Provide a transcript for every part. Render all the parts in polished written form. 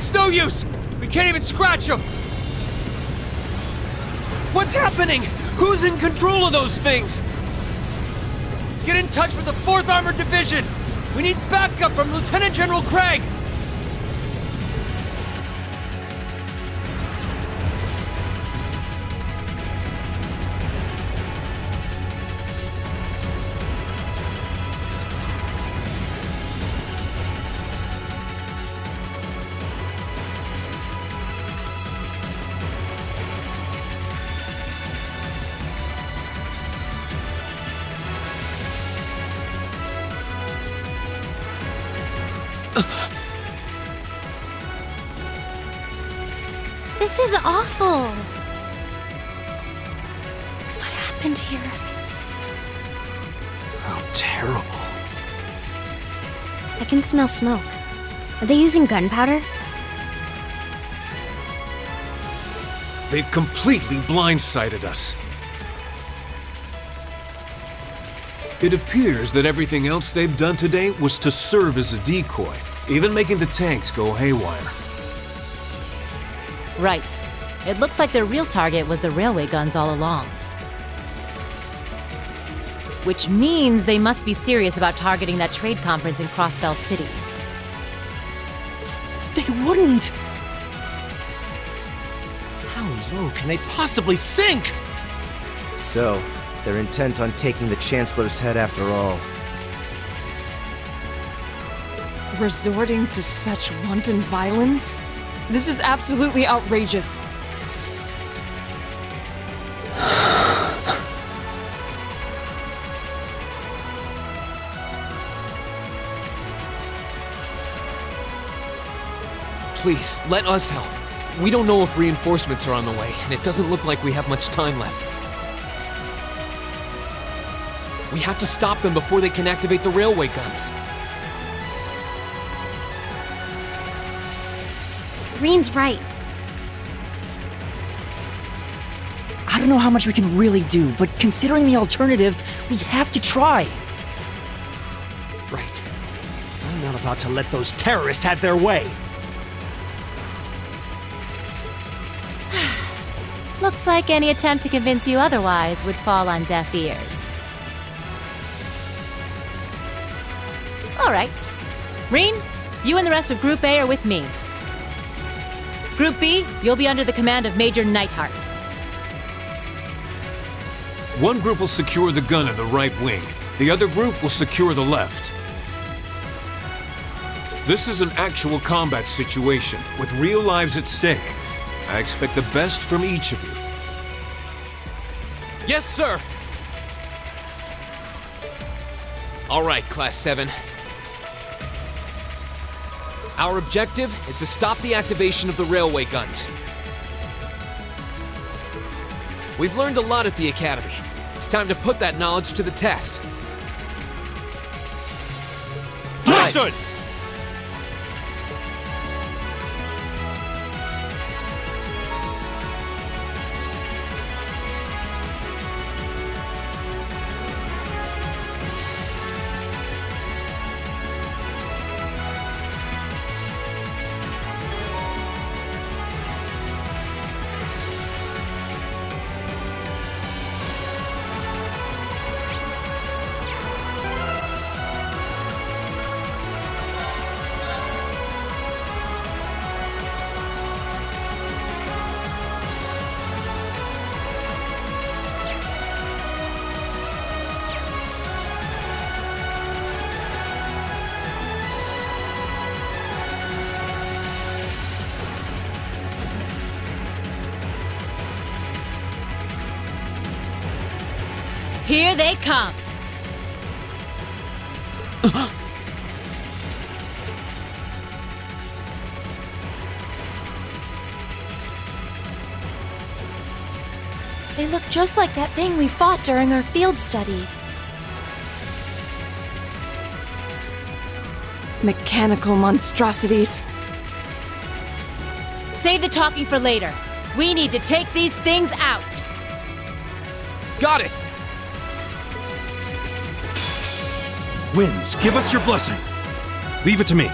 It's no use! We can't even scratch them! What's happening? Who's in control of those things? Get in touch with the 4th Armored Division! We need backup from Lieutenant General Craig! This is awful. What happened here? How terrible. I can smell smoke. Are they using gunpowder? They've completely blindsided us. It appears that everything else they've done today was to serve as a decoy, even making the tanks go haywire. Right. It looks like their real target was the railway guns all along. Which means they must be serious about targeting that trade conference in Crossbell City. They wouldn't! How low can they possibly sink? So, they're intent on taking the Chancellor's head after all. Resorting to such wanton violence? This is absolutely outrageous. Please, let us help. We don't know if reinforcements are on the way, and it doesn't look like we have much time left. We have to stop them before they can activate the railway guns. Reen's right. I don't know how much we can really do, but considering the alternative, we have to try. Right. I'm not about to let those terrorists have their way. Looks like any attempt to convince you otherwise would fall on deaf ears. All right. Reen, you and the rest of Group A are with me. Group B, you'll be under the command of Major Neidhart. One group will secure the gun in the right wing. The other group will secure the left. This is an actual combat situation, with real lives at stake. I expect the best from each of you. Yes, sir! All right, Class 7. Our objective is to stop the activation of the railway guns. We've learned a lot at the Academy. It's time to put that knowledge to the test. Understood! Here they come! They look just like that thing we fought during our field study. Mechanical monstrosities. Save the talking for later. We need to take these things out. Got it! Winds, give us your blessing. Leave it to me.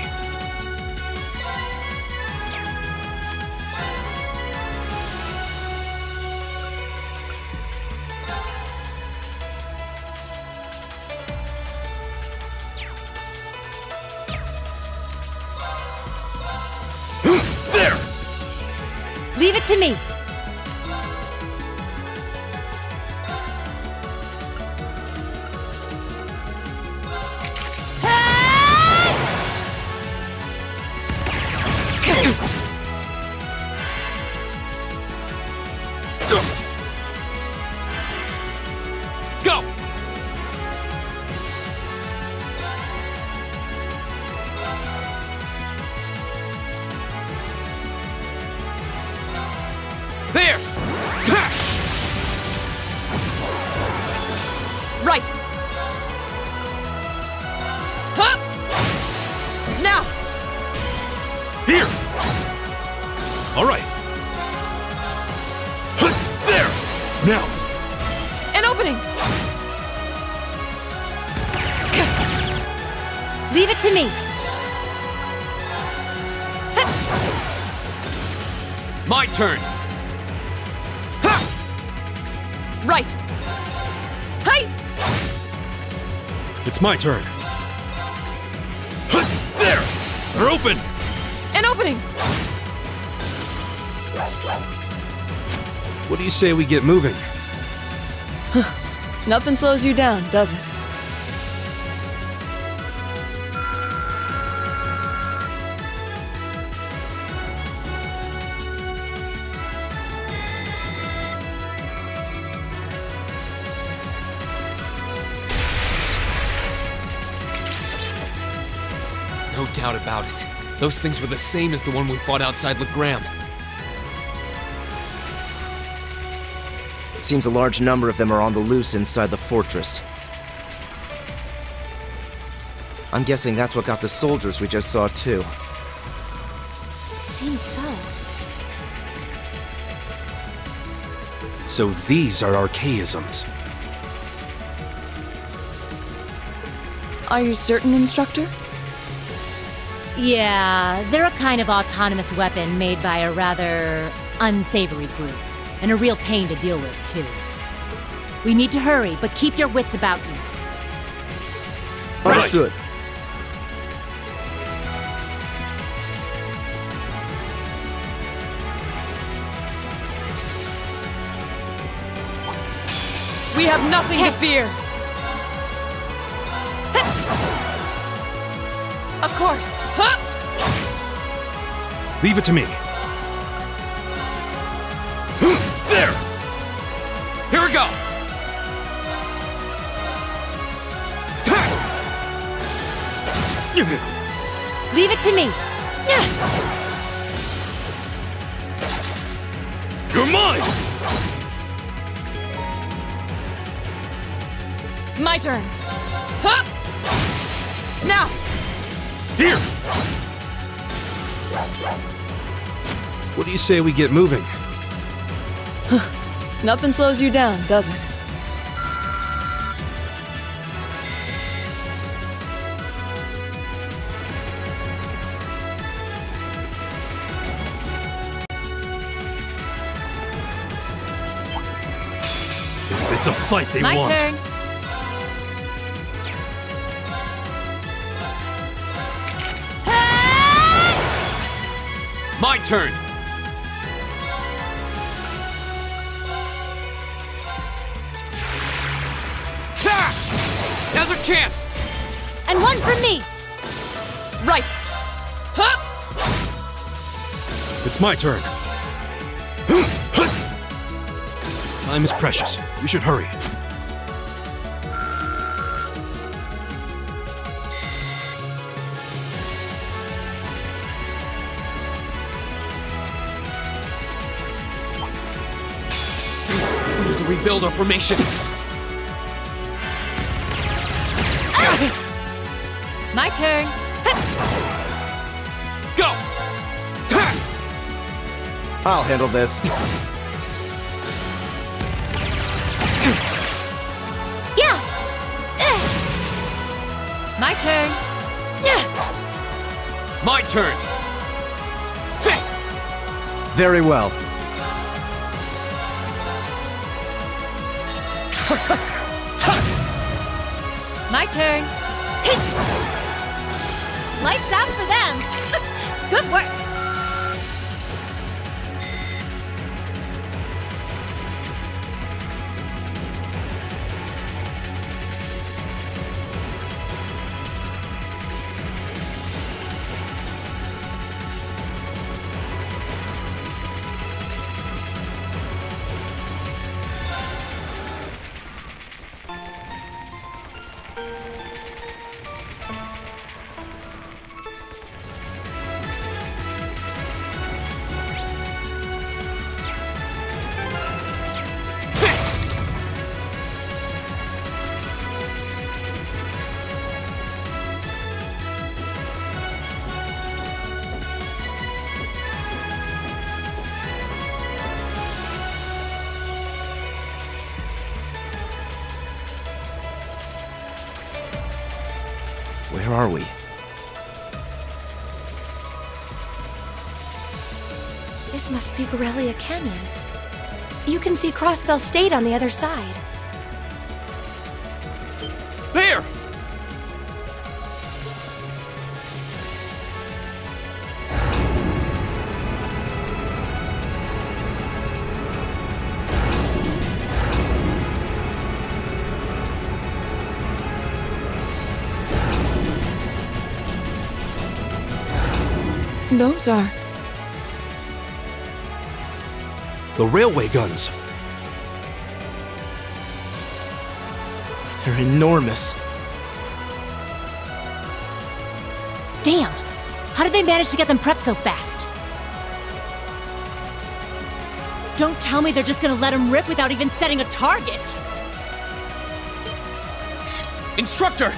Leave it to me! Go! There! Right! Huh! Now! Here! All right. There! Now! An opening! Leave it to me! My turn! Right! Hey! It's my turn. There! They're open! An opening! What do you say we get moving? Nothing slows you down, does it? No doubt about it. Those things were the same as the one we fought outside Legram. It seems a large number of them are on the loose inside the fortress. I'm guessing that's what got the soldiers we just saw too. Seems so. So these are archaisms. Are you certain, Instructor? Yeah, they're a kind of autonomous weapon made by a rather unsavory group. And a real pain to deal with, too. We need to hurry, but keep your wits about you. Understood. We have nothing to fear! Of course! Huh? Leave it to me. There! Here we go! Leave it to me! You're mine! My turn! Huh? Now! Here! What do you say we get moving? Nothing slows you down, does it? It's a fight they My want. turn! My turn! Now's our chance! And one for me! Right! Huh? It's my turn. Time is precious. We should hurry. We need to rebuild our formation. My turn! Go! I'll handle this. Yeah! My turn! My turn! Very well. My turn! Lights out for them! Good work! Where are we? This must be Corellia Canyon. You can see Crossbell State on the other side. There! Those are... The railway guns. They're enormous. Damn! How did they manage to get them prepped so fast? Don't tell me they're just gonna let them rip without even setting a target! Instructor!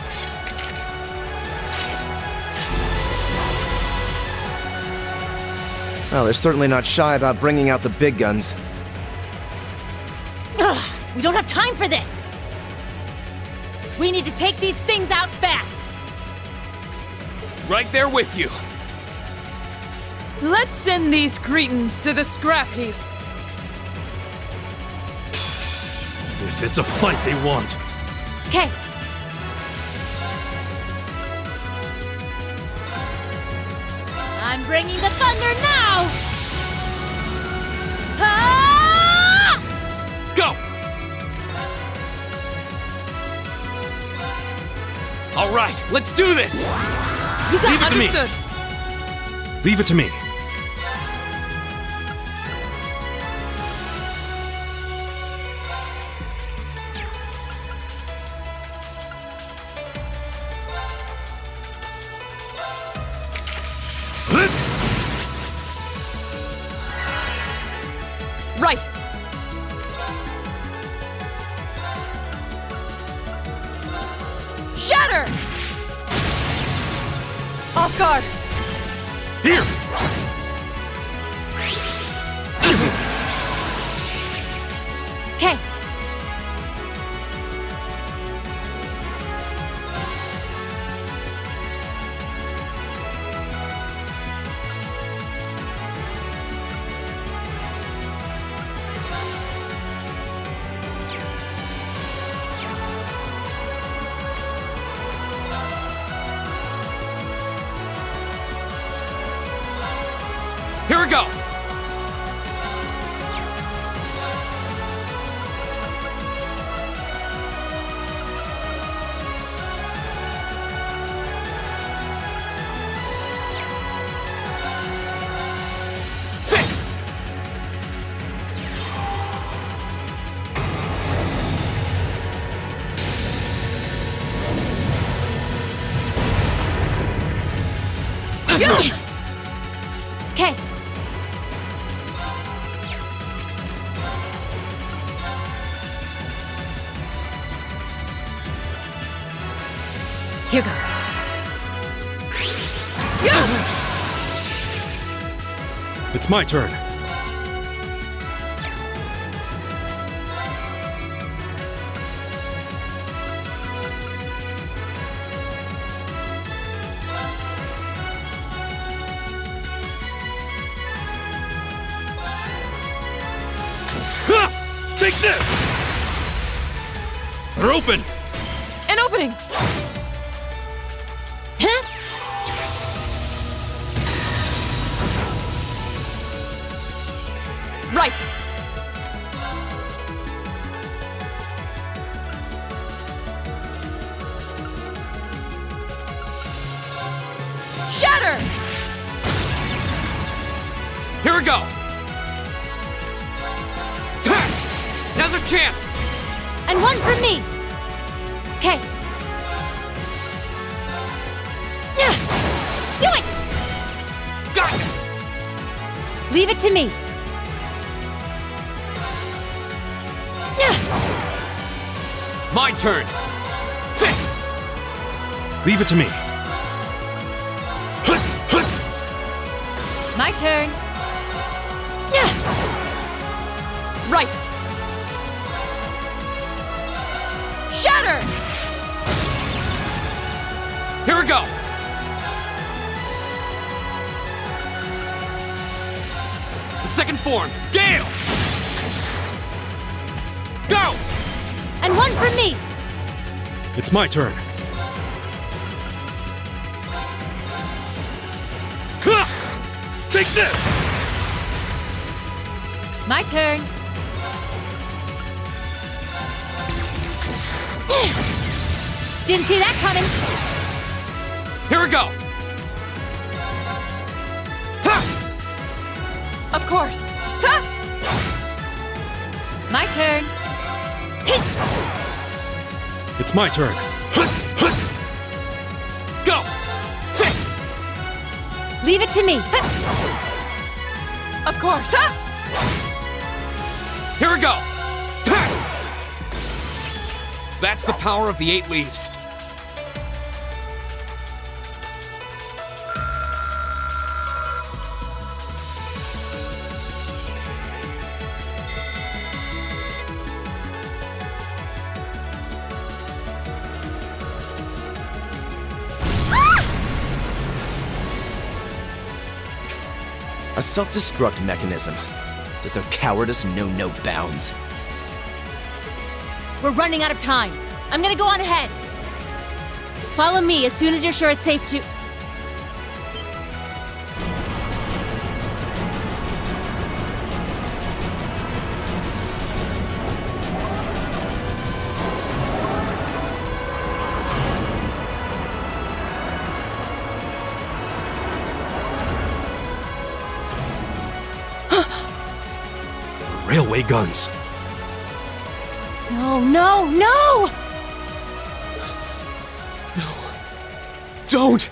Well, they're certainly not shy about bringing out the big guns. Ugh, we don't have time for this! We need to take these things out fast! Right there with you. Let's send these cretins to the scrap heap. If it's a fight they want. Okay. I'm bringing the thunder now! Ah! Go! All right, let's do this! You got Leave it to me. Understood. Leave it to me. Right. Shatter! Off guard. Here! Okay. Here we go! Sit! Okay. Here goes. It's my turn. Ha! Take this! They're open! An opening. Huh? Right. Shatter! Here we go! Now's our chance! And one for me! Okay. Do it! Got it! Leave it to me. My turn! Sit! Leave it to me. My turn. Right. Shatter! Here we go! The second form, Gale! Go! And one from me! It's my turn. Take this! My turn. Didn't see that coming. Here we go! Of course. Ha! My turn. It's my turn. Go! Leave it to me. Of course. Ha! Here we go! That's the power of the 8 leaves. A self-destruct mechanism. Does their cowardice know no bounds? We're running out of time. I'm gonna go on ahead. Follow me as soon as you're sure it's safe to... Railway guns. No, no, no! Don't!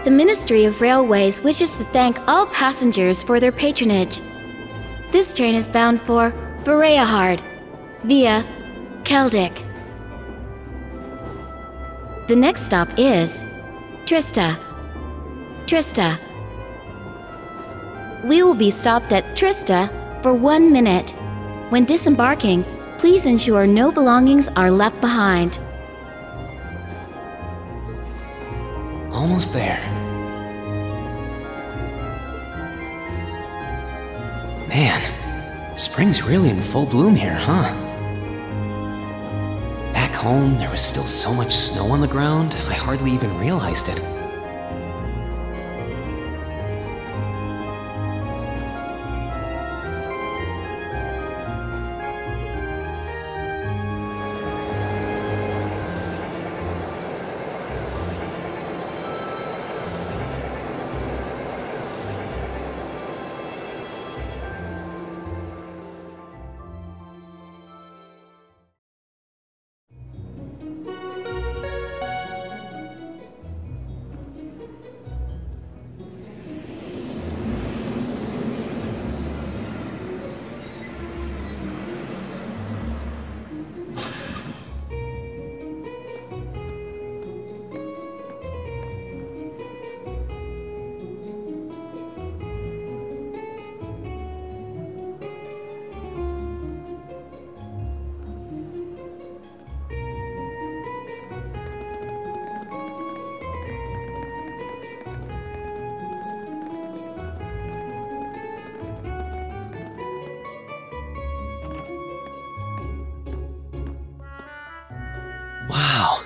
The Ministry of Railways wishes to thank all passengers for their patronage. This train is bound for Bereahard via Keldic. The next stop is Trista. Trista. We will be stopped at Trista for 1 minute. When disembarking, please ensure no belongings are left behind. Almost there. Man, spring's really in full bloom here, huh? Back home, there was still so much snow on the ground, I hardly even realized it. Wow.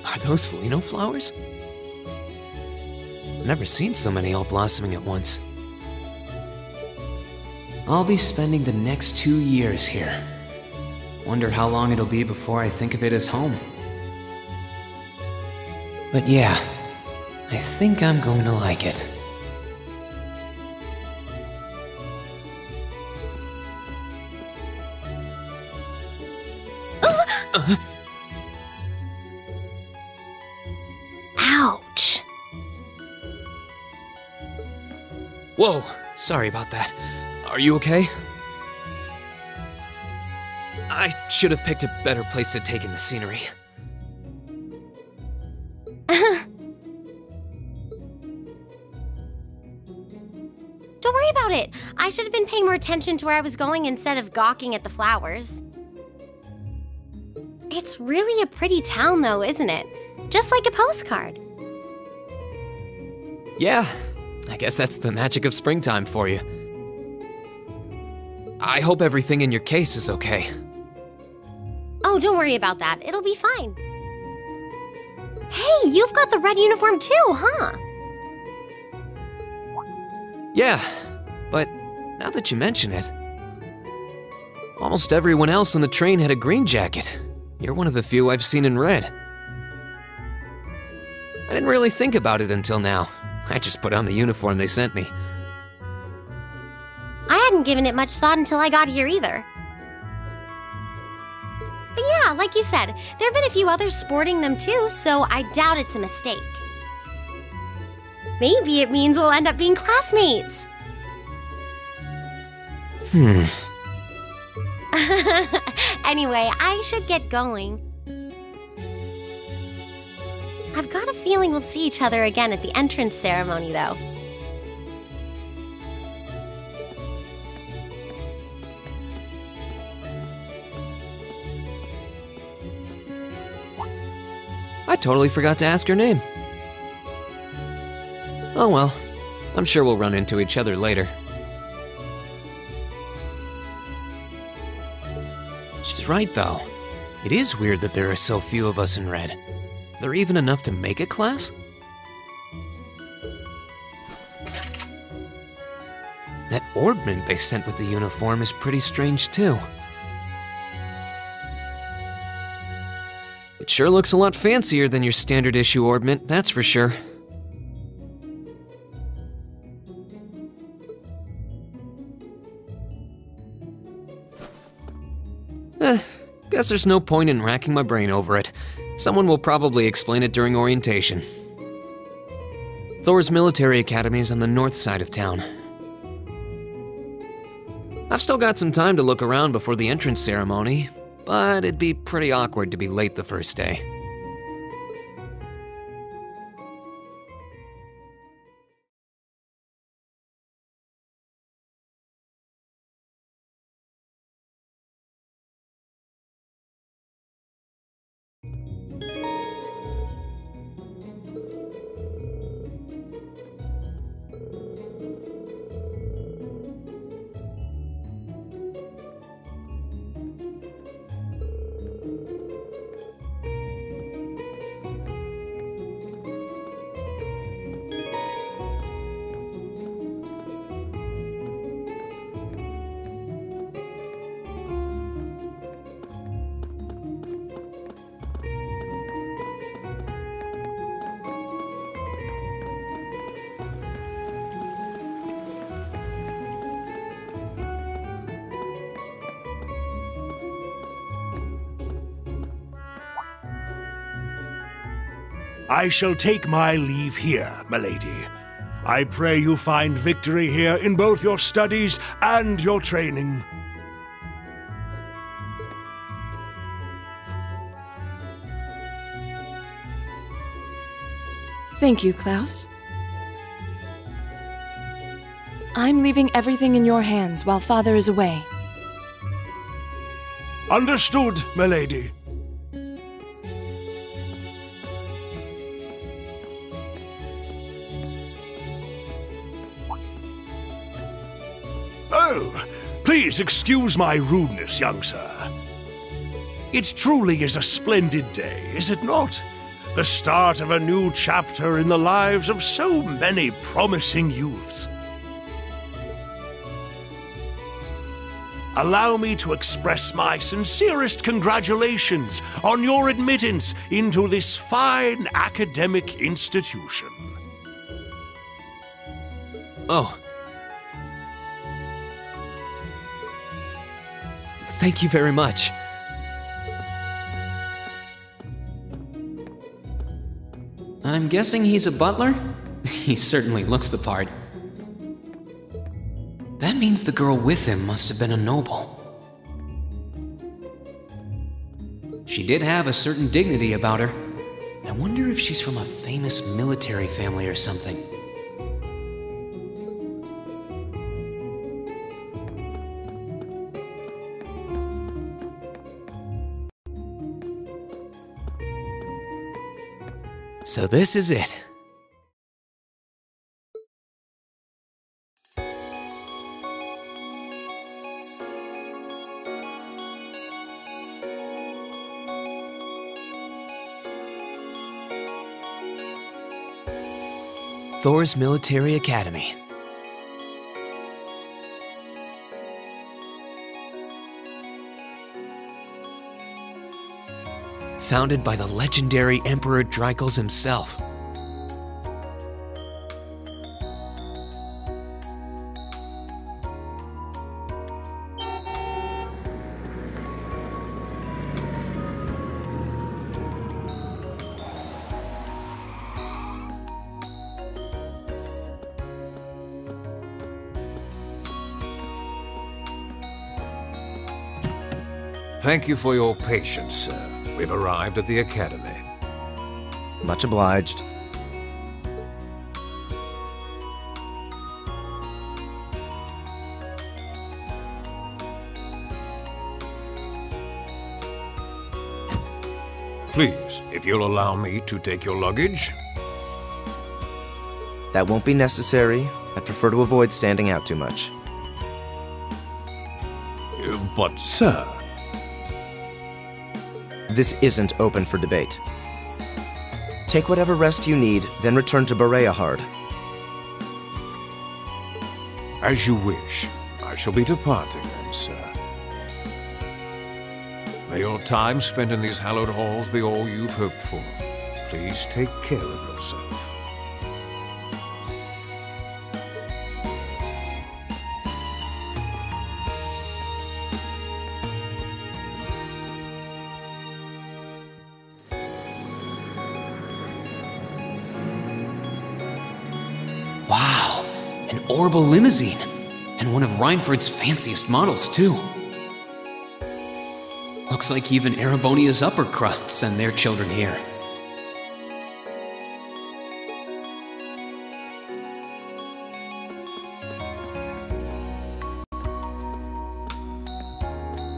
Are those Lino flowers? I've never seen so many all blossoming at once. I'll be spending the next 2 years here. Wonder how long it'll be before I think of it as home. But yeah, I think I'm going to like it. Ouch. Whoa, sorry about that. Are you okay? I should have picked a better place to take in the scenery. Don't worry about it. I should have been paying more attention to where I was going instead of gawking at the flowers. It's really a pretty town though, isn't it? Just like a postcard. Yeah, I guess that's the magic of springtime for you. I hope everything in your case is okay. Oh, don't worry about that. It'll be fine. Hey, you've got the red uniform too, huh? Yeah, but now that you mention it, almost everyone else on the train had a green jacket. You're one of the few I've seen in red. I didn't really think about it until now. I just put on the uniform they sent me. I hadn't given it much thought until I got here either. But yeah, like you said, there have been a few others sporting them too, so I doubt it's a mistake. Maybe it means we'll end up being classmates. Anyway, I should get going. I've got a feeling we'll see each other again at the entrance ceremony, though. I totally forgot to ask her name. Oh well, I'm sure we'll run into each other later. She's right, though. It is weird that there are so few of us in red. Are there even enough to make a class? That orbment they sent with the uniform is pretty strange, too. It sure looks a lot fancier than your standard issue orbment, that's for sure. Guess there's no point in racking my brain over it. Someone will probably explain it during orientation. Thor's military academy is on the north side of town. I've still got some time to look around before the entrance ceremony, but it'd be pretty awkward to be late the first day. I shall take my leave here, milady. I pray you find victory here in both your studies and your training. Thank you, Klaus. I'm leaving everything in your hands while Father is away. Understood, milady. Oh, please excuse my rudeness, young sir. It truly is a splendid day, is it not? The start of a new chapter in the lives of so many promising youths. Allow me to express my sincerest congratulations on your admittance into this fine academic institution. Oh. Thank you very much. I'm guessing he's a butler? He certainly looks the part. That means the girl with him must have been a noble. She did have a certain dignity about her. I wonder if she's from a famous military family or something. So this is it. Thor's Military Academy. Founded by the legendary Emperor Dreikels himself. Thank you for your patience, sir. We've arrived at the Academy. Much obliged. Please, if you'll allow me to take your luggage. That won't be necessary. I'd prefer to avoid standing out too much. But, sir... This isn't open for debate. Take whatever rest you need, then return to Bereahard. As you wish. I shall be departing then, sir. May your time spent in these hallowed halls be all you've hoped for. Please take care of yourself. Wow, an orbital limousine. And one of Reinford's fanciest models, too. Looks like even Erebonia's upper crust send their children here.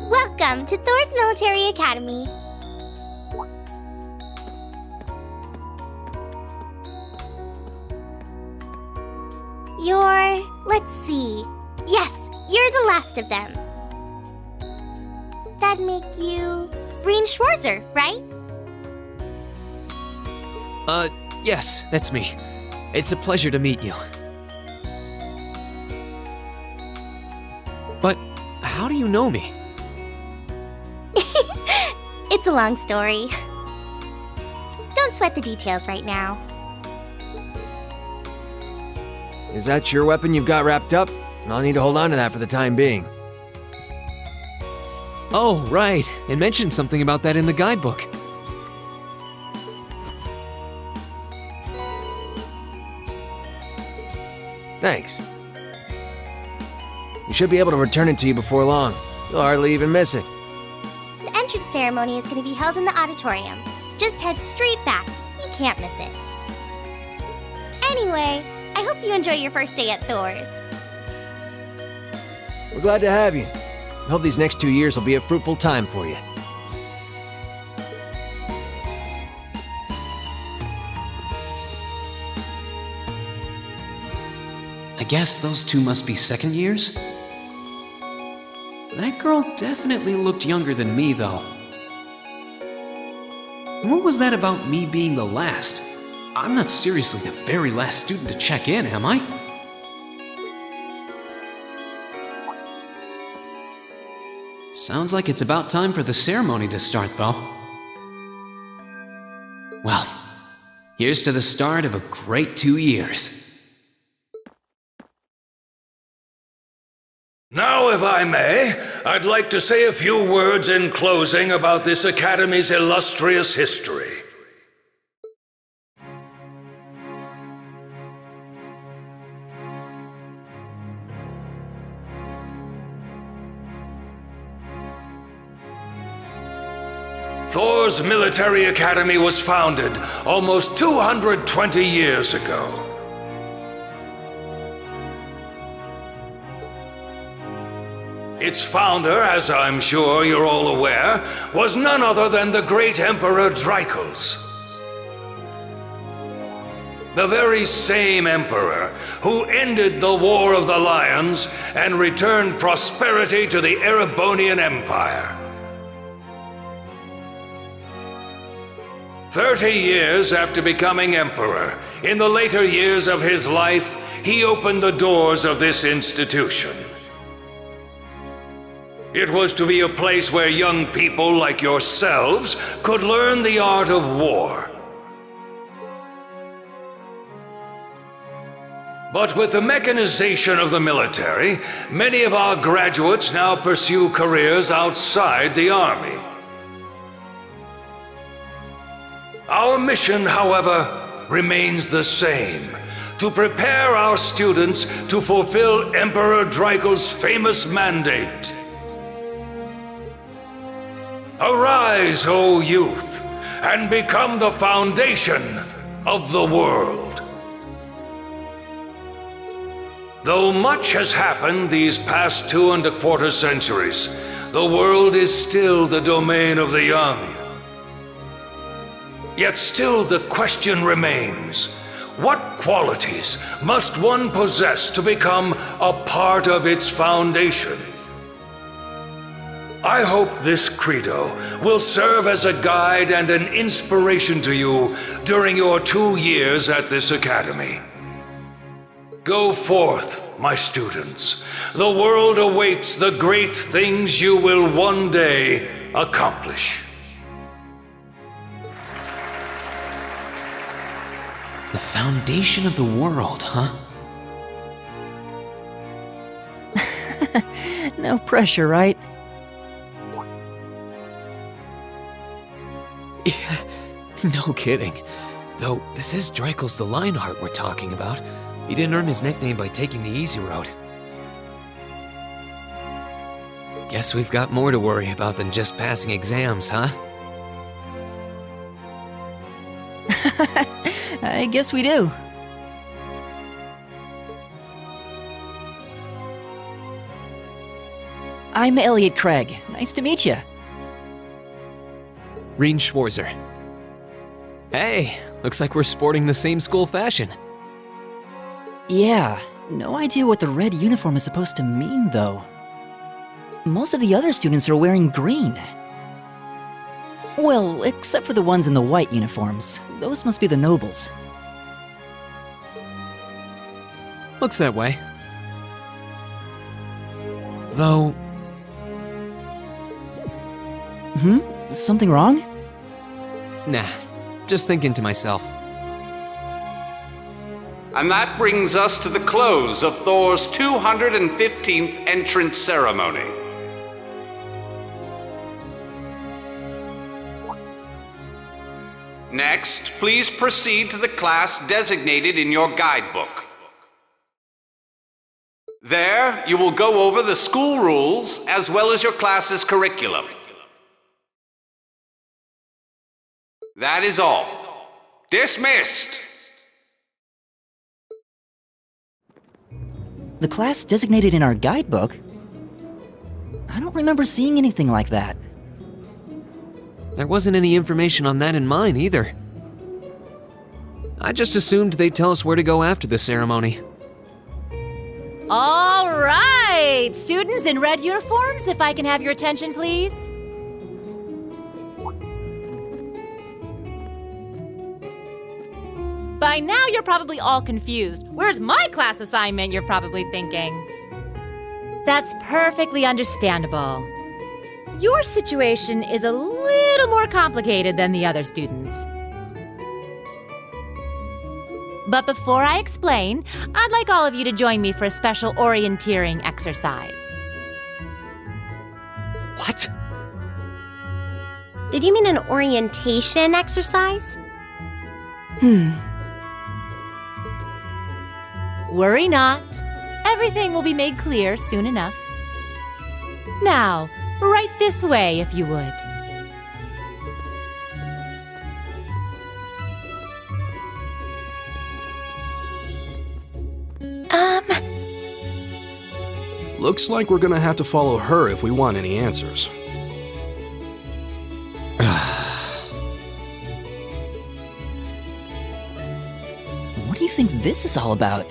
Welcome to Thor's Military Academy. Let's see. Yes, you're the last of them. That'd make you Breen Schwarzer, right? Yes, that's me. It's a pleasure to meet you. But how do you know me? It's a long story. Don't sweat the details right now. Is that your weapon you've got wrapped up? I'll need to hold on to that for the time being. Oh, right. It mentioned something about that in the guidebook. Thanks. We should be able to return it to you before long. You'll hardly even miss it. The entrance ceremony is going to be held in the auditorium. Just head straight back. You can't miss it. Anyway, I hope you enjoy your first day at Thor's. We're glad to have you. I hope these next 2 years will be a fruitful time for you. I guess those two must be second years? That girl definitely looked younger than me, though. And what was that about me being the last? I'm not seriously the very last student to check in, am I? Sounds like it's about time for the ceremony to start, though. Well, here's to the start of a great 2 years. Now, if I may, I'd like to say a few words in closing about this Academy's illustrious history. Thor's Military Academy was founded almost 220 years ago. Its founder, as I'm sure you're all aware, was none other than the great Emperor Dreichels. The very same emperor who ended the War of the Lions and returned prosperity to the Erebonian Empire. 30 years after becoming emperor, in the later years of his life, he opened the doors of this institution. It was to be a place where young people like yourselves could learn the art of war. But with the mechanization of the military, many of our graduates now pursue careers outside the army. Our mission, however, remains the same: to prepare our students to fulfill Emperor Dreichels' famous mandate. Arise, O youth, and become the foundation of the world. Though much has happened these past 2¼ centuries, the world is still the domain of the young. Yet still the question remains: what qualities must one possess to become a part of its foundation? I hope this credo will serve as a guide and an inspiration to you during your 2 years at this academy. Go forth, my students. The world awaits the great things you will one day accomplish. The foundation of the world, huh? No pressure, right? Yeah, no kidding. Though, this is Dreikel's the Lionheart we're talking about. He didn't earn his nickname by taking the easy road. Guess we've got more to worry about than just passing exams, huh? I guess we do. I'm Elliot Craig. Nice to meet you. Reen Schwarzer. Hey, looks like we're sporting the same school fashion. Yeah, no idea what the red uniform is supposed to mean, though. Most of the other students are wearing green. Well, except for the ones in the white uniforms. Those must be the nobles. Looks that way. Though... Something wrong? Nah, just thinking to myself. And that brings us to the close of Thor's 215th entrance ceremony. Next, please proceed to the class designated in your guidebook. There, you will go over the school rules as well as your class's curriculum. That is all. Dismissed! The class designated in our guidebook? I don't remember seeing anything like that. There wasn't any information on that in mine either. I just assumed they'd tell us where to go after the ceremony. All right! Students in red uniforms, if I can have your attention, please. By now, you're probably all confused. Where's my class assignment, you're probably thinking. That's perfectly understandable. Your situation is a little more complicated than the other students. But before I explain, I'd like all of you to join me for a special orienteering exercise. What? Did you mean an orientation exercise? Worry not. Everything will be made clear soon enough. Now, right this way, if you would. Looks like we're gonna have to follow her if we want any answers. What do you think this is all about?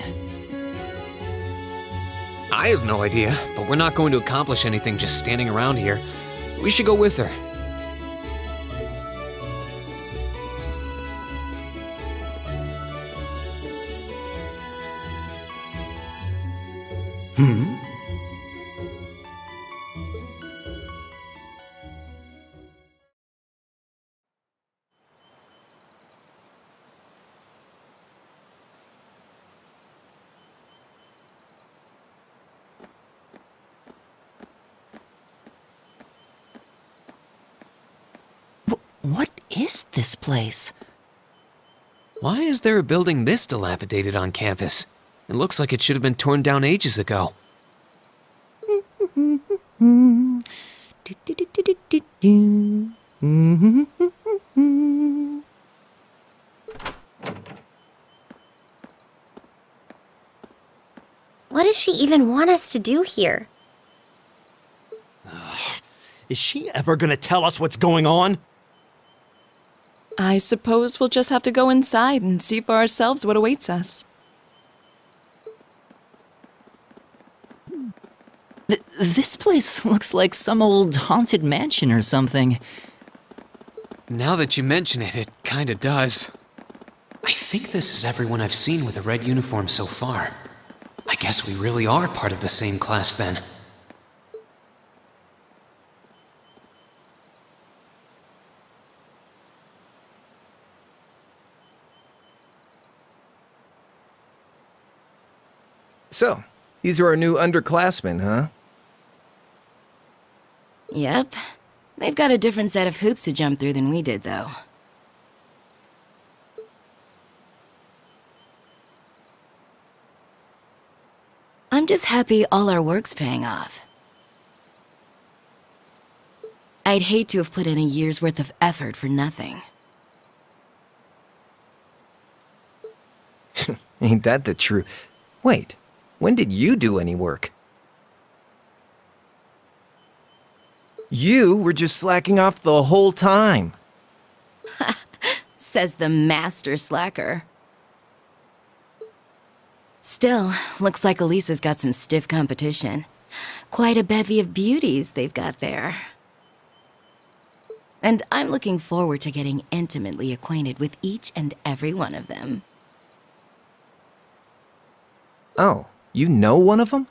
I have no idea, but we're not going to accomplish anything just standing around here. We should go with her. What is this place? Why is there a building this dilapidated on campus? It looks like it should have been torn down ages ago. What does she even want us to do here? Is she ever gonna tell us what's going on? I suppose we'll just have to go inside and see for ourselves what awaits us. This place looks like some old haunted mansion or something. Now that you mention it, it kinda does. I think this is everyone I've seen with a red uniform so far. I guess we really are part of the same class then. So, these are our new underclassmen, huh? Yep. They've got a different set of hoops to jump through than we did, though. I'm just happy all our work's paying off. I'd hate to have put in a year's worth of effort for nothing. Ain't that the truth? Wait, when did you do any work? You were just slacking off the whole time. Says the master slacker. Still, looks like Elisa's got some stiff competition. Quite a bevy of beauties they've got there. And I'm looking forward to getting intimately acquainted with each and every one of them. Oh, you know one of them?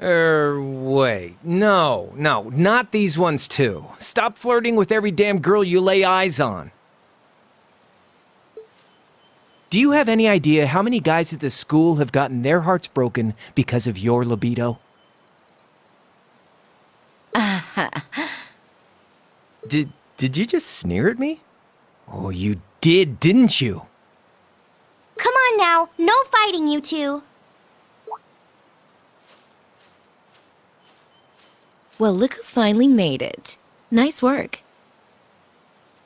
Wait. No, not these ones too. Stop flirting with every damn girl you lay eyes on. Do you have any idea how many guys at this school have gotten their hearts broken because of your libido? Did you just sneer at me? Oh, you did, didn't you? Come on now, no fighting, you two. Well, look who finally made it. Nice work.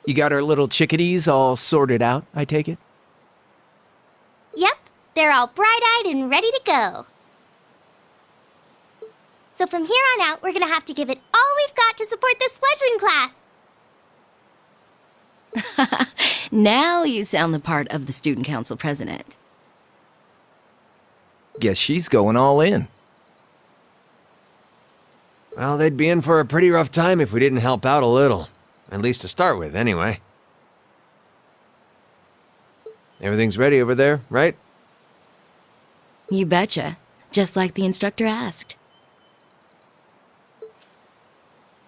You got our little chickadees all sorted out, I take it? Yep, they're all bright-eyed and ready to go. So from here on out, we're gonna have to give it all we've got to support this fledgling class. Now you sound the part of the student council president. Guess she's going all in. Well, they'd be in for a pretty rough time if we didn't help out a little. At least to start with, anyway. Everything's ready over there, right? You betcha. Just like the instructor asked.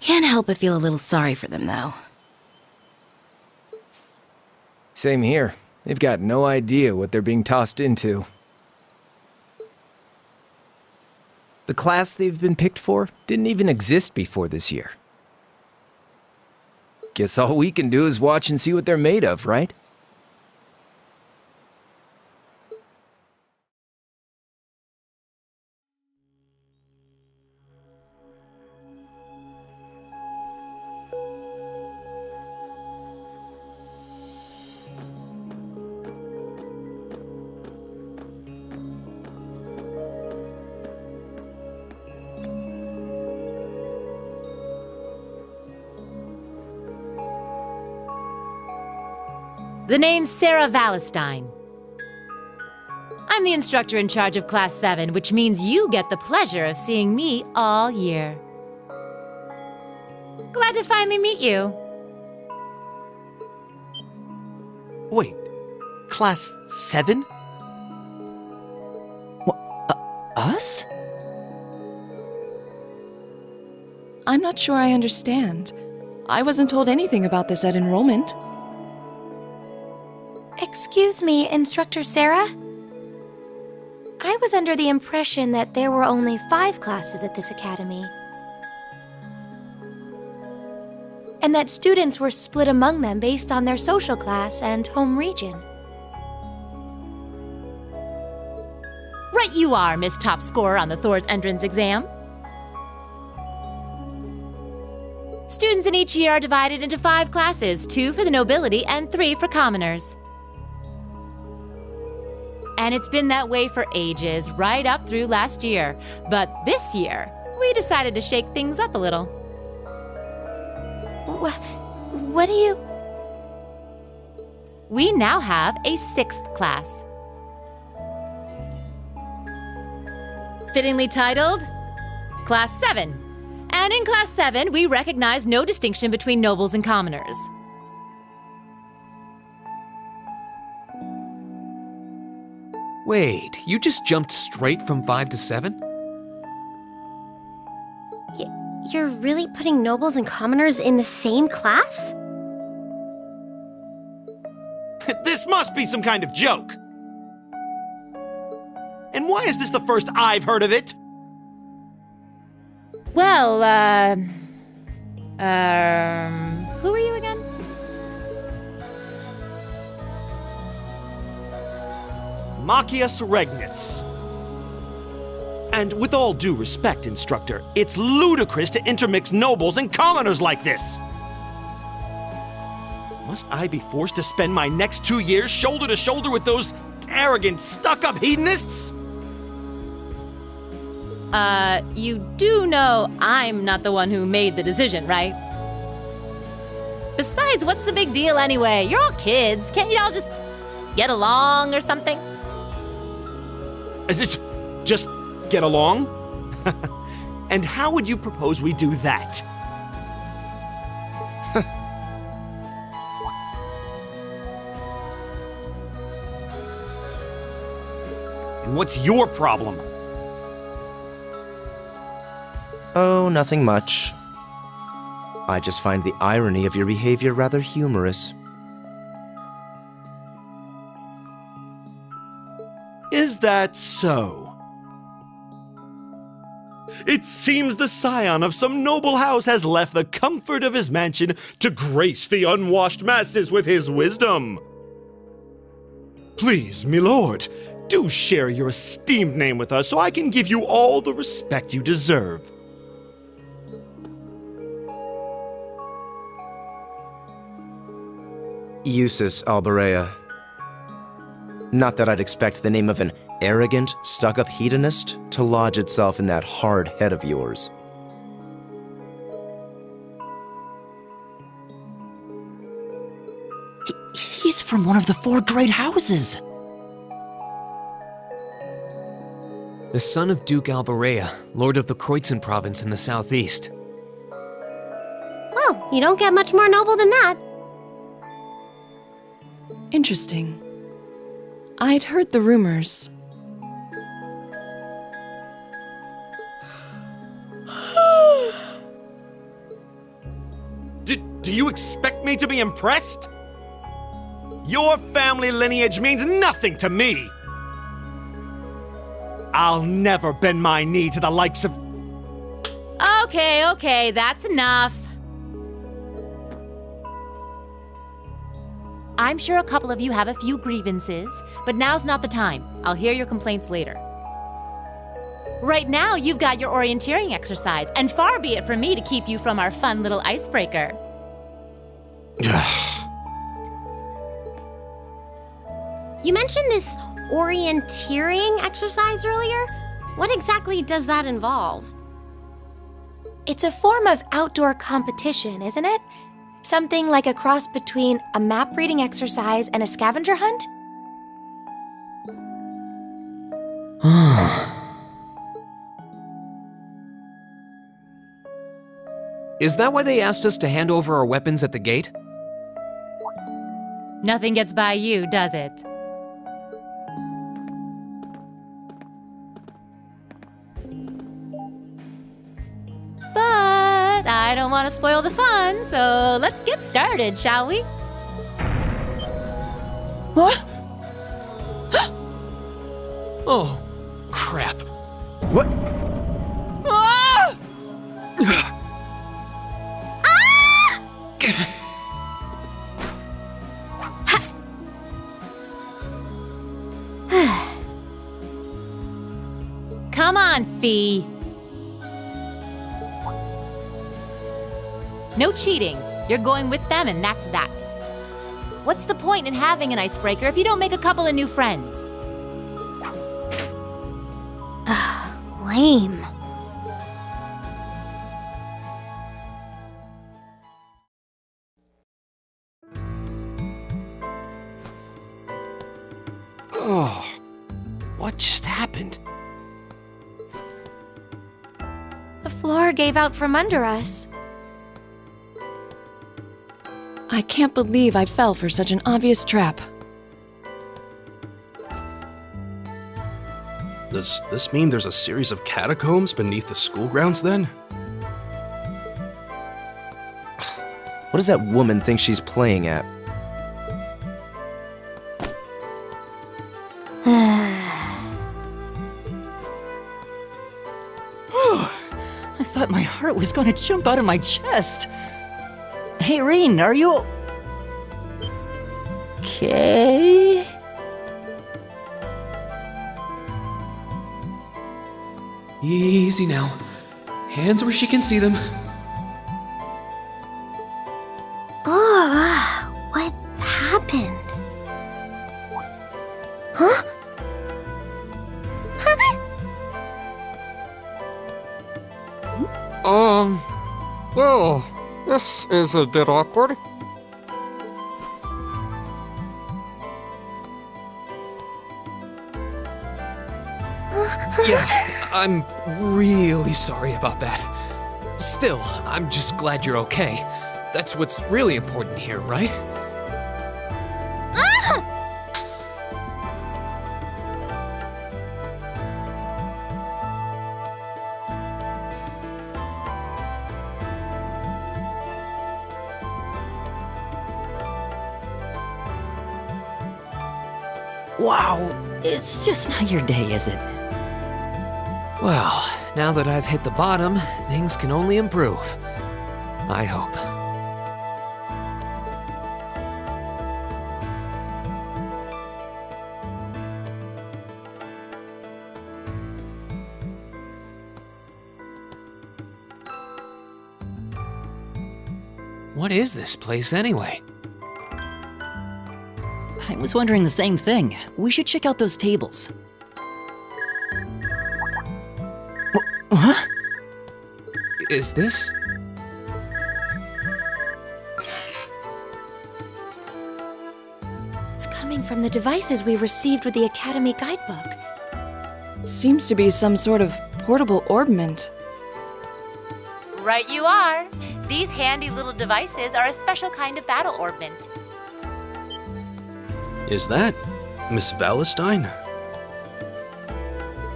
Can't help but feel a little sorry for them, though. Same here. They've got no idea what they're being tossed into. The class they've been picked for didn't even exist before this year. Guess all we can do is watch and see what they're made of, right? The name's Sarah Valestine. I'm the instructor in charge of Class 7, which means you get the pleasure of seeing me all year. Glad to finally meet you. Wait, Class 7? Us? I'm not sure I understand. I wasn't told anything about this at enrollment. Excuse me, Instructor Sarah? I was under the impression that there were only 5 classes at this academy. And that students were split among them based on their social class and home region. Right you are, Miss Top Scorer on the Thor's entrance exam. Students in each year are divided into 5 classes, 2 for the nobility and 3 for commoners. And it's been that way for ages, right up through last year. But this year, we decided to shake things up a little. What do you... We now have a 6th class. Fittingly titled, Class 7. And in Class 7, we recognize no distinction between nobles and commoners. Wait, you just jumped straight from 5 to 7? You're really putting nobles and commoners in the same class? This must be some kind of joke! And why is this the first I've heard of it? Well, who are you again? Machias Regnitz. And with all due respect, Instructor, it's ludicrous to intermix nobles and commoners like this! Must I be forced to spend my next 2 years shoulder to shoulder with those arrogant, stuck-up hedonists? You do know I'm not the one who made the decision, right? Besides, what's the big deal anyway? You're all kids. Can't you all just get along or something? Just get along? And how would you propose we do that? And what's your problem? Oh, nothing much. I just find the irony of your behavior rather humorous. Is that so? It seems the scion of some noble house has left the comfort of his mansion to grace the unwashed masses with his wisdom. Please, milord, do share your esteemed name with us so I can give you all the respect you deserve. Eustace Alberea. Not that I'd expect the name of an arrogant, stuck-up hedonist to lodge itself in that hard head of yours. He's from one of the 4 great houses. The son of Duke Alberea, Lord of the Kreutzen province in the southeast. Well, you don't get much more noble than that. Interesting. I'd heard the rumors. Do you expect me to be impressed? Your family lineage means nothing to me. I'll never bend my knee to the likes of... Okay, that's enough. I'm sure a couple of you have a few grievances, but now's not the time. I'll hear your complaints later. Right now, you've got your orienteering exercise, and far be it from me to keep you from our fun little icebreaker. You mentioned this orienteering exercise earlier. What exactly does that involve? It's a form of outdoor competition, isn't it? Something like a cross between a map-reading exercise and a scavenger hunt? Is that why they asked us to hand over our weapons at the gate? Nothing gets by you, does it? But I don't want to spoil the fun, so let's get started, shall we? What? Oh, crap. What? Ah! Come on, Fee. No cheating. You're going with them, and that's that. What's the point in having an icebreaker if you don't make a couple of new friends? Lame. Oh, what just happened? The floor gave out from under us. I can't believe I fell for such an obvious trap. Does this mean there's a series of catacombs beneath the school grounds then? What does that woman think she's playing at? I thought my heart was going to jump out of my chest. Hey, Reen, are you... okay? Easy now. Hands where she can see them. Oh, what happened? Huh? Well, this is a bit awkward. Yeah, I'm really sorry about that. Still, I'm just glad you're okay. That's what's really important here, right? Wow, it's just not your day, is it? Well, now that I've hit the bottom, things can only improve. I hope. What is this place anyway? I was wondering the same thing. We should check out those tables. Huh? Is this? It's coming from the devices we received with the Academy guidebook. Seems to be some sort of portable orbment. Right you are. These handy little devices are a special kind of battle orbment. Is that Miss Valentine?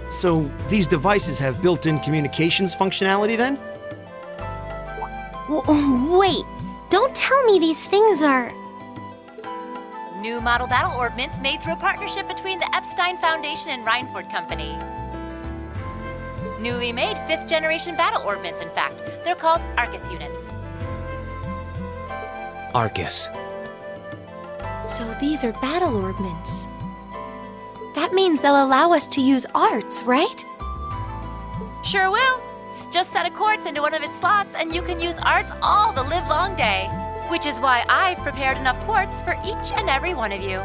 So, these devices have built-in communications functionality then? Wait, don't tell me these things are... New model battle orbments made through a partnership between the Epstein Foundation and Reinford Company. Newly made 5th generation battle orbments, in fact. They're called Arcus units. Arcus. So these are battle orbments. That means they'll allow us to use arts, right? Sure will. Just set a quartz into one of its slots and you can use arts all the livelong day. Which is why I've prepared enough quartz for each and every one of you.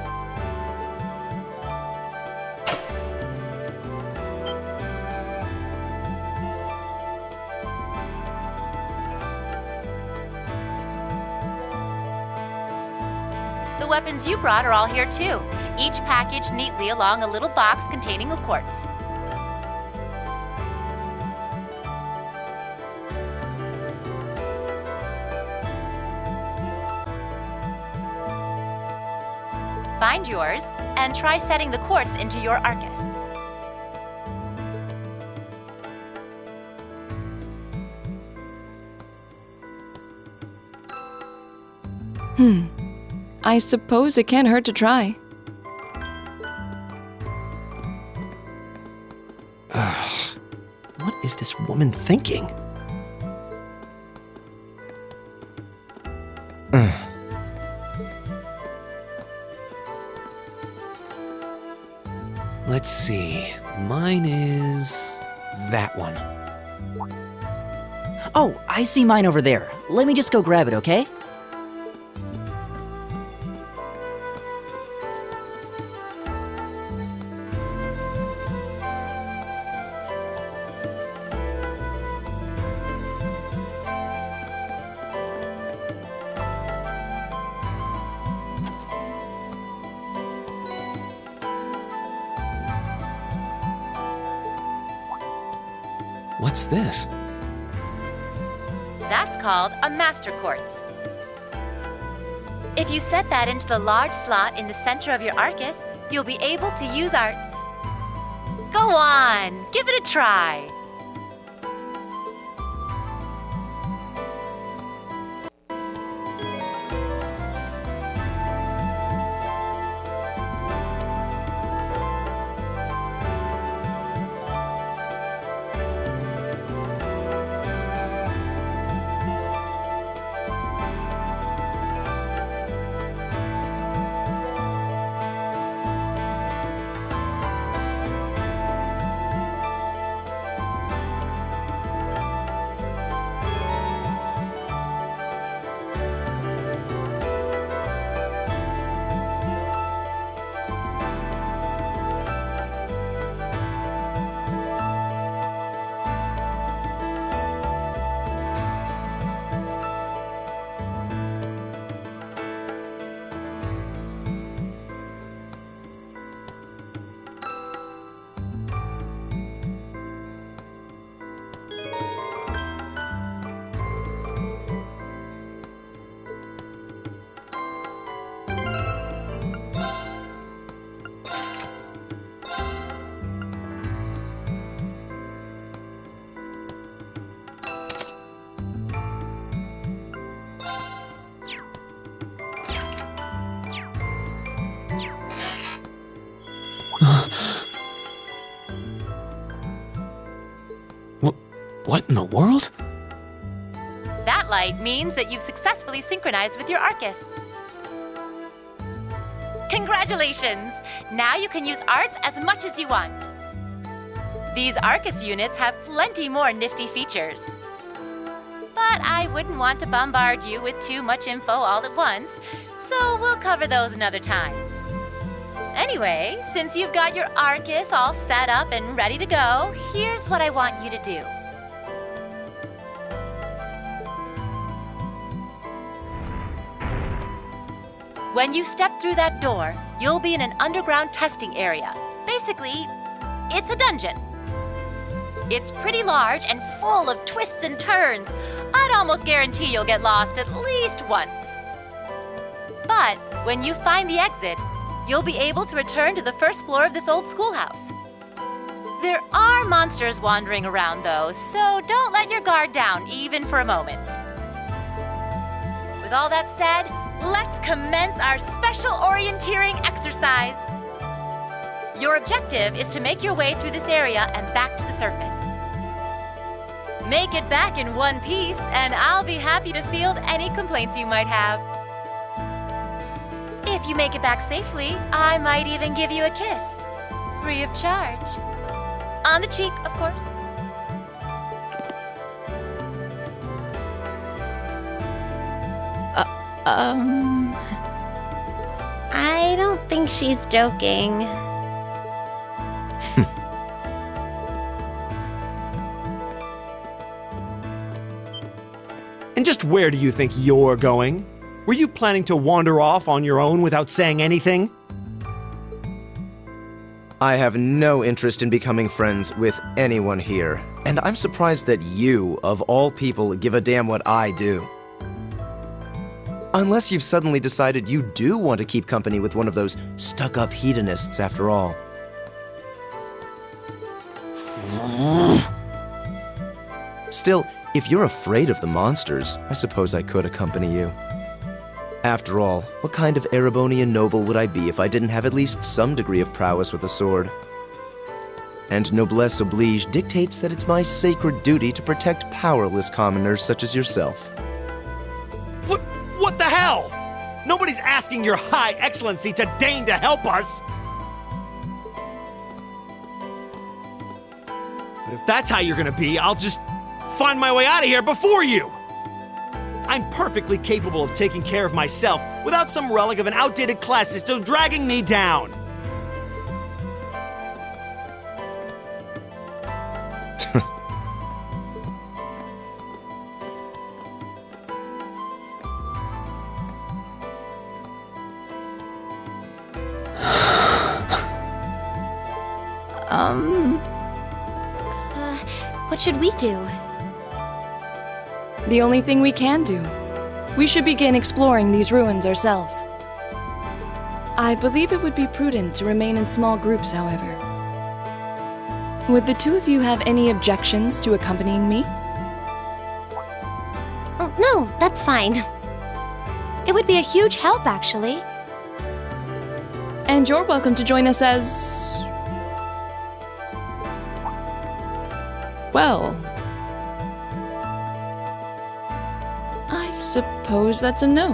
The weapons you brought are all here too, each packaged neatly along a little box containing a quartz. Find yours and try setting the quartz into your Arcus. I suppose it can't hurt to try. What is this woman thinking? Let's see. Mine is that one. Oh, I see mine over there. Let me just go grab it, okay? What's this? That's called a master quartz. If you set that into the large slot in the center of your Arcus, you'll be able to use arts. Go on, give it a try. What in the world? That light means that you've successfully synchronized with your Arcus. Congratulations! Now you can use arts as much as you want. These Arcus units have plenty more nifty features. But I wouldn't want to bombard you with too much info all at once, so we'll cover those another time. Anyway, since you've got your Arcus all set up and ready to go, here's what I want you to do. When you step through that door, you'll be in an underground testing area. Basically, it's a dungeon. It's pretty large and full of twists and turns. I'd almost guarantee you'll get lost at least once. But when you find the exit, you'll be able to return to the first floor of this old schoolhouse. There are monsters wandering around though, so don't let your guard down even for a moment. With all that said, let's commence our special orienteering exercise. Your objective is to make your way through this area and back to the surface. Make it back in one piece, and I'll be happy to field any complaints you might have. If you make it back safely, I might even give you a kiss. Free of charge. On the cheek, of course. I don't think she's joking. And just where do you think you're going? Were you planning to wander off on your own without saying anything? I have no interest in becoming friends with anyone here, and I'm surprised that you, of all people, give a damn what I do. Unless you've suddenly decided you do want to keep company with one of those stuck-up hedonists after all. Still, if you're afraid of the monsters, I suppose I could accompany you. After all, what kind of Erebonian noble would I be if I didn't have at least some degree of prowess with a sword? And noblesse oblige dictates that it's my sacred duty to protect powerless commoners such as yourself. What the hell? Nobody's asking your High Excellency to deign to help us! But if that's how you're gonna be, I'll just find my way out of here before you! I'm perfectly capable of taking care of myself without some relic of an outdated class system dragging me down! What should we do? The only thing we can do. We should begin exploring these ruins ourselves. I believe it would be prudent to remain in small groups, however. Would the two of you have any objections to accompanying me? Oh, no, that's fine. It would be a huge help, actually. And you're welcome to join us as... well... I suppose that's a no.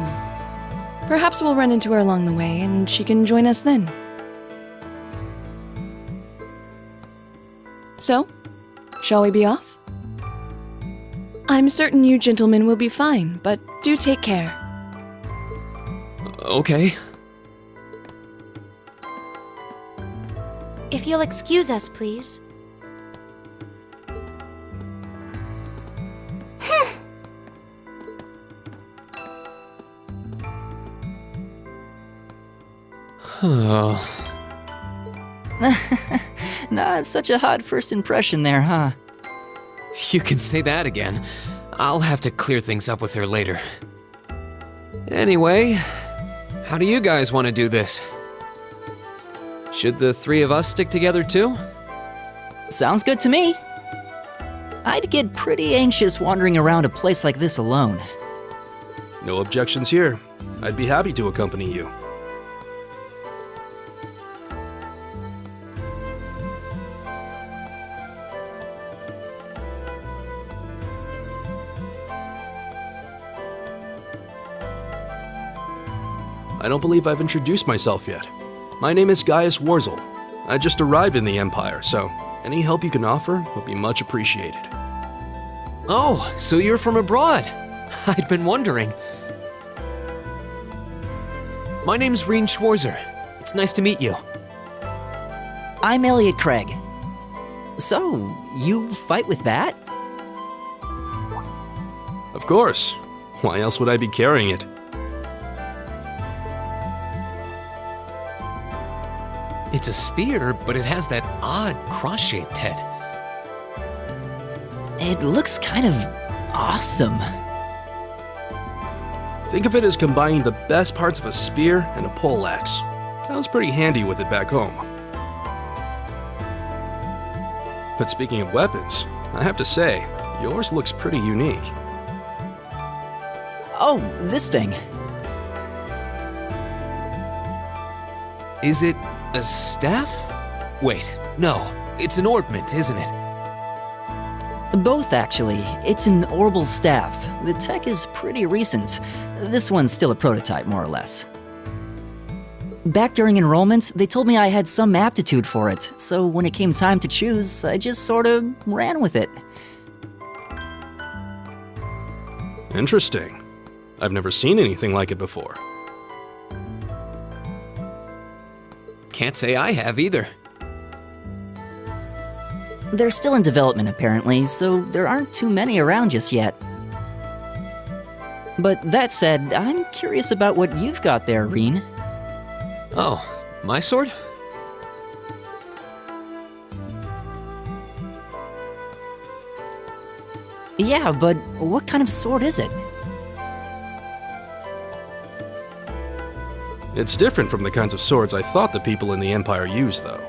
Perhaps we'll run into her along the way, and she can join us then. So, shall we be off? I'm certain you gentlemen will be fine, but do take care. Okay. If you'll excuse us, please. Not such a hot first impression there, huh? You can say that again. I'll have to clear things up with her later. Anyway, how do you guys want to do this? Should the three of us stick together too? Sounds good to me. I'd get pretty anxious wandering around a place like this alone. No objections here. I'd be happy to accompany you. I don't believe I've introduced myself yet. My name is Gaius Warzel. I just arrived in the Empire, so any help you can offer would be much appreciated. Oh, so you're from abroad. I'd been wondering. My name's Reen Schwarzer. It's nice to meet you. I'm Elliot Craig. So, you fight with that? Of course. Why else would I be carrying it? It's a spear, but it has that odd cross-shaped head. It looks kind of awesome. Think of it as combining the best parts of a spear and a poleaxe. I was pretty handy with it back home. But speaking of weapons, I have to say, yours looks pretty unique. Oh, this thing. Is it a staff? Wait, no. It's an orbment, isn't it? Both, actually. It's an orbital staff. The tech is pretty recent. This one's still a prototype, more or less. Back during enrollment, they told me I had some aptitude for it, so when it came time to choose, I just sort of ran with it. Interesting. I've never seen anything like it before. Can't say I have either. They're still in development, apparently, so there aren't too many around just yet. But that said, I'm curious about what you've got there, Reen. Oh, my sword? Yeah, but what kind of sword is it? It's different from the kinds of swords I thought the people in the Empire used, though.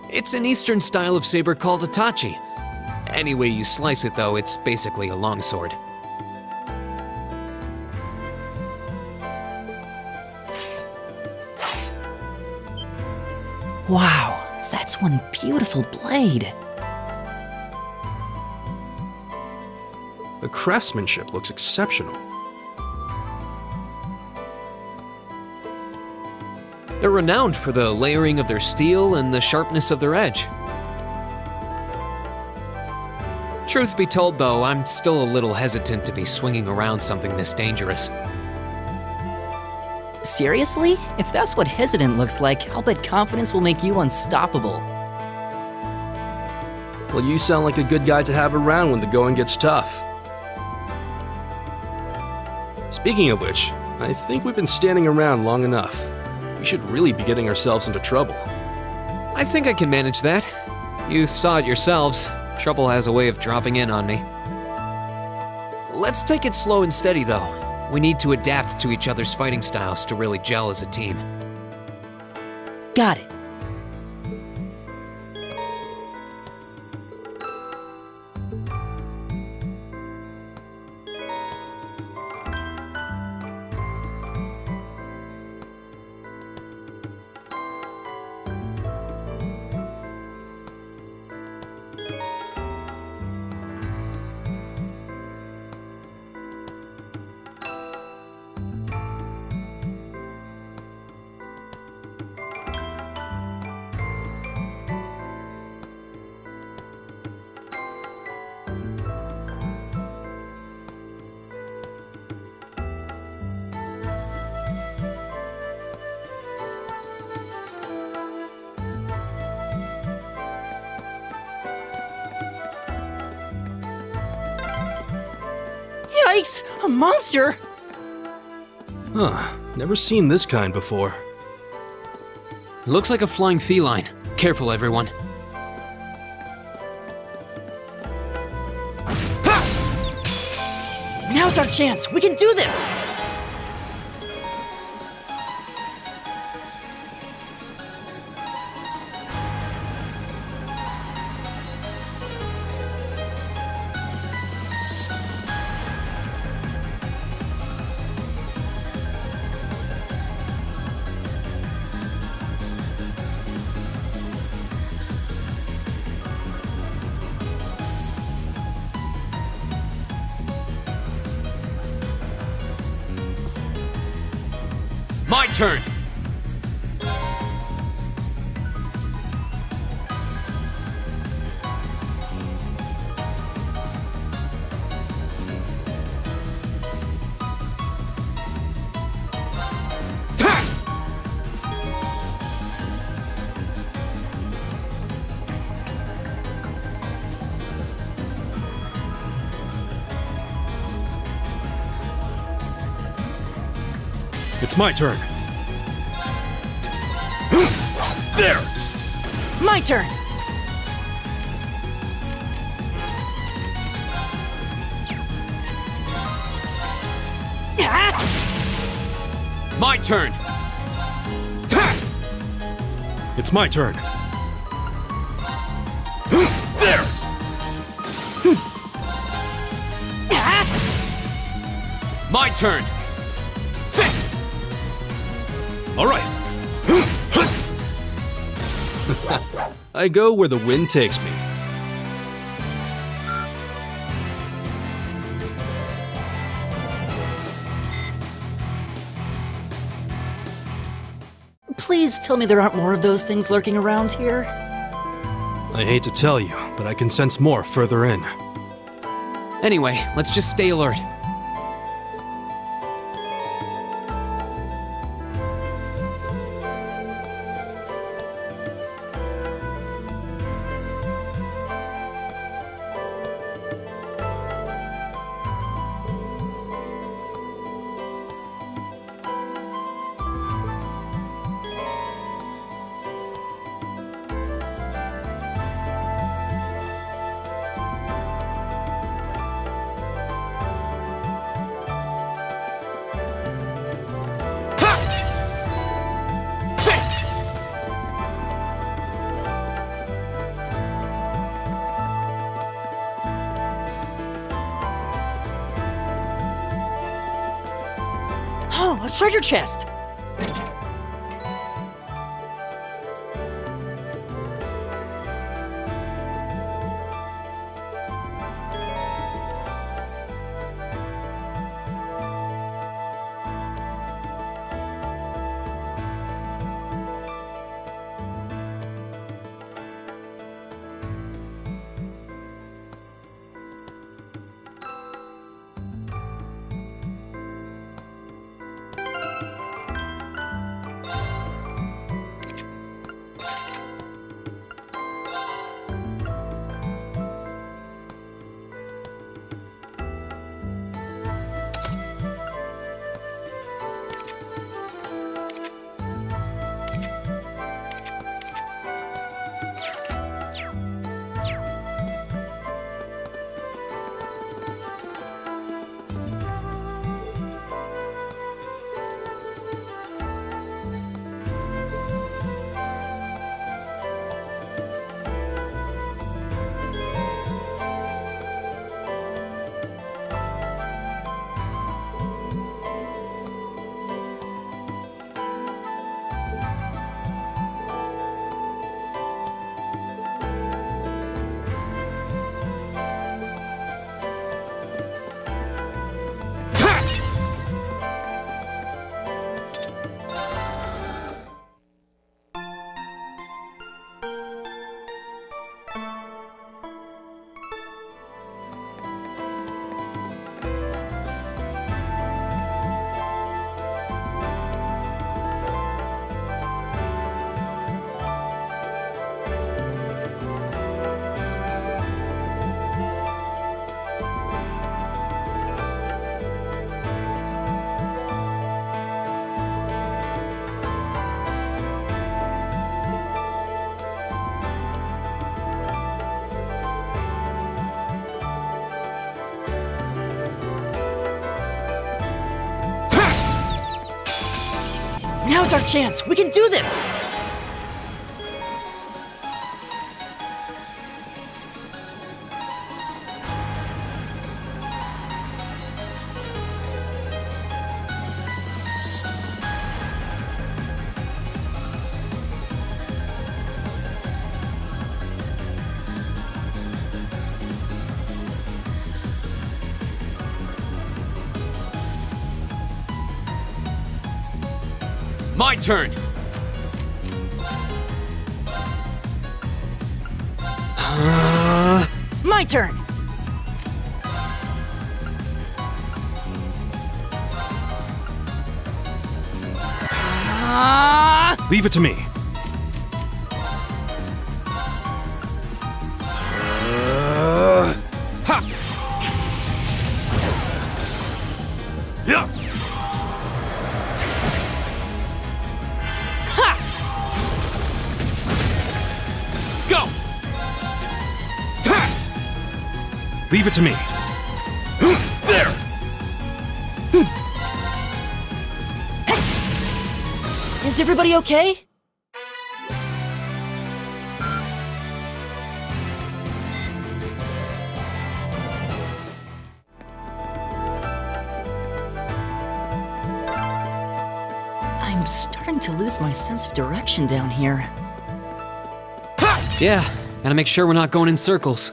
It's an Eastern style of saber called a tachi. Any way you slice it, though, it's basically a longsword. Wow, that's one beautiful blade. The craftsmanship looks exceptional. They're renowned for the layering of their steel and the sharpness of their edge. Truth be told, though, I'm still a little hesitant to be swinging around something this dangerous. Seriously? If that's what hesitant looks like, I'll bet confidence will make you unstoppable. Well, you sound like a good guy to have around when the going gets tough. Speaking of which, I think we've been standing around long enough. We should really be getting ourselves into trouble. I think I can manage that. You saw it yourselves. Trouble has a way of dropping in on me. Let's take it slow and steady, though. We need to adapt to each other's fighting styles to really gel as a team. Got it. Yikes! A monster! Huh. Never seen this kind before. Looks like a flying feline. Careful, everyone. Now's our chance! We can do this! My turn! It's my turn. There! My turn! My turn! It's my turn. There! My turn! All right. I go where the wind takes me. Please tell me there aren't more of those things lurking around here. I hate to tell you, but I can sense more further in. Anyway, let's just stay alert. Oh, a treasure chest! Now's our chance! We can do this! My turn! My turn! Leave it to me. Ha! Yeah! Go! Leave it to me. There! Is everybody okay? I'm starting to lose my sense of direction down here. Yeah, gotta make sure we're not going in circles.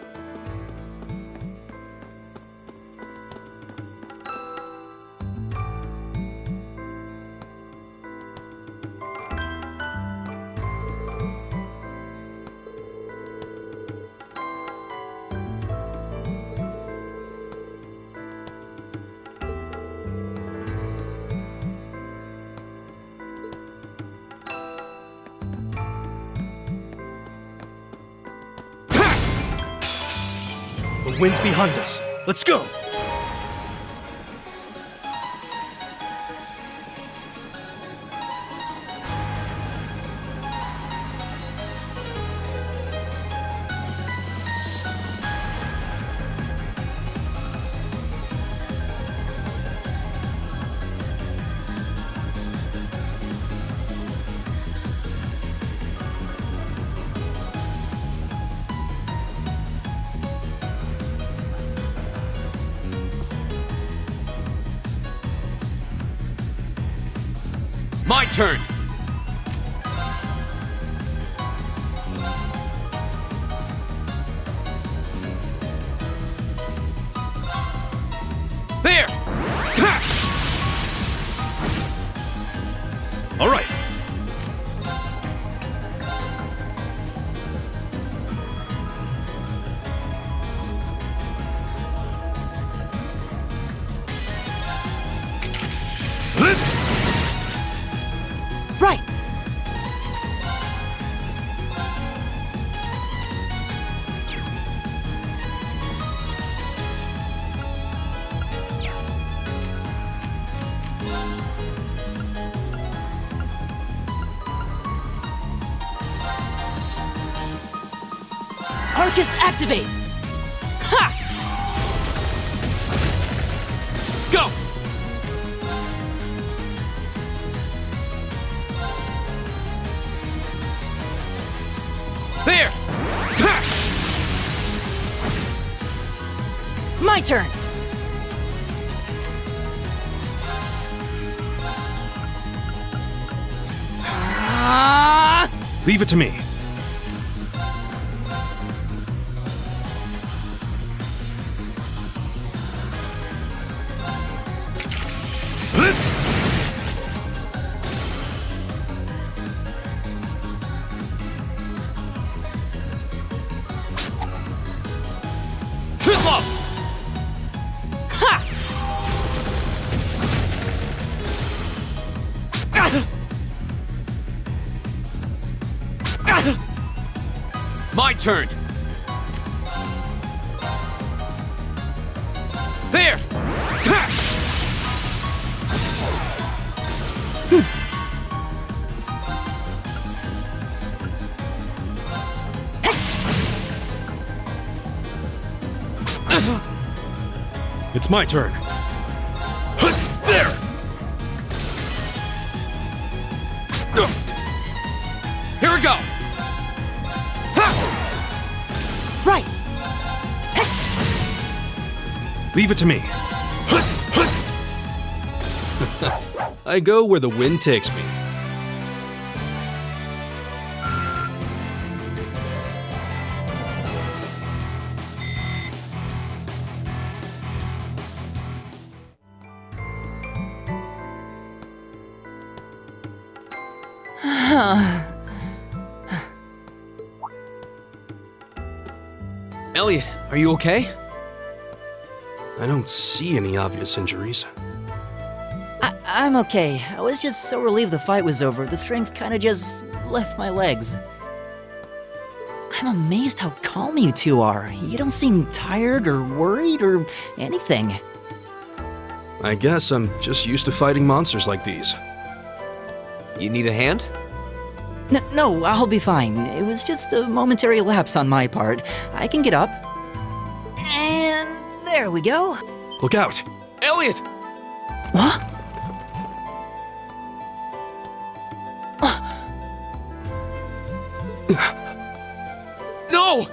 The wind's behind us. Let's go! My turn! There! All right. Right! Arcus activate! Ha! Go! There! My turn! Leave it to me. Too slow! Ha! My turn! There! It's my turn. There! go! Right! Leave it to me. I go where the wind takes me. Elliot, are you okay? I don't see any obvious injuries. I'm okay. I was just so relieved the fight was over, the strength kinda just left my legs. I'm amazed how calm you two are. You don't seem tired or worried or anything. I guess I'm just used to fighting monsters like these. You need a hand? No, I'll be fine. It was just a momentary lapse on my part. I can get up. And there we go. Look out! Elliot! What? No!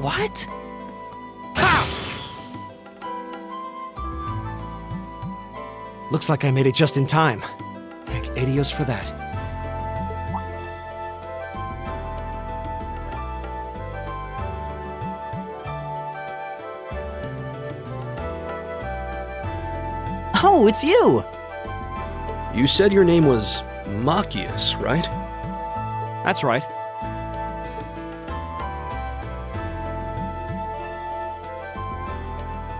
What? Looks like I made it just in time. Thank Adios for that. Oh, it's you! You said your name was Macius, right? That's right.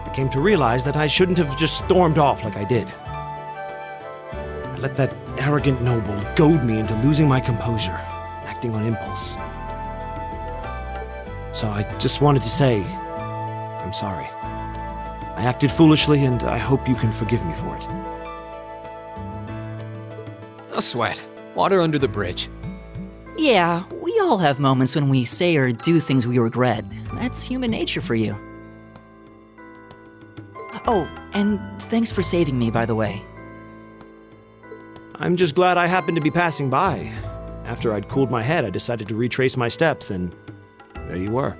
I came to realize that I shouldn't have just stormed off like I did. I let that arrogant noble goad me into losing my composure, acting on impulse. So I just wanted to say, I'm sorry. I acted foolishly, and I hope you can forgive me for it. No sweat. Water under the bridge. Yeah, we all have moments when we say or do things we regret. That's human nature for you. Oh, and thanks for saving me, by the way. I'm just glad I happened to be passing by. After I'd cooled my head, I decided to retrace my steps, and there you were.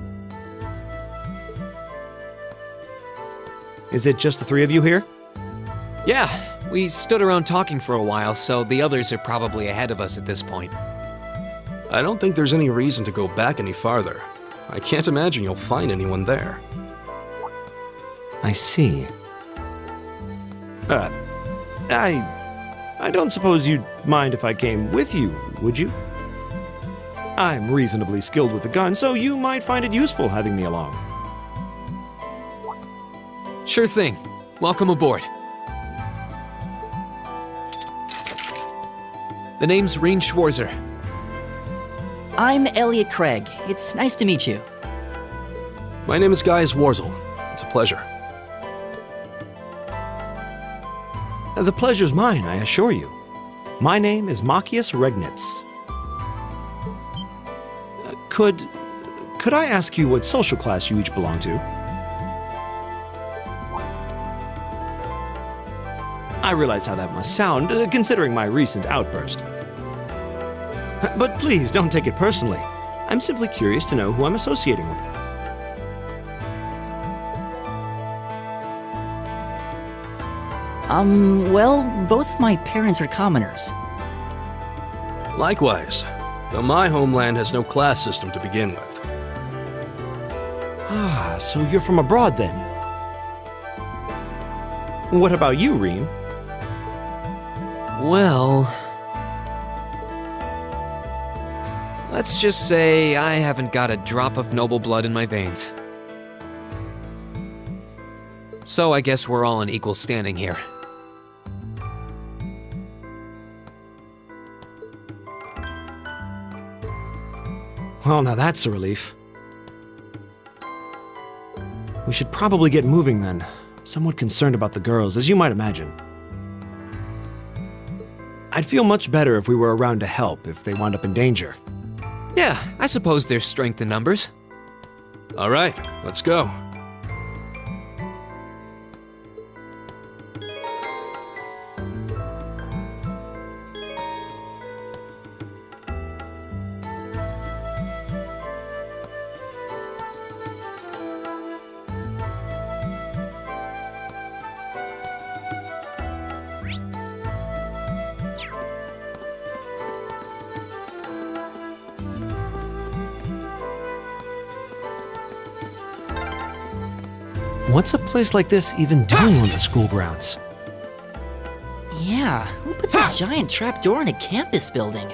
Is it just the three of you here? Yeah, we stood around talking for a while, so the others are probably ahead of us at this point. I don't think there's any reason to go back any farther. I can't imagine you'll find anyone there. I see. I don't suppose you'd mind if I came with you, would you? I'm reasonably skilled with a gun, so you might find it useful having me along. Sure thing. Welcome aboard. The name's Rean Schwarzer. I'm Elliot Craig. It's nice to meet you. My name is Gaius Warzel. It's a pleasure. The pleasure's mine, I assure you. My name is Macius Regnitz. Could I ask you what social class you each belong to? I realize how that must sound, considering my recent outburst. But please, don't take it personally. I'm simply curious to know who I'm associating with. Well, both my parents are commoners. Likewise, though my homeland has no class system to begin with. Ah, so you're from abroad then? What about you, Rean? Well... let's just say I haven't got a drop of noble blood in my veins. So I guess we're all in equal standing here. Well, now that's a relief. We should probably get moving then. I'm somewhat concerned about the girls, as you might imagine. I'd feel much better if we were around to help if they wound up in danger. Yeah, I suppose there's strength in numbers. All right, let's go. What's a place like this even doing on the school grounds? Yeah, who puts a giant trapdoor in a campus building?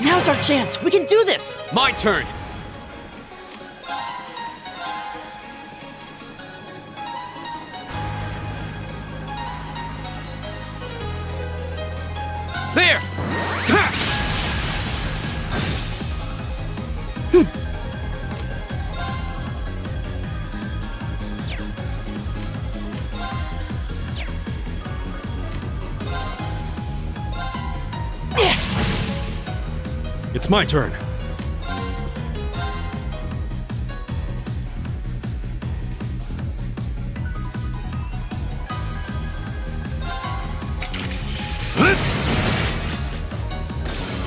Now's our chance! We can do this! My turn! There! It's my turn.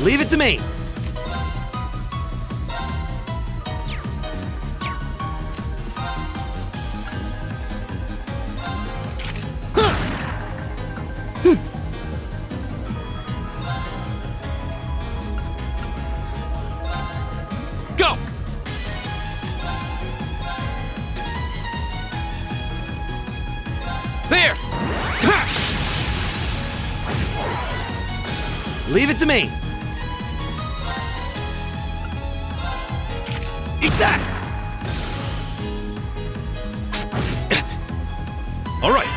Leave it to me. Go! There! Leave it to me. Eat that! All right.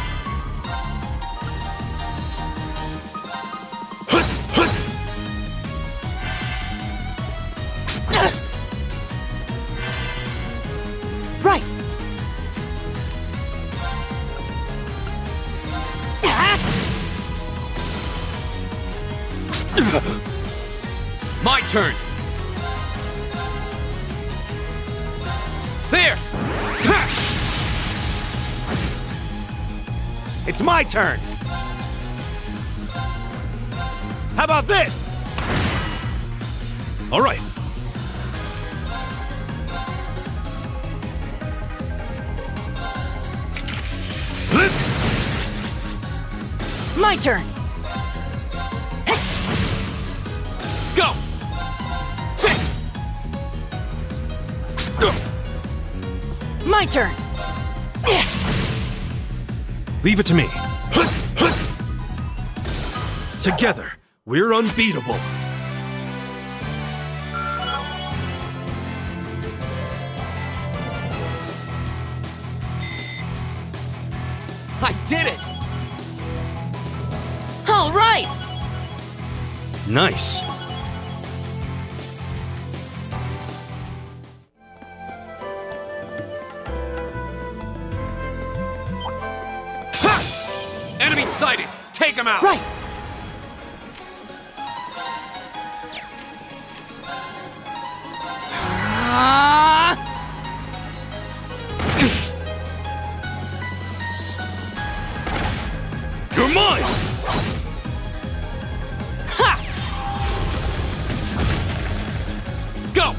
Right. My turn! There! It's my turn. How about this? All right. My turn. Go! Sit! My turn. Leave it to me. Together, we're unbeatable. I did it! All right. Nice. Enemy sighted! Take him out! Right. You're mine! Ha! Go!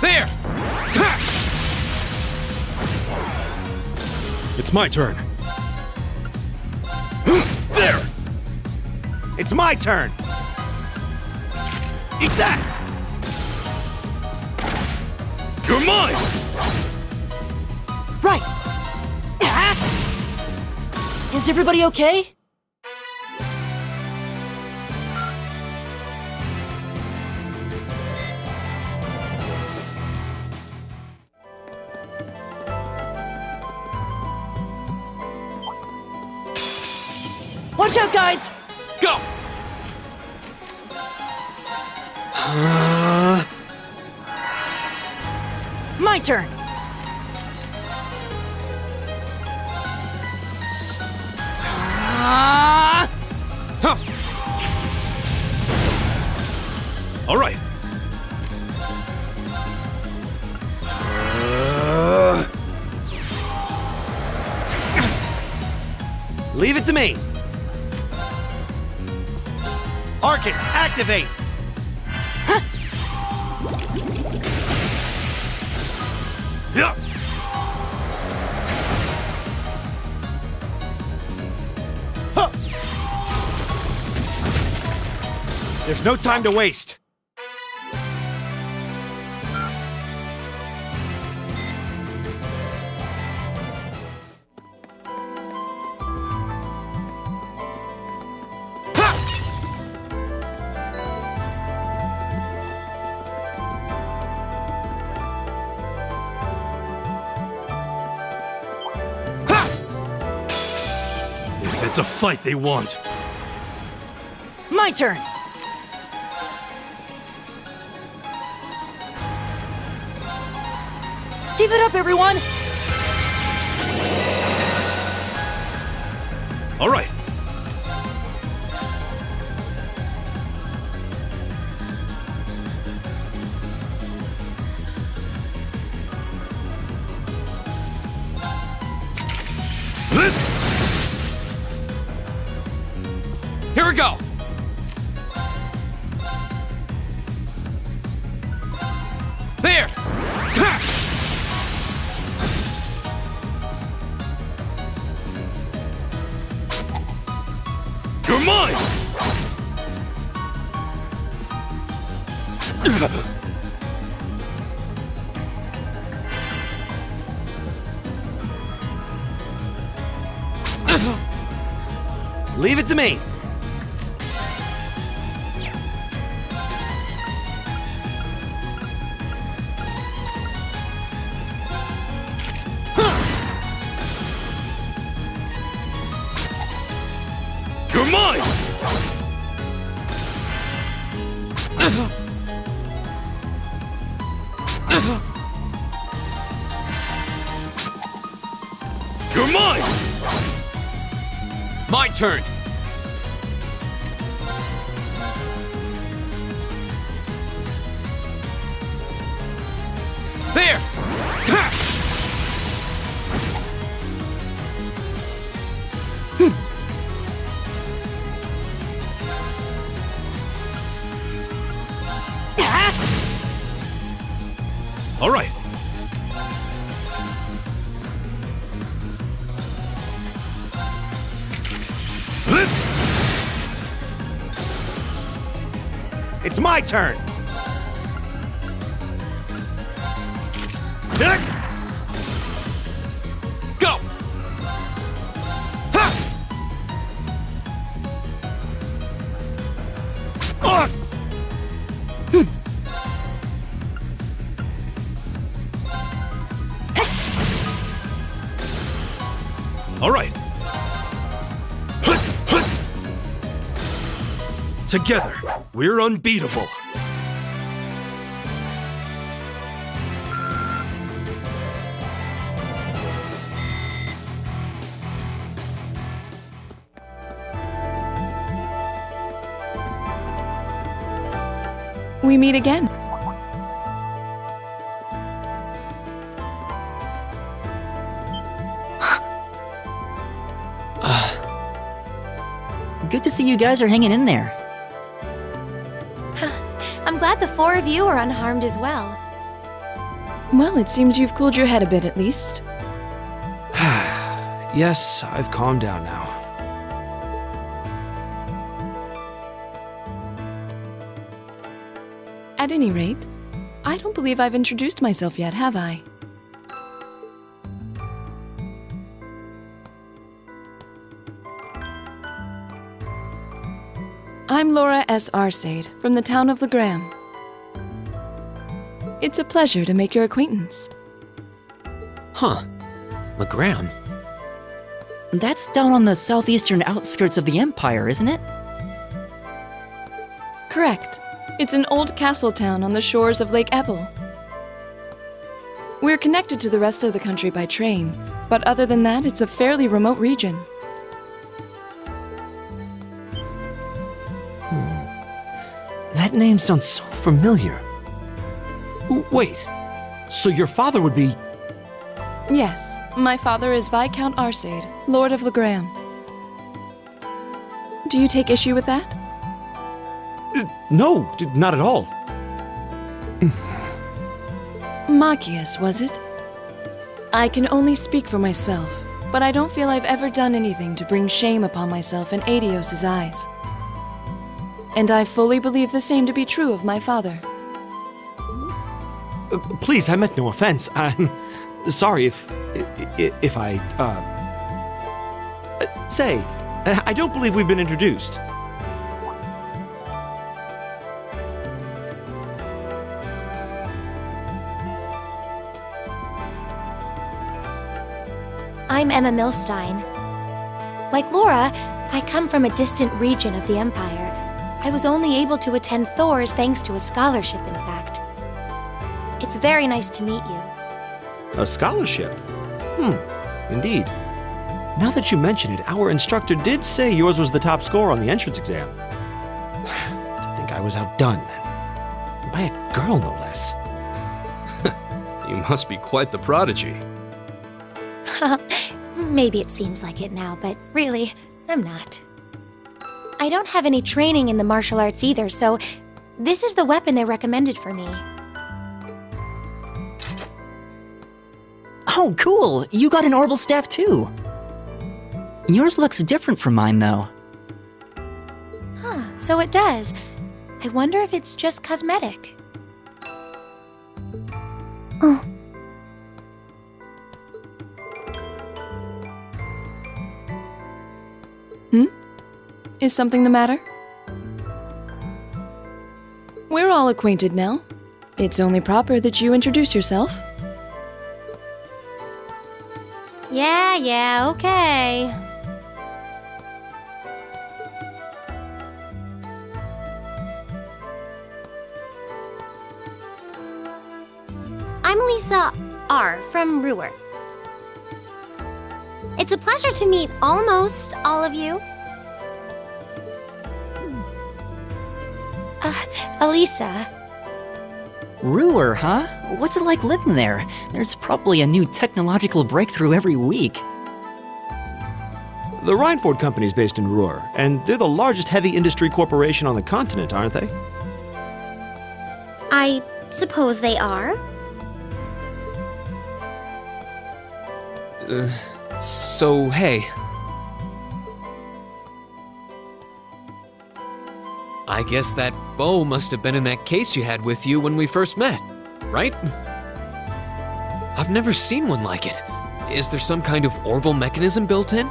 There! It's my turn. There! It's my turn. Eat that! You're mine! Right. Is everybody okay? Watch out, guys! Go! My turn. Huh. All right. Leave it to me. Arcus, activate. Yeah. Huh. There's no time to waste. It's a fight they want. My turn! Give it up, everyone! All right. Here we go! There! You're mine! Leave it to me. You're mine! You're mine! My turn! There! All right. It's my turn. Go! All right. Together, we're unbeatable. We meet again. Good to see you guys are hanging in there. I'm glad the four of you are unharmed as well. Well, it seems you've cooled your head a bit at least. Yes, I've calmed down now. At any rate, I don't believe I've introduced myself yet, have I? I'm Laura S. Arcade, from the town of Legram. It's a pleasure to make your acquaintance. Huh. Legram? That's down on the southeastern outskirts of the Empire, isn't it? Correct. It's an old castle town on the shores of Lake Ebble. We're connected to the rest of the country by train, but other than that, it's a fairly remote region. That name sounds so familiar. Wait, so your father would be... Yes, my father is Viscount Arcade, Lord of Legram. Do you take issue with that? No, not at all. Machias, was it? I can only speak for myself, but I don't feel I've ever done anything to bring shame upon myself in Adios' eyes. And I fully believe the same to be true of my father. Please, I meant no offense. I'm sorry if I, say, I don't believe we've been introduced. I'm Emma Milstein. Like Laura, I come from a distant region of the Empire. I was only able to attend Thor's thanks to a scholarship, in fact. It's very nice to meet you. A scholarship? Indeed. Now that you mention it, our instructor did say yours was the top score on the entrance exam. To think I was outdone. By a girl, no less. You must be quite the prodigy. Maybe it seems like it now, but really, I'm not. I don't have any training in the martial arts either, so this is the weapon they recommended for me. Oh, cool! You got an orbital staff too! Yours looks different from mine, though. Huh, so it does. I wonder if it's just cosmetic. Oh. Is something the matter? We're all acquainted now. It's only proper that you introduce yourself. Yeah, okay. I'm Lisa R. from Ruhr. It's a pleasure to meet almost all of you. Elisa. Ruhr, huh? What's it like living there? There's probably a new technological breakthrough every week. The Rhineford Company's based in Ruhr, and they're the largest heavy industry corporation on the continent, aren't they? I suppose they are. So, hey. I guess that bow must have been in that case you had with you when we first met, right? I've never seen one like it. Is there some kind of orbital mechanism built in?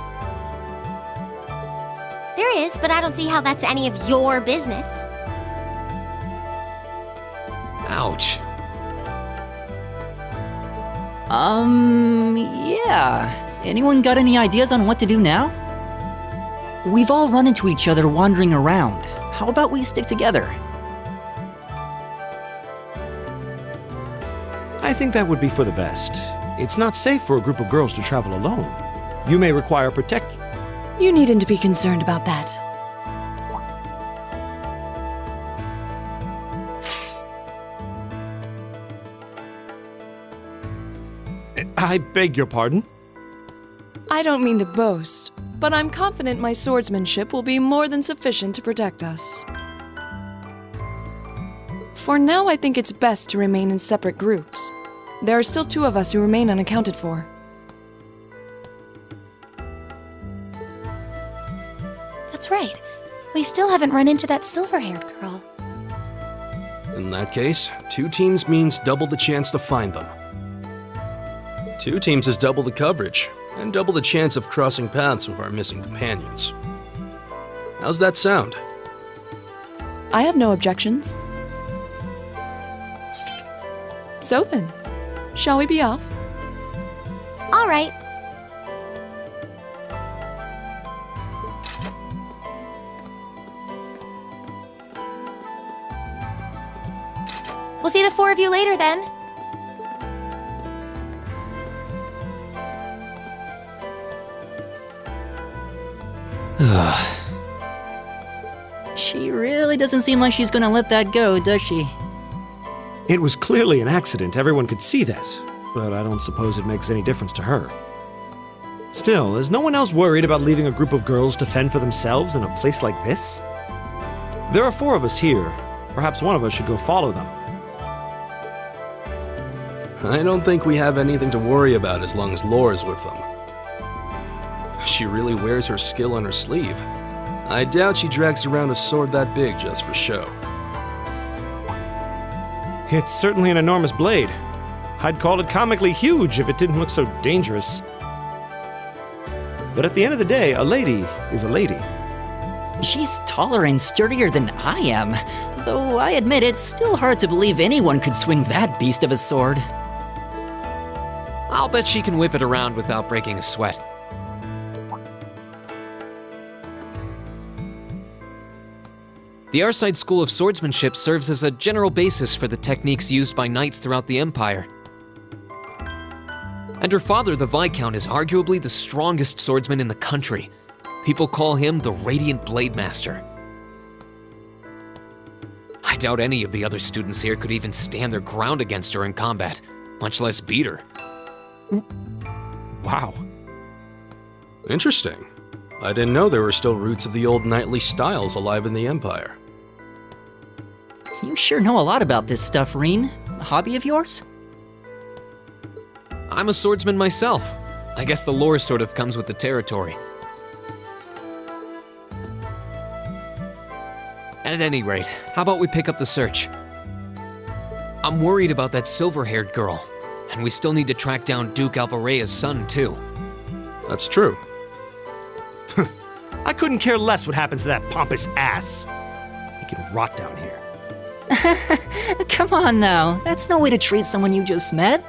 There is, but I don't see how that's any of your business. Ouch. Yeah. Anyone got any ideas on what to do now? We've all run into each other wandering around. How about we stick together? I think that would be for the best. It's not safe for a group of girls to travel alone. You may require protection. You needn't be concerned about that. I beg your pardon? I don't mean to boast, but I'm confident my swordsmanship will be more than sufficient to protect us. For now, I think it's best to remain in separate groups. There are still 2 of us who remain unaccounted for. That's right. We still haven't run into that silver-haired girl. In that case, 2 teams means double the chance to find them. 2 teams is double the coverage, and double the chance of crossing paths with our missing companions. How's that sound? I have no objections. So then, shall we be off? All right. We'll see the 4 of you later then. She really doesn't seem like she's gonna let that go, does she? It was clearly an accident, everyone could see that, but I don't suppose it makes any difference to her. Still, is no one else worried about leaving a group of girls to fend for themselves in a place like this? There are 4 of us here. Perhaps one of us should go follow them. I don't think we have anything to worry about as long as Lora's with them. She really wears her skill on her sleeve. I doubt she drags around a sword that big just for show. It's certainly an enormous blade. I'd call it comically huge if it didn't look so dangerous. But at the end of the day, a lady is a lady. She's taller and sturdier than I am, though I admit it's still hard to believe anyone could swing that beast of a sword. I'll bet she can whip it around without breaking a sweat. The Arside School of Swordsmanship serves as a general basis for the techniques used by knights throughout the Empire. And her father, the Viscount, is arguably the strongest swordsman in the country. People call him the Radiant Blade Master. I doubt any of the other students here could even stand their ground against her in combat, much less beat her. Wow. Interesting. I didn't know there were still roots of the old knightly styles alive in the Empire. You sure know a lot about this stuff, Reen. A hobby of yours? I'm a swordsman myself. I guess the lore sort of comes with the territory. At any rate, how about we pick up the search? I'm worried about that silver-haired girl, and we still need to track down Duke Albarea's son, too. That's true. I couldn't care less what happens to that pompous ass. He can rot down here. Come on now, that's no way to treat someone you just met.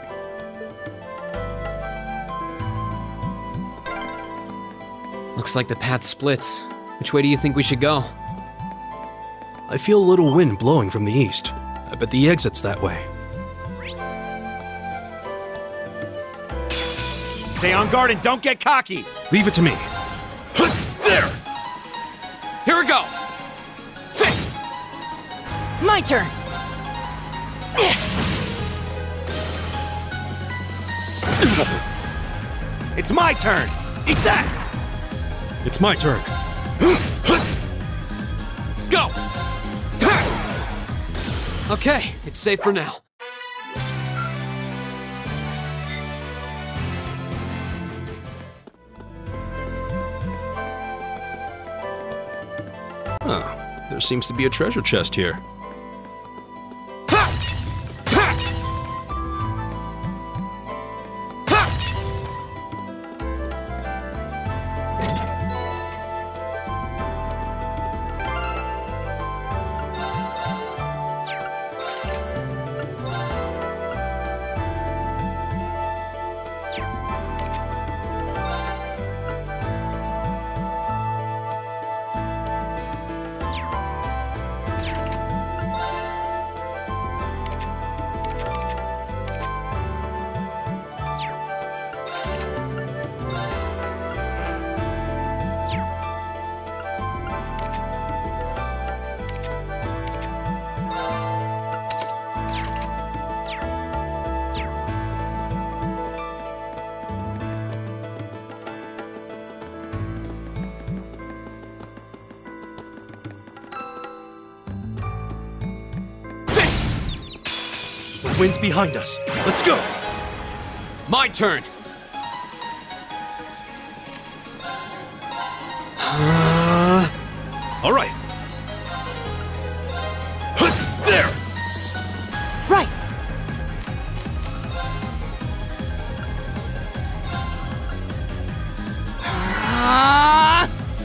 Looks like the path splits. Which way do you think we should go? I feel a little wind blowing from the east. I bet the exit's that way. Stay on guard and don't get cocky. Leave it to me. There! Here we go! Sit! My turn! It's my turn! Eat that! It's my turn. Go! Okay, it's safe for now. Huh. There seems to be a treasure chest here. The wind's behind us. Let's go! My turn! All right. There! Right!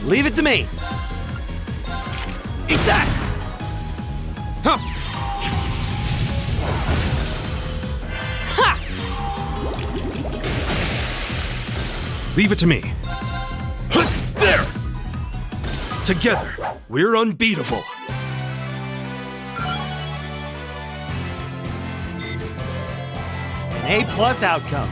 Leave it to me. Eat that! Huh. Leave it to me. There! Together, we're unbeatable. An A+ outcome.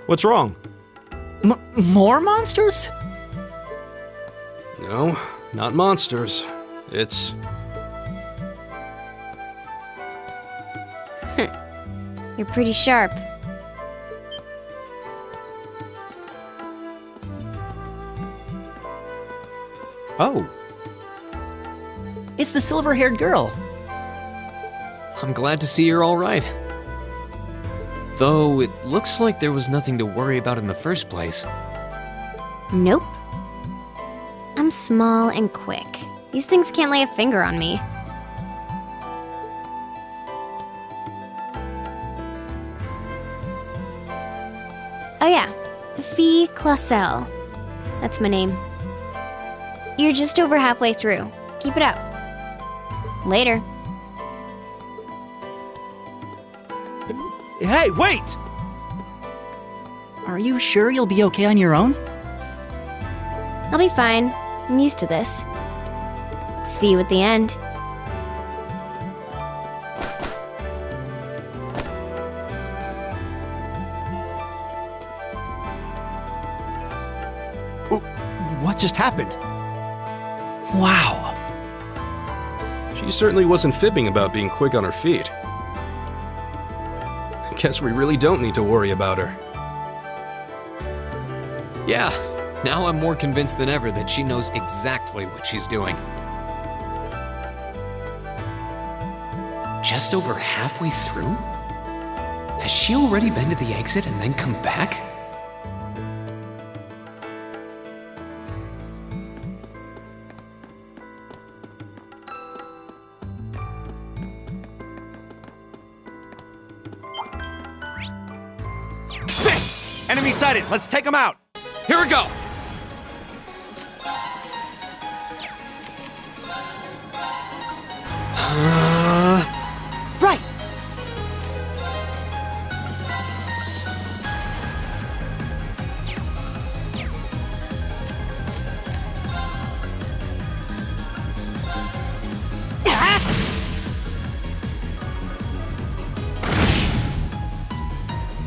What's wrong? More monsters? No, not monsters. It's... You're pretty sharp. Oh. It's the silver-haired girl. I'm glad to see you're all right. Though it looks like there was nothing to worry about in the first place. Nope. I'm small and quick. These things can't lay a finger on me. Oh yeah, Fee Clausel. That's my name. You're just over halfway through. Keep it up. Later. Hey, wait! Are you sure you'll be okay on your own? I'll be fine. I'm used to this. See you at the end. What just happened? Wow. She certainly wasn't fibbing about being quick on her feet. Guess we really don't need to worry about her. Yeah, now I'm more convinced than ever that she knows exactly what she's doing. Just over halfway through? Has she already been to the exit and then come back? Enemy sighted! Let's take them out! Here we go! Right!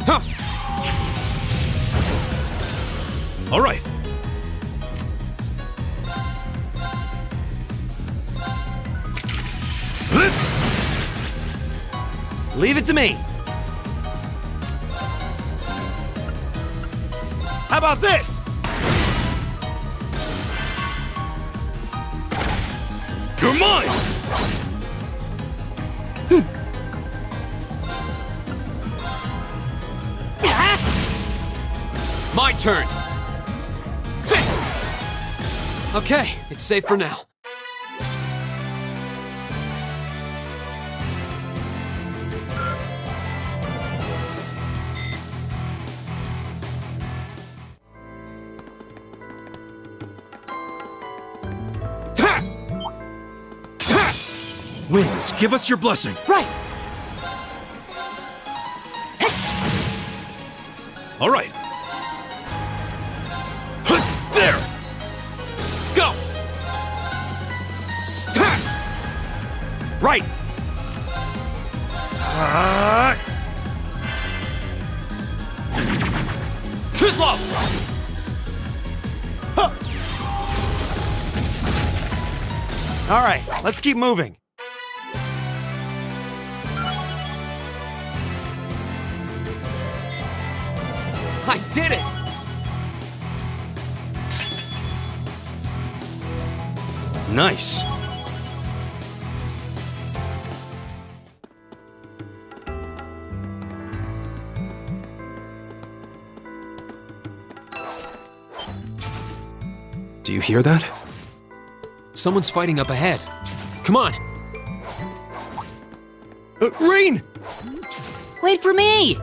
Huh. All right. Leave it to me. How about this? You're mine! My turn! Okay, it's safe for now. Winds, give us your blessing. Right! All right. There! Go! Right! Too slow! All right, let's keep moving. I did it! Nice. Do you hear that? Someone's fighting up ahead. Come on! Rain! Wait for me!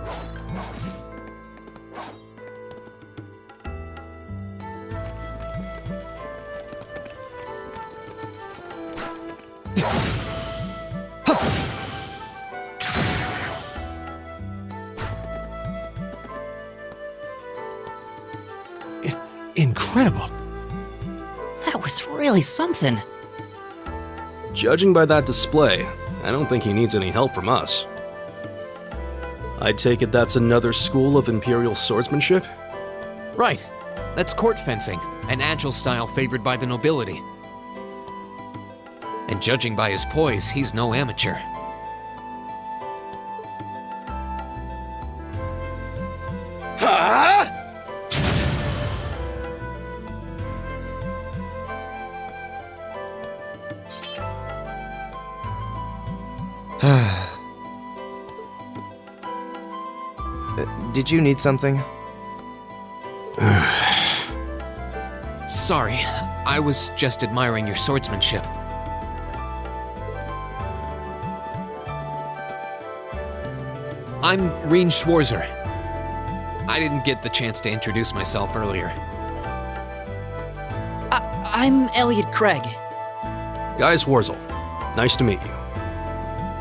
Incredible. That was really something. Judging by that display, I don't think he needs any help from us. I take it that's another school of Imperial swordsmanship? Right. That's court fencing, an agile style favored by the nobility. And judging by his poise, he's no amateur. Did you need something? Sorry, I was just admiring your swordsmanship. I'm Reen Schwarzer. I didn't get the chance to introduce myself earlier. I'm Elliot Craig. Guys Warzel, nice to meet you.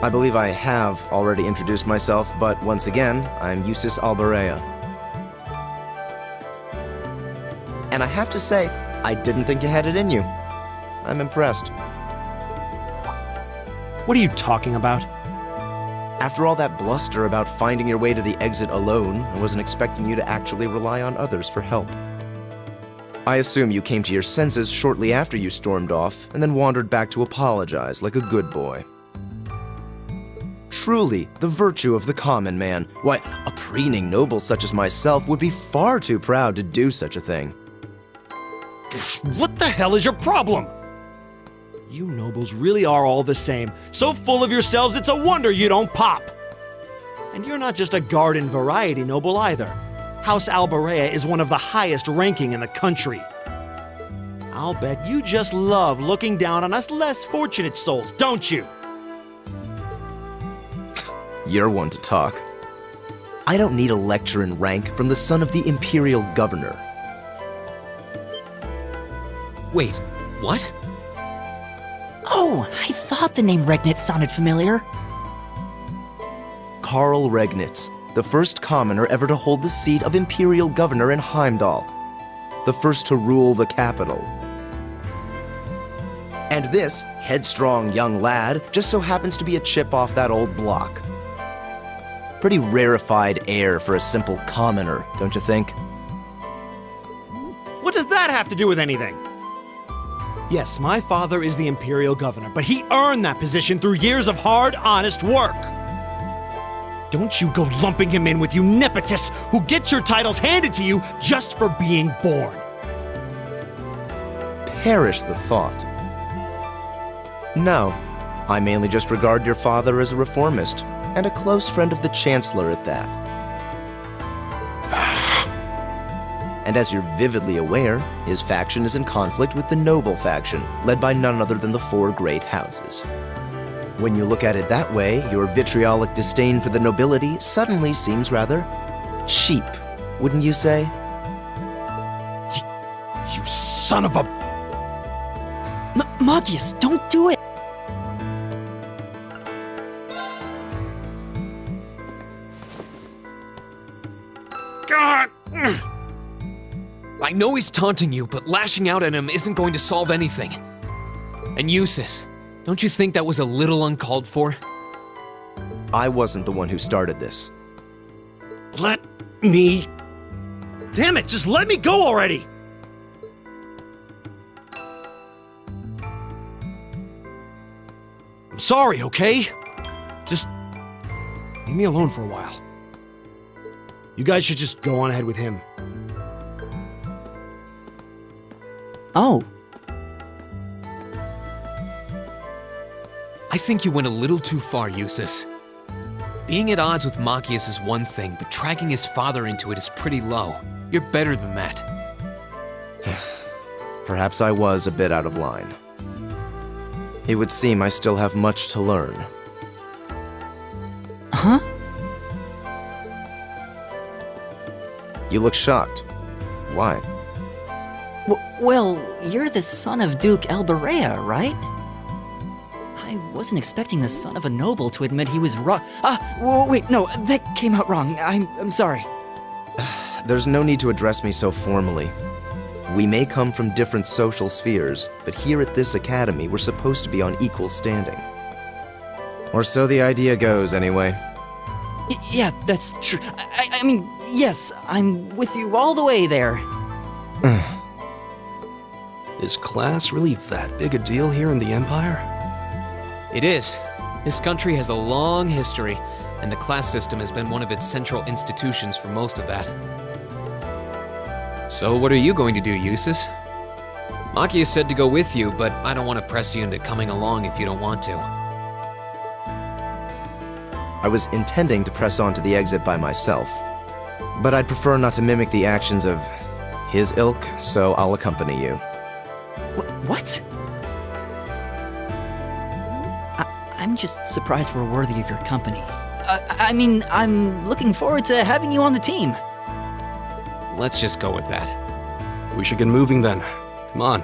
I believe I have already introduced myself, but once again, I'm Eustace Alberea. And I have to say, I didn't think you had it in you. I'm impressed. What are you talking about? After all that bluster about finding your way to the exit alone, I wasn't expecting you to actually rely on others for help. I assume you came to your senses shortly after you stormed off, and then wandered back to apologize like a good boy. Truly, the virtue of the common man. Why, a preening noble such as myself would be far too proud to do such a thing. What the hell is your problem? You nobles really are all the same. So full of yourselves, it's a wonder you don't pop. And you're not just a garden variety noble either. House Alberea is one of the highest ranking in the country. I'll bet you just love looking down on us less fortunate souls, don't you? You're one to talk. I don't need a lecture in rank from the son of the Imperial Governor. Wait, what? Oh, I thought the name Regnitz sounded familiar. Karl Regnitz, the first commoner ever to hold the seat of Imperial Governor in Heimdall. The first to rule the capital. And this headstrong young lad just so happens to be a chip off that old block. Pretty rarefied air for a simple commoner, don't you think? What does that have to do with anything? Yes, my father is the Imperial Governor, but he earned that position through years of hard, honest work. Don't you go lumping him in with you nepotists who get your titles handed to you just for being born. Perish the thought. No, I mainly just regard your father as a reformist, and a close friend of the Chancellor at that. And as you're vividly aware, his faction is in conflict with the noble faction, led by none other than the four great houses. When you look at it that way, your vitriolic disdain for the nobility suddenly seems rather cheap, wouldn't you say? You son of a... Magius, don't do it! God! I know he's taunting you, but lashing out at him isn't going to solve anything. And Eustace, don't you think that was a little uncalled for? I wasn't the one who started this. Let me... Damn it, just let me go already! I'm sorry, okay? Just leave me alone for a while. You guys should just go on ahead with him. Oh. I think you went a little too far, Eustace. Being at odds with Machias is one thing, but dragging his father into it is pretty low. You're better than that. Perhaps I was a bit out of line. It would seem I still have much to learn. Huh? You look shocked. Why? Well, you're the son of Duke Alberea, right? I wasn't expecting the son of a noble to admit he was wrong. Wait, no, that came out wrong. I'm sorry. There's no need to address me so formally. We may come from different social spheres, but here at this academy, we're supposed to be on equal standing. Or so the idea goes, anyway. Yeah, that's true. I mean, yes, I'm with you all the way there. Is class really that big a deal here in the Empire? It is. This country has a long history, and the class system has been one of its central institutions for most of that. So what are you going to do, Eustace? Machias said to go with you, but I don't want to press you into coming along if you don't want to. I was intending to press on to the exit by myself. But I'd prefer not to mimic the actions of his ilk, so I'll accompany you. What? I'm just surprised we're worthy of your company. I mean, I'm looking forward to having you on the team. Let's just go with that. We should get moving then. Come on.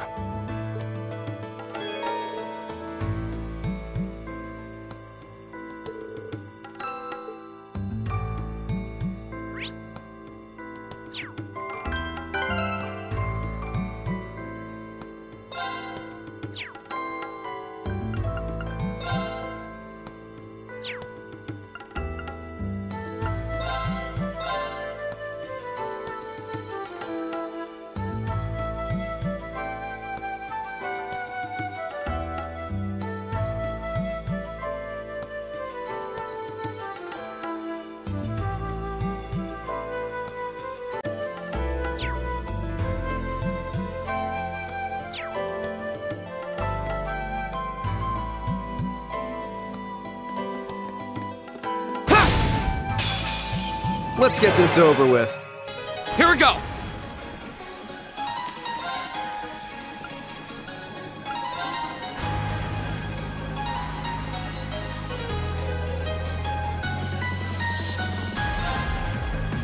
Let's get this over with. Here we go!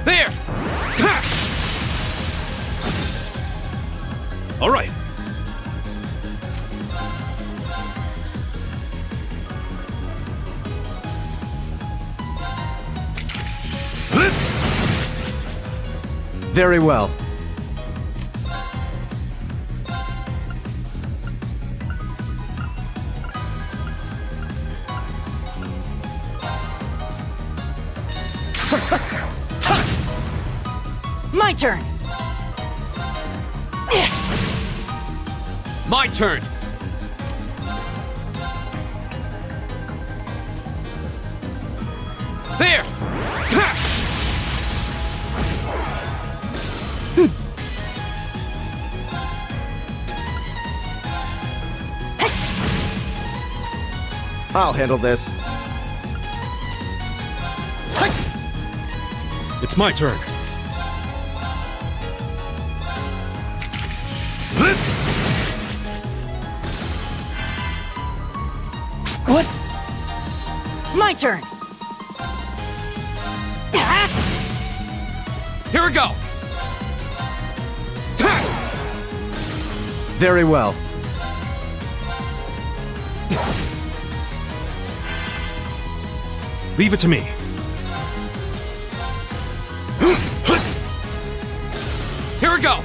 There! All right. Very well. My turn! My turn! There! I'll handle this. It's my turn. What? My turn! Here we go! Very well. Leave it to me. Here we go!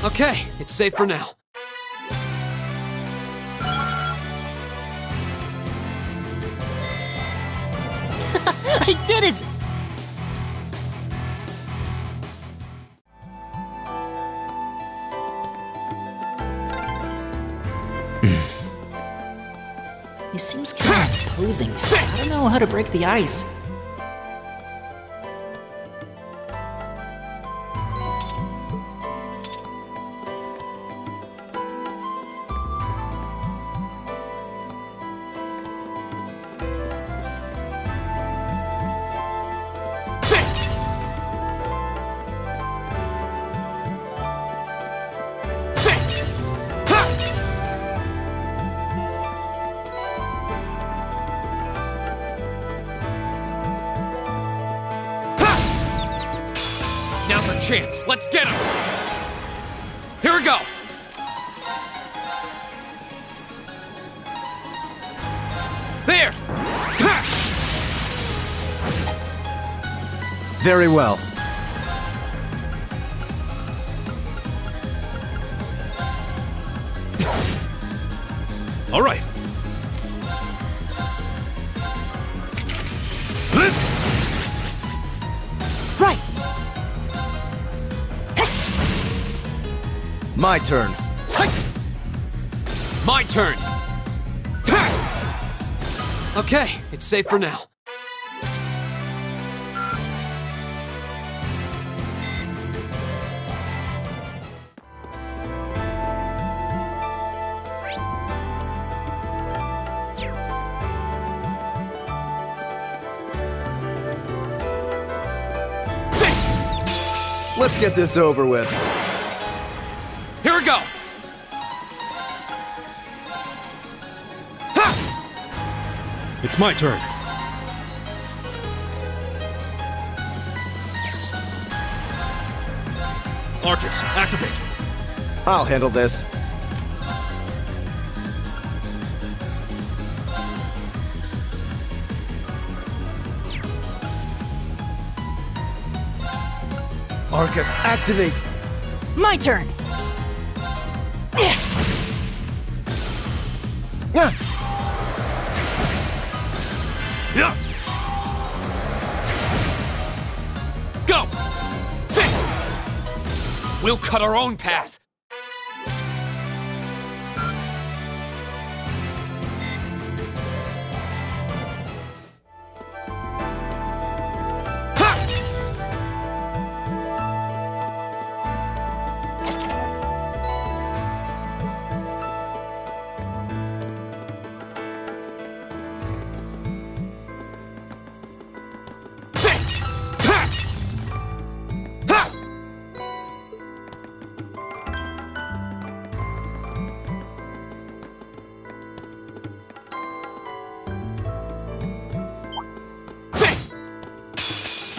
Okay, it's safe for now. I did it! He seems kind of imposing. I don't know how to break the ice. Now's our chance. Let's get him! Here we go! There! Very well. All right. Right! My turn. My turn! Okay, it's safe for now. let's get this over with. Here we go! It's my turn. Arcus, activate. I'll handle this. Arcus, activate! My turn! Yeah. Go! Sit! We'll cut our own path.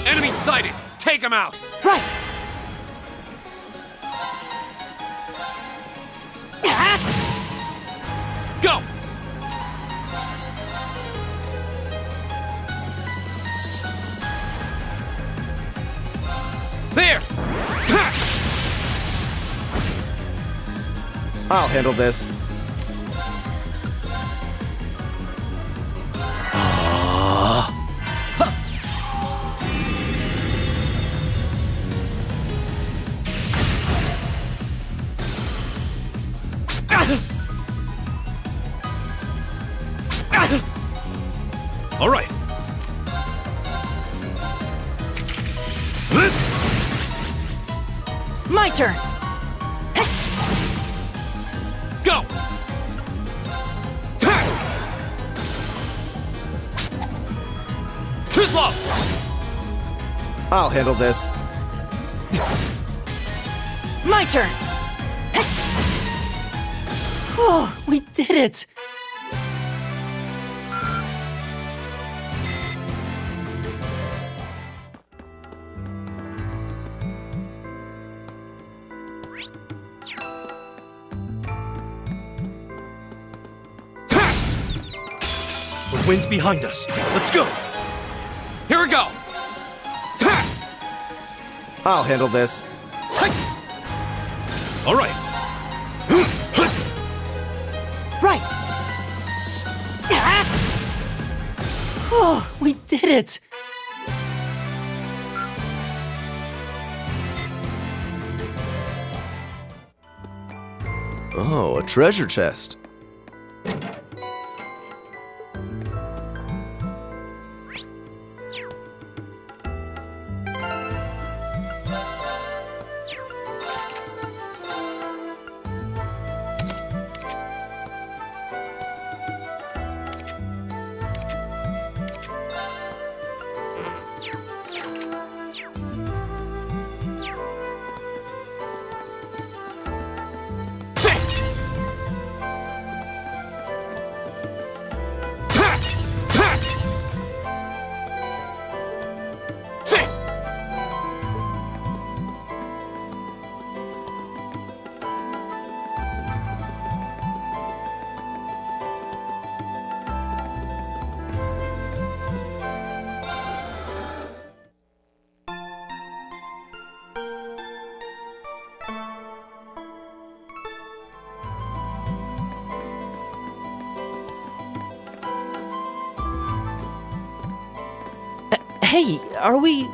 Enemy sighted! Take him out! Right! Go! There! I'll handle this. All right. My turn! Go! Too slow! I'll handle this. My turn! Oh, we did it! The wind's behind us. Let's go! Here we go! I'll handle this. All right. Right! Oh, we did it! Oh, a treasure chest. Hey, are we...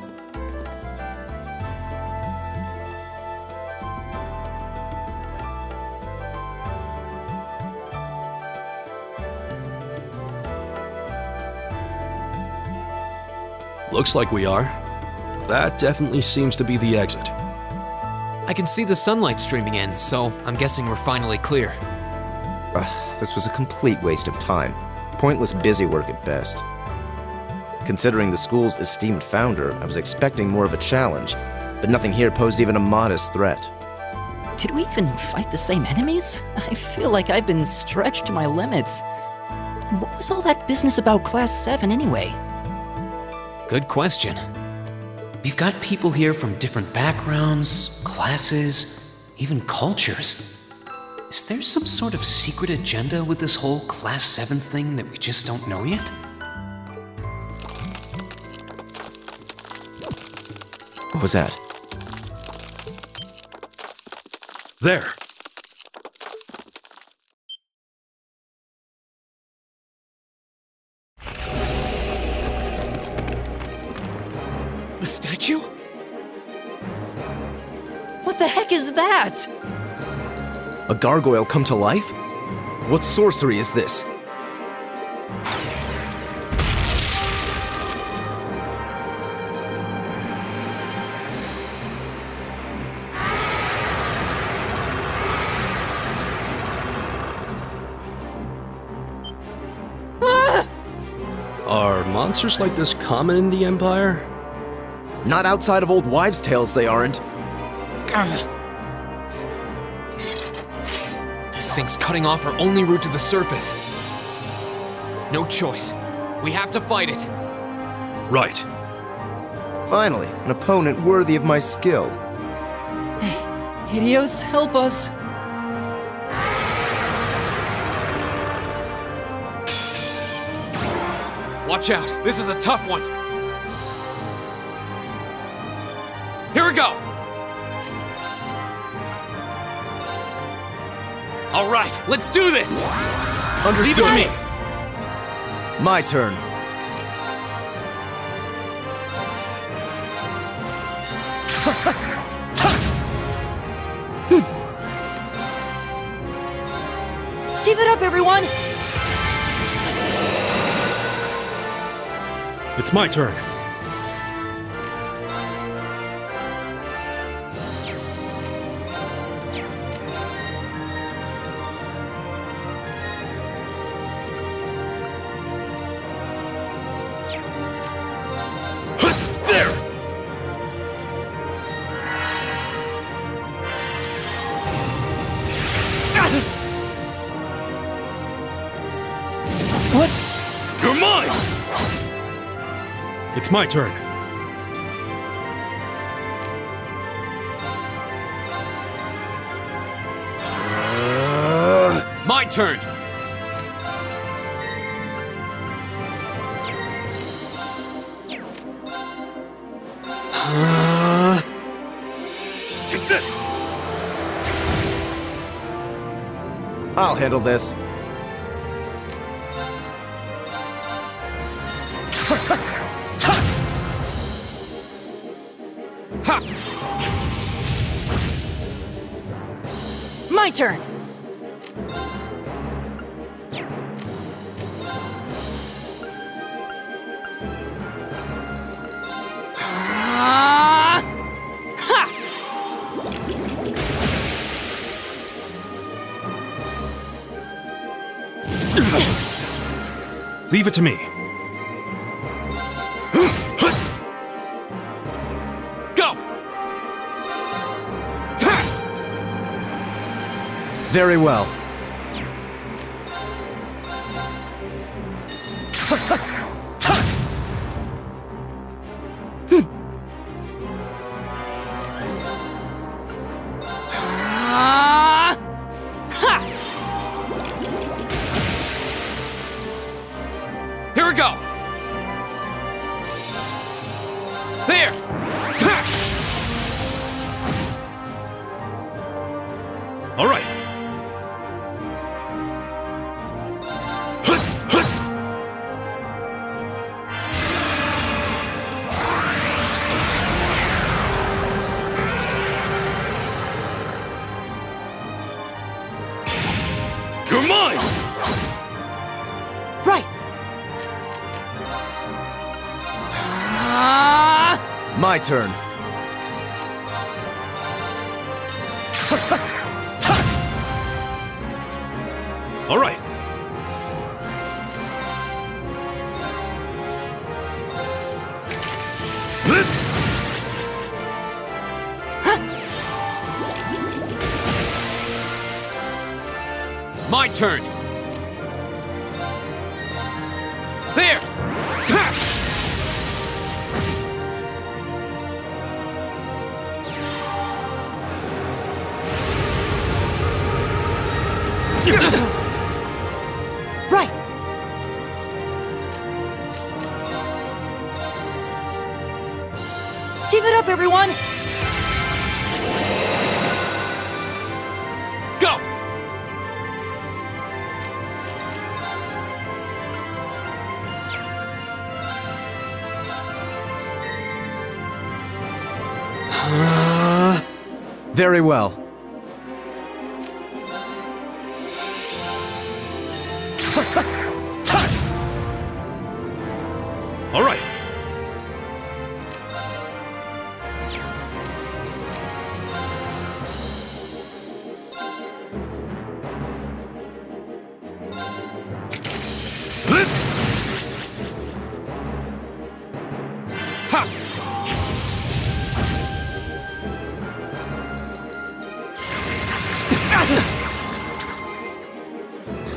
Looks like we are. That definitely seems to be the exit. I can see the sunlight streaming in, so I'm guessing we're finally clear. This was a complete waste of time. Pointless busy work at best. Considering the school's esteemed founder, I was expecting more of a challenge. but nothing here posed even a modest threat. Did we even fight the same enemies? I feel like I've been stretched to my limits. And what was all that business about Class 7 anyway? Good question. We've got people here from different backgrounds, classes, even cultures. Is there some sort of secret agenda with this whole Class 7 thing that we just don't know yet? What was that? There. The statue? What the heck is that? A gargoyle come to life? What sorcery is this? Are monsters like this common in the Empire? Not outside of old wives' tales, they aren't. This thing's cutting off our only route to the surface. No choice. We have to fight it. Right. Finally, an opponent worthy of my skill. Idios, help us! Watch out, this is a tough one. Here we go! All right, let's do this! Understood. Leave it to me! My turn. Give it up, everyone! It's my turn. There! What? You're mine! It's my turn. My turn! Take this! I'll handle this. My turn! Leave it to me. Go! Very well. Here we go! There! All right. You're mine! Right! My turn. All right. My turn! There! Right! Keep it up, everyone! Go! Very well. All right.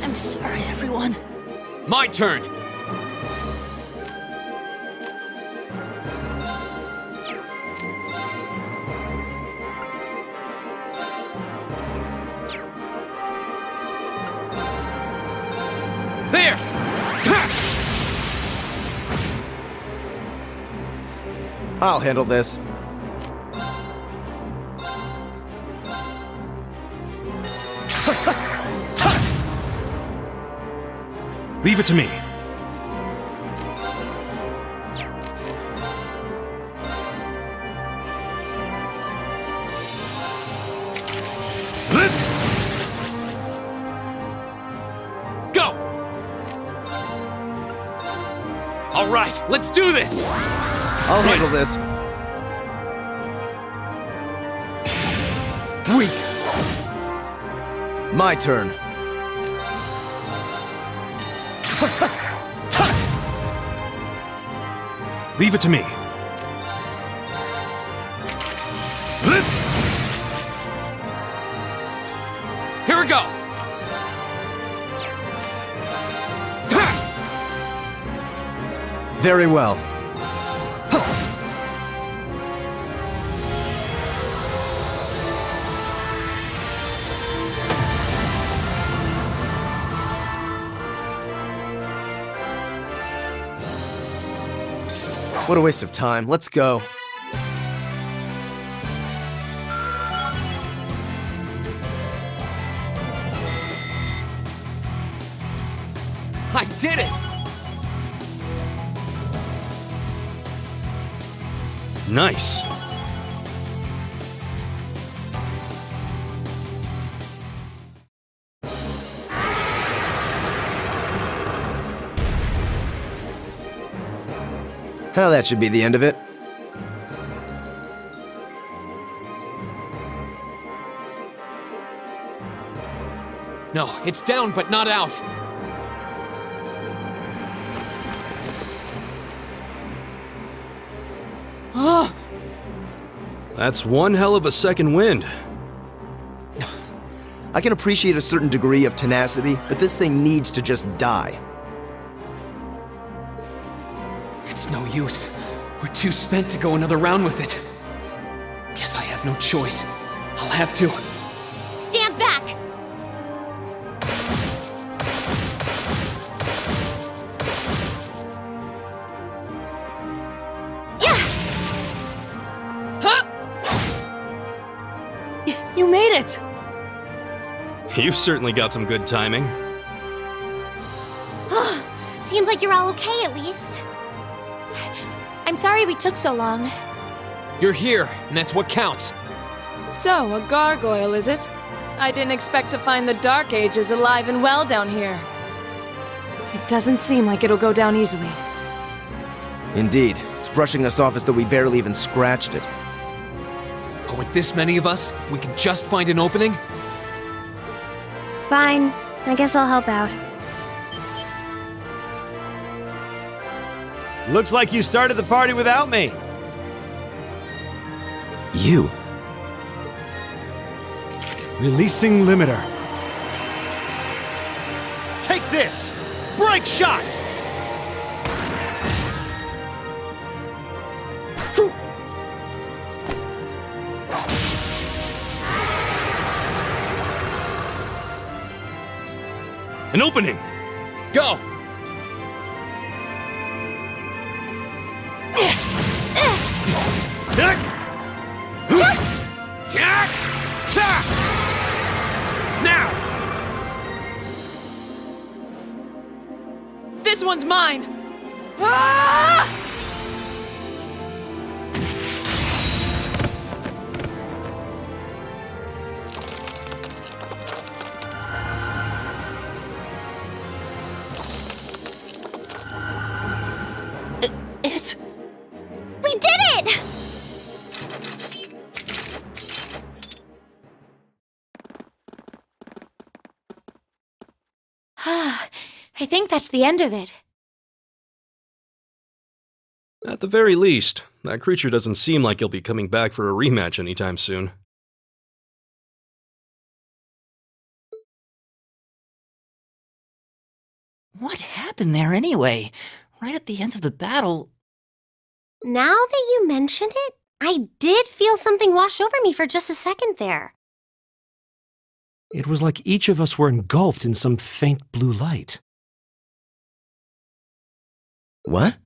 I'm sorry, everyone. My turn! There! I'll handle this. Leave it to me. Go! All right, let's do this! I'll handle this. Weak. My turn. Leave it to me. Here we go! Very well. What a waste of time. Let's go. I did it! Nice. Well, that should be the end of it. No, it's down but not out. Oh! That's one hell of a second wind. I can appreciate a certain degree of tenacity, but this thing needs to just die. It's no use. We're too spent to go another round with it. Guess I have no choice. I'll have to. Stand back! You made it! You've certainly got some good timing. Seems like you're all okay at least. I'm sorry we took so long. You're here, and that's what counts. So, a gargoyle, is it? I didn't expect to find the Dark Ages alive and well down here. It doesn't seem like it'll go down easily. Indeed. It's brushing us off as though we barely even scratched it. But with this many of us, if we can just find an opening... Fine. I guess I'll help out. Looks like you started the party without me. You? Releasing limiter. this! Break shot! An opening! Go! Now! This one's mine! Ah! We did it! I think that's the end of it. At the very least, that creature doesn't seem like he'll be coming back for a rematch anytime soon. What happened there anyway? Right at the end of the battle. Now that you mention it, I did feel something wash over me for just a second there. It was like each of us were engulfed in some faint blue light. What?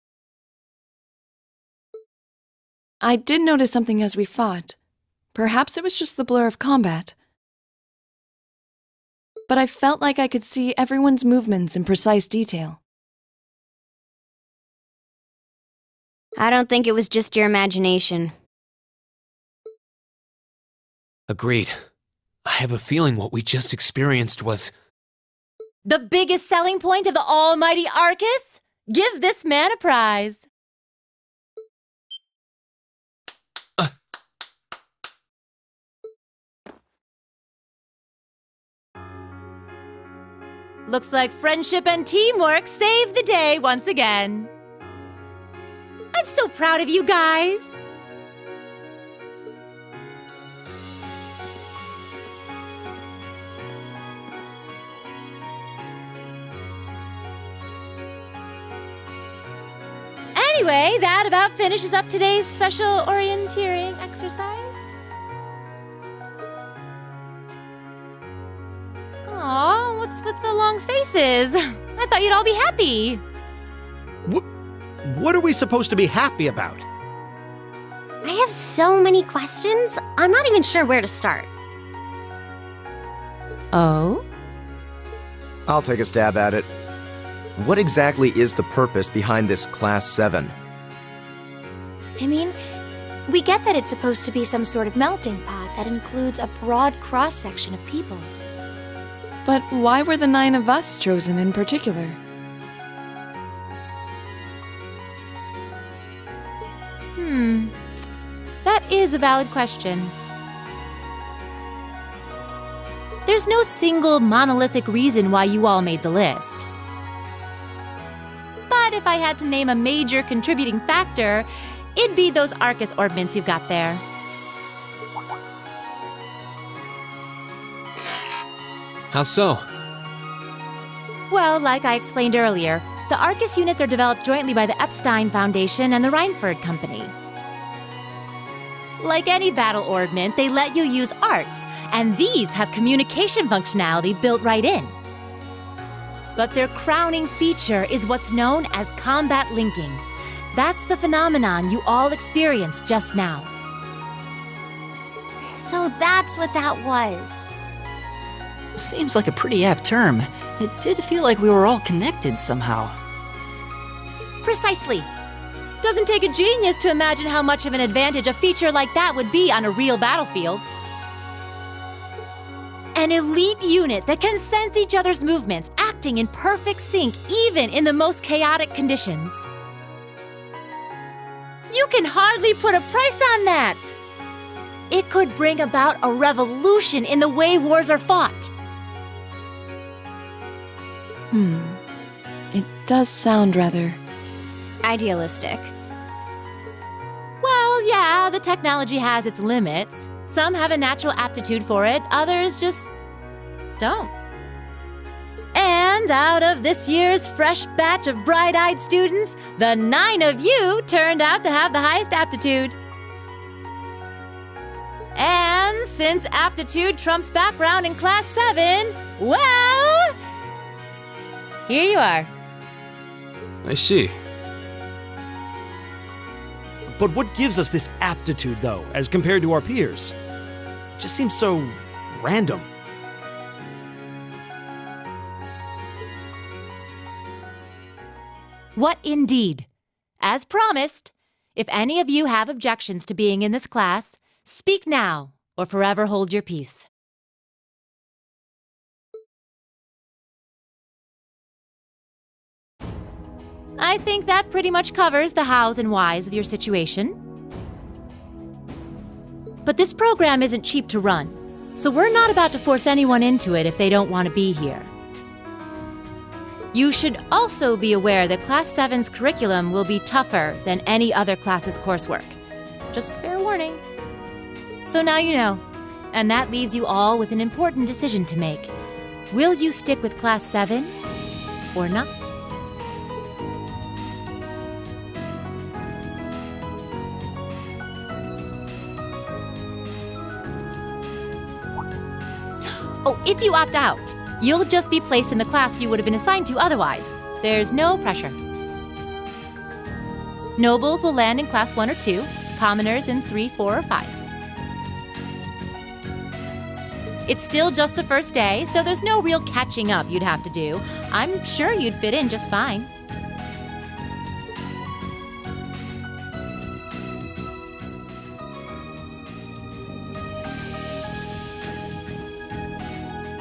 I did notice something as we fought. Perhaps it was just the blur of combat. But I felt like I could see everyone's movements in precise detail. I don't think it was just your imagination. Agreed. I have a feeling what we just experienced was... The biggest selling point of the almighty Arcus? Give this man a prize. Looks like friendship and teamwork saved the day once again. I'm so proud of you guys. Anyway, that about finishes up today's special orienteering exercise. Aw, what's with the long faces? I thought you'd all be happy. What are we supposed to be happy about? I have so many questions, I'm not even sure where to start. Oh? I'll take a stab at it. What exactly is the purpose behind this Class 7? I mean, we get that it's supposed to be some sort of melting pot that includes a broad cross-section of people. But why were the 9 of us chosen in particular? That is a valid question. There's no single monolithic reason why you all made the list. But if I had to name a major contributing factor, it'd be those Arcus orbments you've got there. How so? Well, like I explained earlier, the Arcus units are developed jointly by the Epstein Foundation and the Reinford Company. Like any battle orbment, they let you use arts, and these have communication functionality built right in. But their crowning feature is what's known as combat linking. That's the phenomenon you all experienced just now. So that's what that was. Seems like a pretty apt term. It did feel like we were all connected somehow. Precisely. Doesn't take a genius to imagine how much of an advantage a feature like that would be on a real battlefield. An elite unit that can sense each other's movements, acting in perfect sync even in the most chaotic conditions. You can hardly put a price on that. It could bring about a revolution in the way wars are fought. It does sound rather... idealistic. Well, yeah, the technology has its limits. Some have a natural aptitude for it, others just don't. And And out of this year's fresh batch of bright-eyed students, the 9 of you turned out to have the highest aptitude. And since aptitude trumps background in Class 7, well, here you are. I see. But what gives us this aptitude, though, as compared to our peers? Just seems so random. What indeed? As promised, if any of you have objections to being in this class, speak now or forever hold your peace. I think that pretty much covers the hows and whys of your situation. But this program isn't cheap to run, so we're not about to force anyone into it if they don't want to be here. You should also be aware that Class 7's curriculum will be tougher than any other class's coursework. Just fair warning. So now you know, and that leaves you all with an important decision to make. Will you stick with Class 7 or not? Oh, if you opt out, you'll just be placed in the class you would have been assigned to otherwise. There's no pressure. Nobles will land in Class 1 or 2, commoners in 3, 4, or 5. It's still just the first day, so there's no real catching up you'd have to do. I'm sure you'd fit in just fine.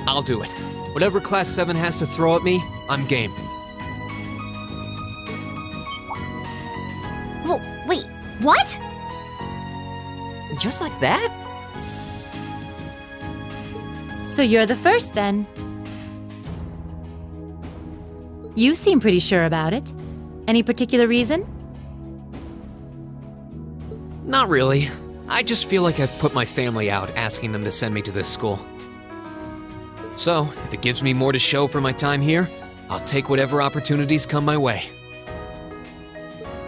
I'll do it. Whatever Class 7 has to throw at me, I'm game. Well, wait, what? Just like that? So you're the first, then. You seem pretty sure about it. Any particular reason? Not really. I just feel like I've put my family out asking them to send me to this school. So, if it gives me more to show for my time here, I'll take whatever opportunities come my way.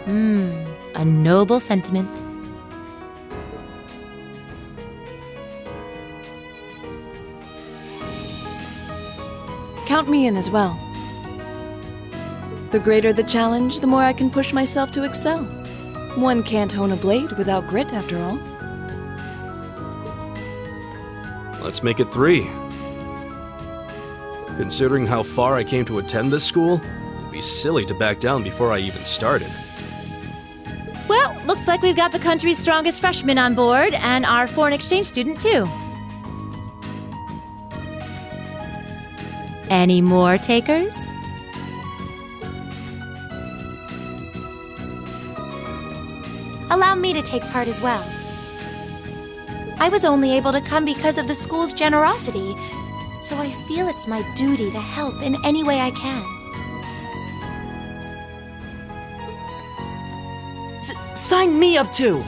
A noble sentiment. Count me in as well. The greater the challenge, the more I can push myself to excel. One can't hone a blade without grit, after all. Let's make it 3. Considering how far I came to attend this school, it'd be silly to back down before I even started. Well, looks like we've got the country's strongest freshman on board, and our foreign exchange student, too. Any more takers? Allow me to take part as well. I was only able to come because of the school's generosity, so I feel it's my duty to help in any way I can. Sign me up too!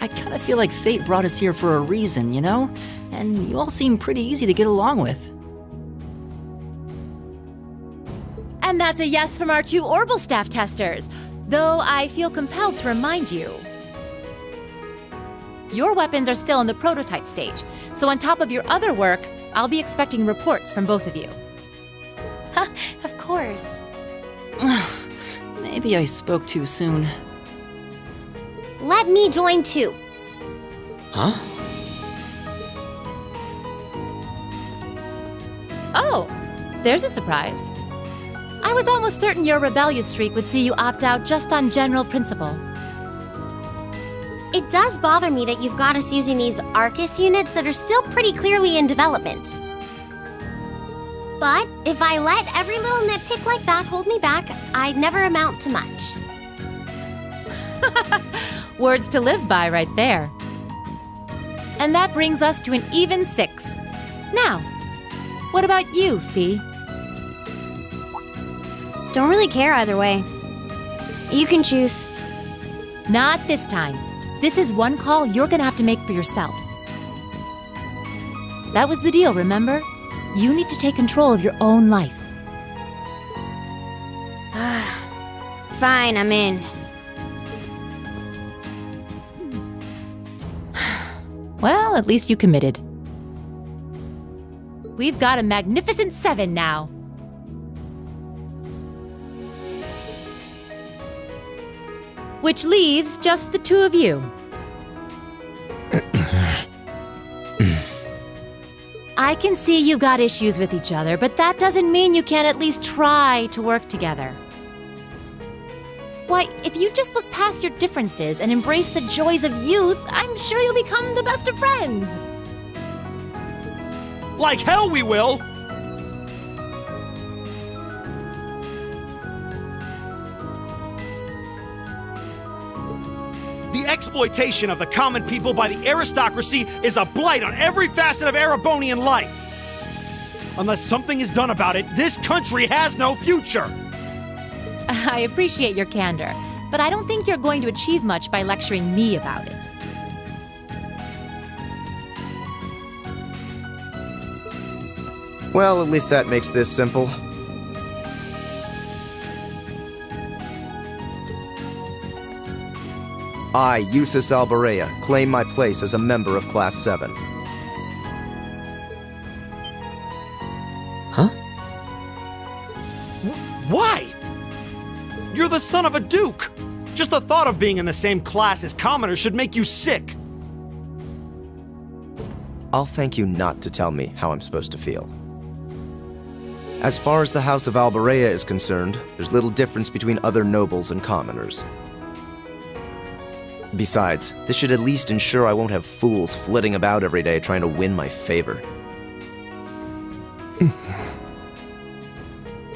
I kinda feel like fate brought us here for a reason, you know? And you all seem pretty easy to get along with. And that's a yes from our 2 Orbital staff testers, though I feel compelled to remind you. Your weapons are still in the prototype stage, so on top of your other work, I'll be expecting reports from both of you. Of course. Maybe I spoke too soon. Let me join too. Huh? Oh, there's a surprise. I was almost certain your rebellious streak would see you opt out just on general principle. It does bother me that you've got us using these Arcus units that are still pretty clearly in development. But if I let every little nitpick like that hold me back, I'd never amount to much. Words to live by right there. And that brings us to an even 6. Now, what about you, Fee? Don't really care either way. You can choose. Not this time. This is one call you're gonna have to make for yourself. That was the deal, remember? You need to take control of your own life. Fine, I'm in. Well, at least you committed. We've got a magnificent 7 now. Which leaves just the 2 of you. I can see you've got issues with each other, but that doesn't mean you can't at least try to work together. Why, if you just look past your differences and embrace the joys of youth, I'm sure you'll become the best of friends. Like hell we will! The exploitation of the common people by the aristocracy is a blight on every facet of Erebonian life. Unless something is done about it, this country has no future. I appreciate your candor, but I don't think you're going to achieve much by lecturing me about it. Well, at least that makes this simple. I, Eustace Alberea, claim my place as a member of Class 7. Huh? Why? You're the son of a duke! Just the thought of being in the same class as commoners should make you sick! I'll thank you not to tell me how I'm supposed to feel. As far as the House of Alberea is concerned, there's little difference between other nobles and commoners. Besides, this should at least ensure I won't have fools flitting about every day trying to win my favor.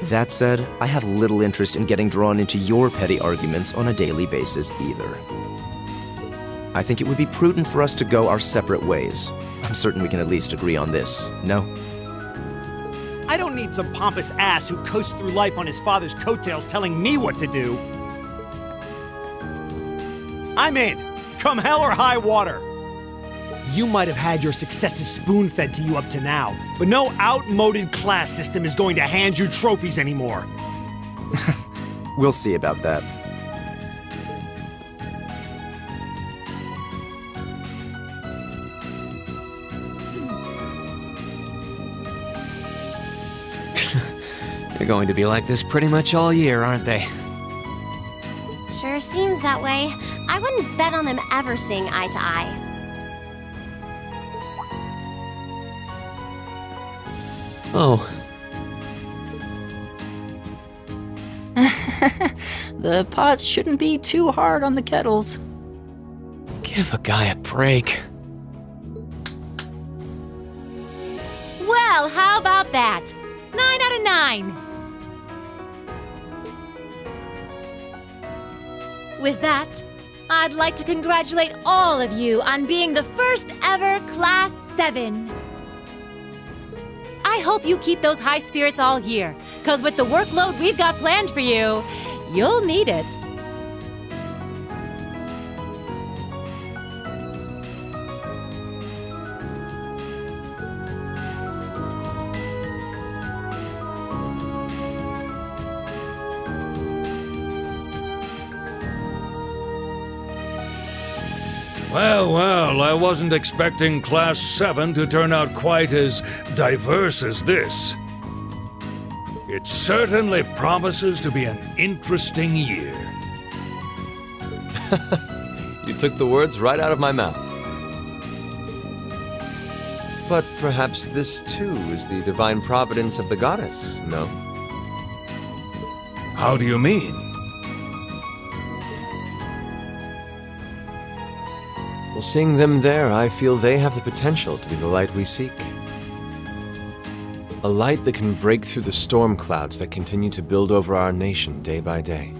That said, I have little interest in getting drawn into your petty arguments on a daily basis either. I think it would be prudent for us to go our separate ways. I'm certain we can at least agree on this, no? I don't need some pompous ass who coasts through life on his father's coattails telling me what to do. I'm in, come hell or high water. You might have had your successes spoon-fed to you up to now, but no outmoded class system is going to hand you trophies anymore. We'll see about that. They're going to be like this pretty much all year, aren't they? Sure seems that way. I wouldn't bet on them ever seeing eye to eye. Oh. The pots shouldn't be too hard on the kettles. Give a guy a break. Well, how about that? 9 out of 9. With that, I'd like to congratulate all of you on being the first ever Class 7. I hope you keep those high spirits all year, because with the workload we've got planned for you, you'll need it. Well, I wasn't expecting Class 7 to turn out quite as diverse as this. It certainly promises to be an interesting year. You took the words right out of my mouth. But perhaps this too is the divine providence of the goddess, no? How do you mean? Well, seeing them there, I feel they have the potential to be the light we seek. A light that can break through the storm clouds that continue to build over our nation day by day.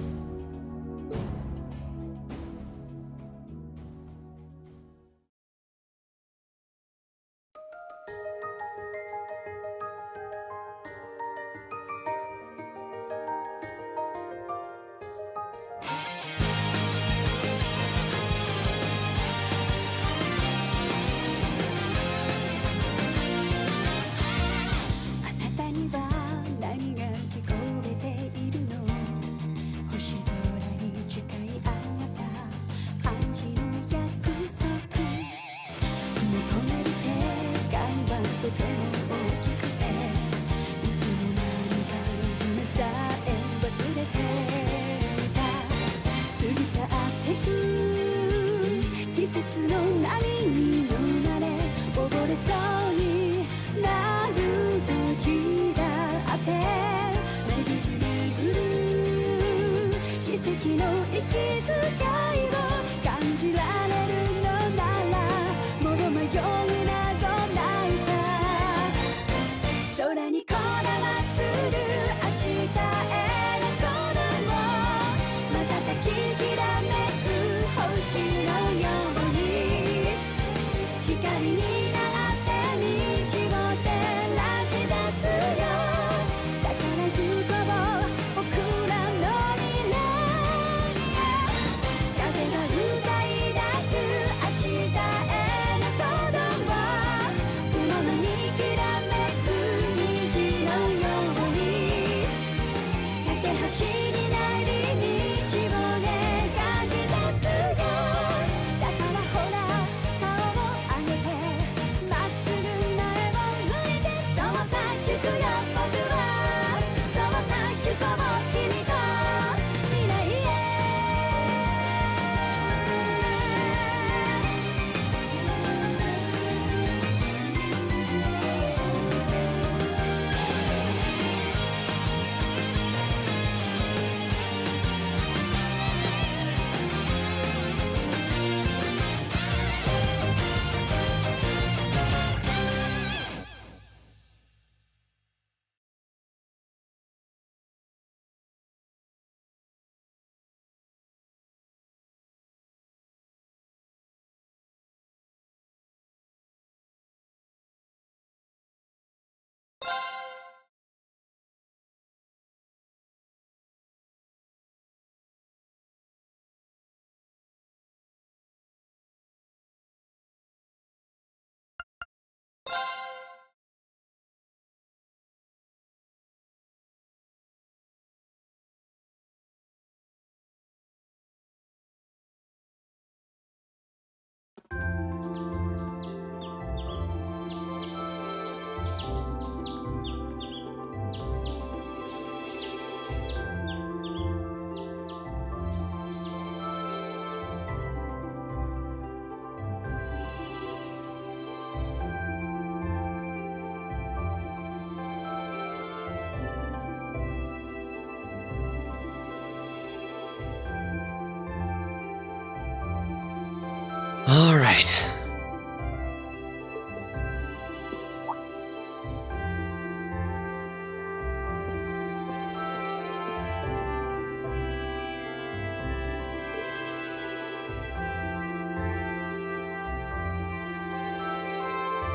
All right.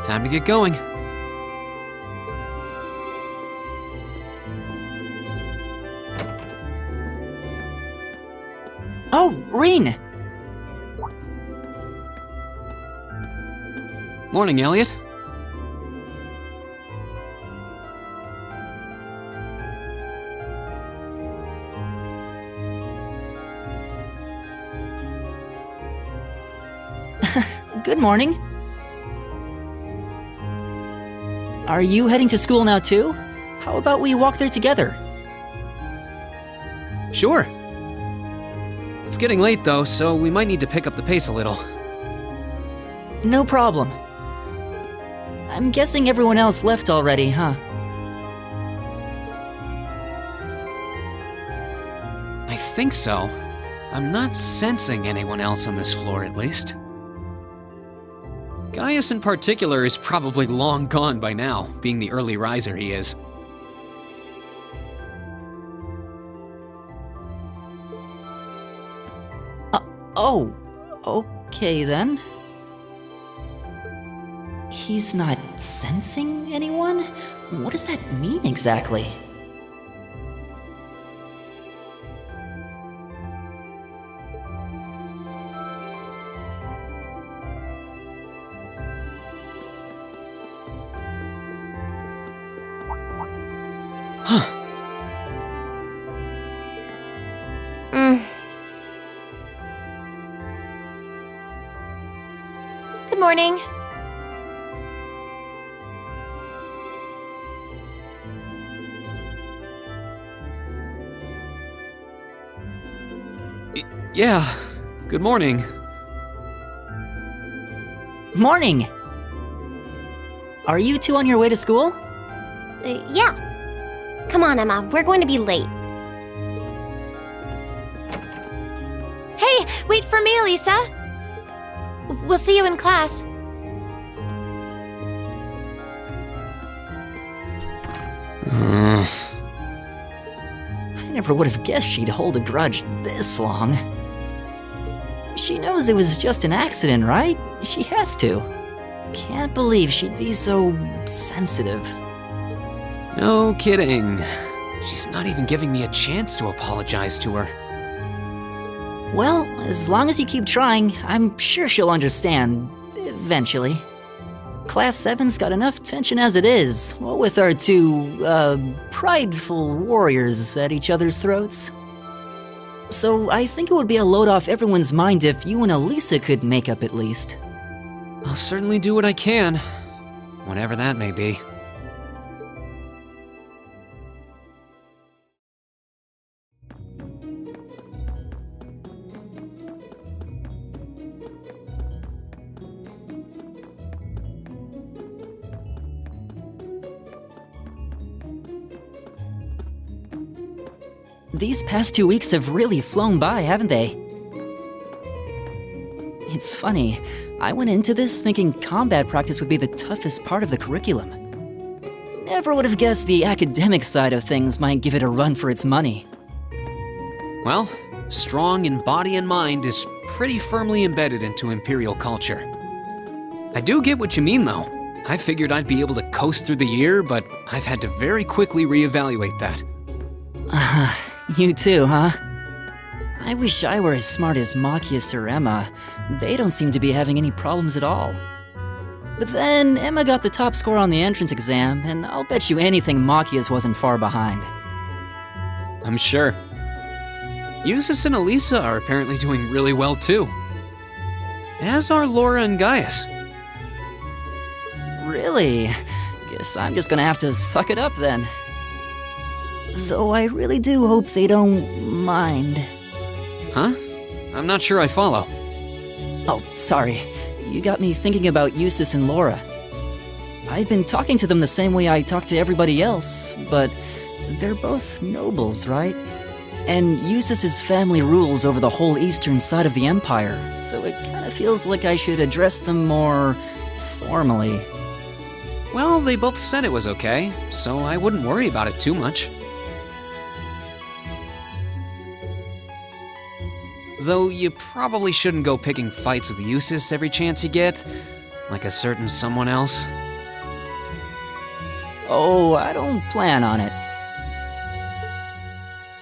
Time to get going. Oh, Reen! Morning, Elliot. Good morning. Are you heading to school now too? How about we walk there together? Sure. It's getting late though, so we might need to pick up the pace a little. No problem. I'm guessing everyone else left already, huh? I think so. I'm not sensing anyone else on this floor, at least. Gaius in particular is probably long gone by now, being the early riser he is. Oh, okay then. He's not sensing anyone? What does that mean exactly? Huh. Good morning. Yeah, good morning. Morning! Are you two on your way to school? Yeah. Come on, Emma. We're going to be late. Hey, wait for me, Elisa. We'll see you in class. I never would have guessed she'd hold a grudge this long. She knows it was just an accident, right? She has to. Can't believe she'd be so sensitive. No kidding. She's not even giving me a chance to apologize to her. Well, as long as you keep trying, I'm sure she'll understand. Eventually. Class 7's got enough tension as it is, what with our two, prideful warriors at each other's throats. So I think it would be a load off everyone's mind if you and Elisa could make up at least. I'll certainly do what I can, whatever that may be. These past 2 weeks have really flown by, haven't they? It's funny, I went into this thinking combat practice would be the toughest part of the curriculum. Never would have guessed the academic side of things might give it a run for its money. Well, strong in body and mind is pretty firmly embedded into Imperial culture. I do get what you mean, though. I figured I'd be able to coast through the year, but I've had to very quickly reevaluate that. You too, huh? I wish I were as smart as Machias or Emma. They don't seem to be having any problems at all. But then, Emma got the top score on the entrance exam, and I'll bet you anything Machias wasn't far behind. I'm sure. Eustace and Elisa are apparently doing really well too. As are Laura and Gaius. Really? Guess I'm just gonna have to suck it up then. Though I really do hope they don't mind. Huh? I'm not sure I follow. Oh, sorry. You got me thinking about Eustace and Laura. I've been talking to them the same way I talk to everybody else, but they're both nobles, right? And Eustace's family rules over the whole eastern side of the Empire, so it kind of feels like I should address them more formally. Well, they both said it was okay, so I wouldn't worry about it too much. Though you probably shouldn't go picking fights with Eustace every chance you get, like a certain someone else. Oh, I don't plan on it.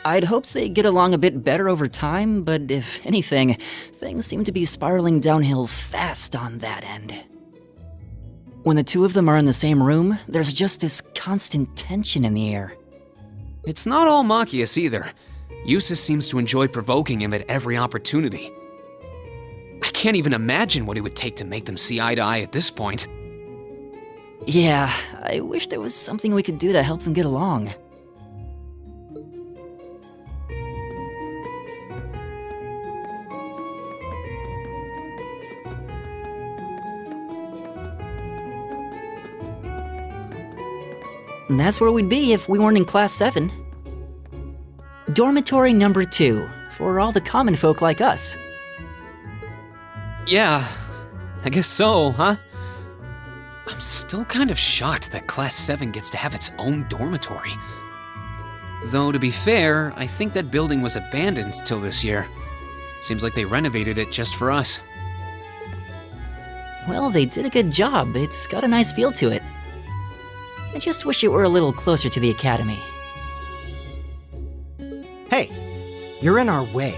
I'd hoped they'd get along a bit better over time, but if anything, things seem to be spiraling downhill fast on that end. When the two of them are in the same room, there's just this constant tension in the air. It's not all Machias either. Eustace seems to enjoy provoking him at every opportunity. I can't even imagine what it would take to make them see eye to eye at this point. Yeah, I wish there was something we could do to help them get along. And that's where we'd be if we weren't in Class 7. Dormitory number 2, for all the common folk like us. Yeah, I guess so, huh? I'm still kind of shocked that Class 7 gets to have its own dormitory. Though, to be fair, I think that building was abandoned till this year. Seems like they renovated it just for us. Well, they did a good job. It's got a nice feel to it. I just wish it were a little closer to the academy. Hey, you're in our way.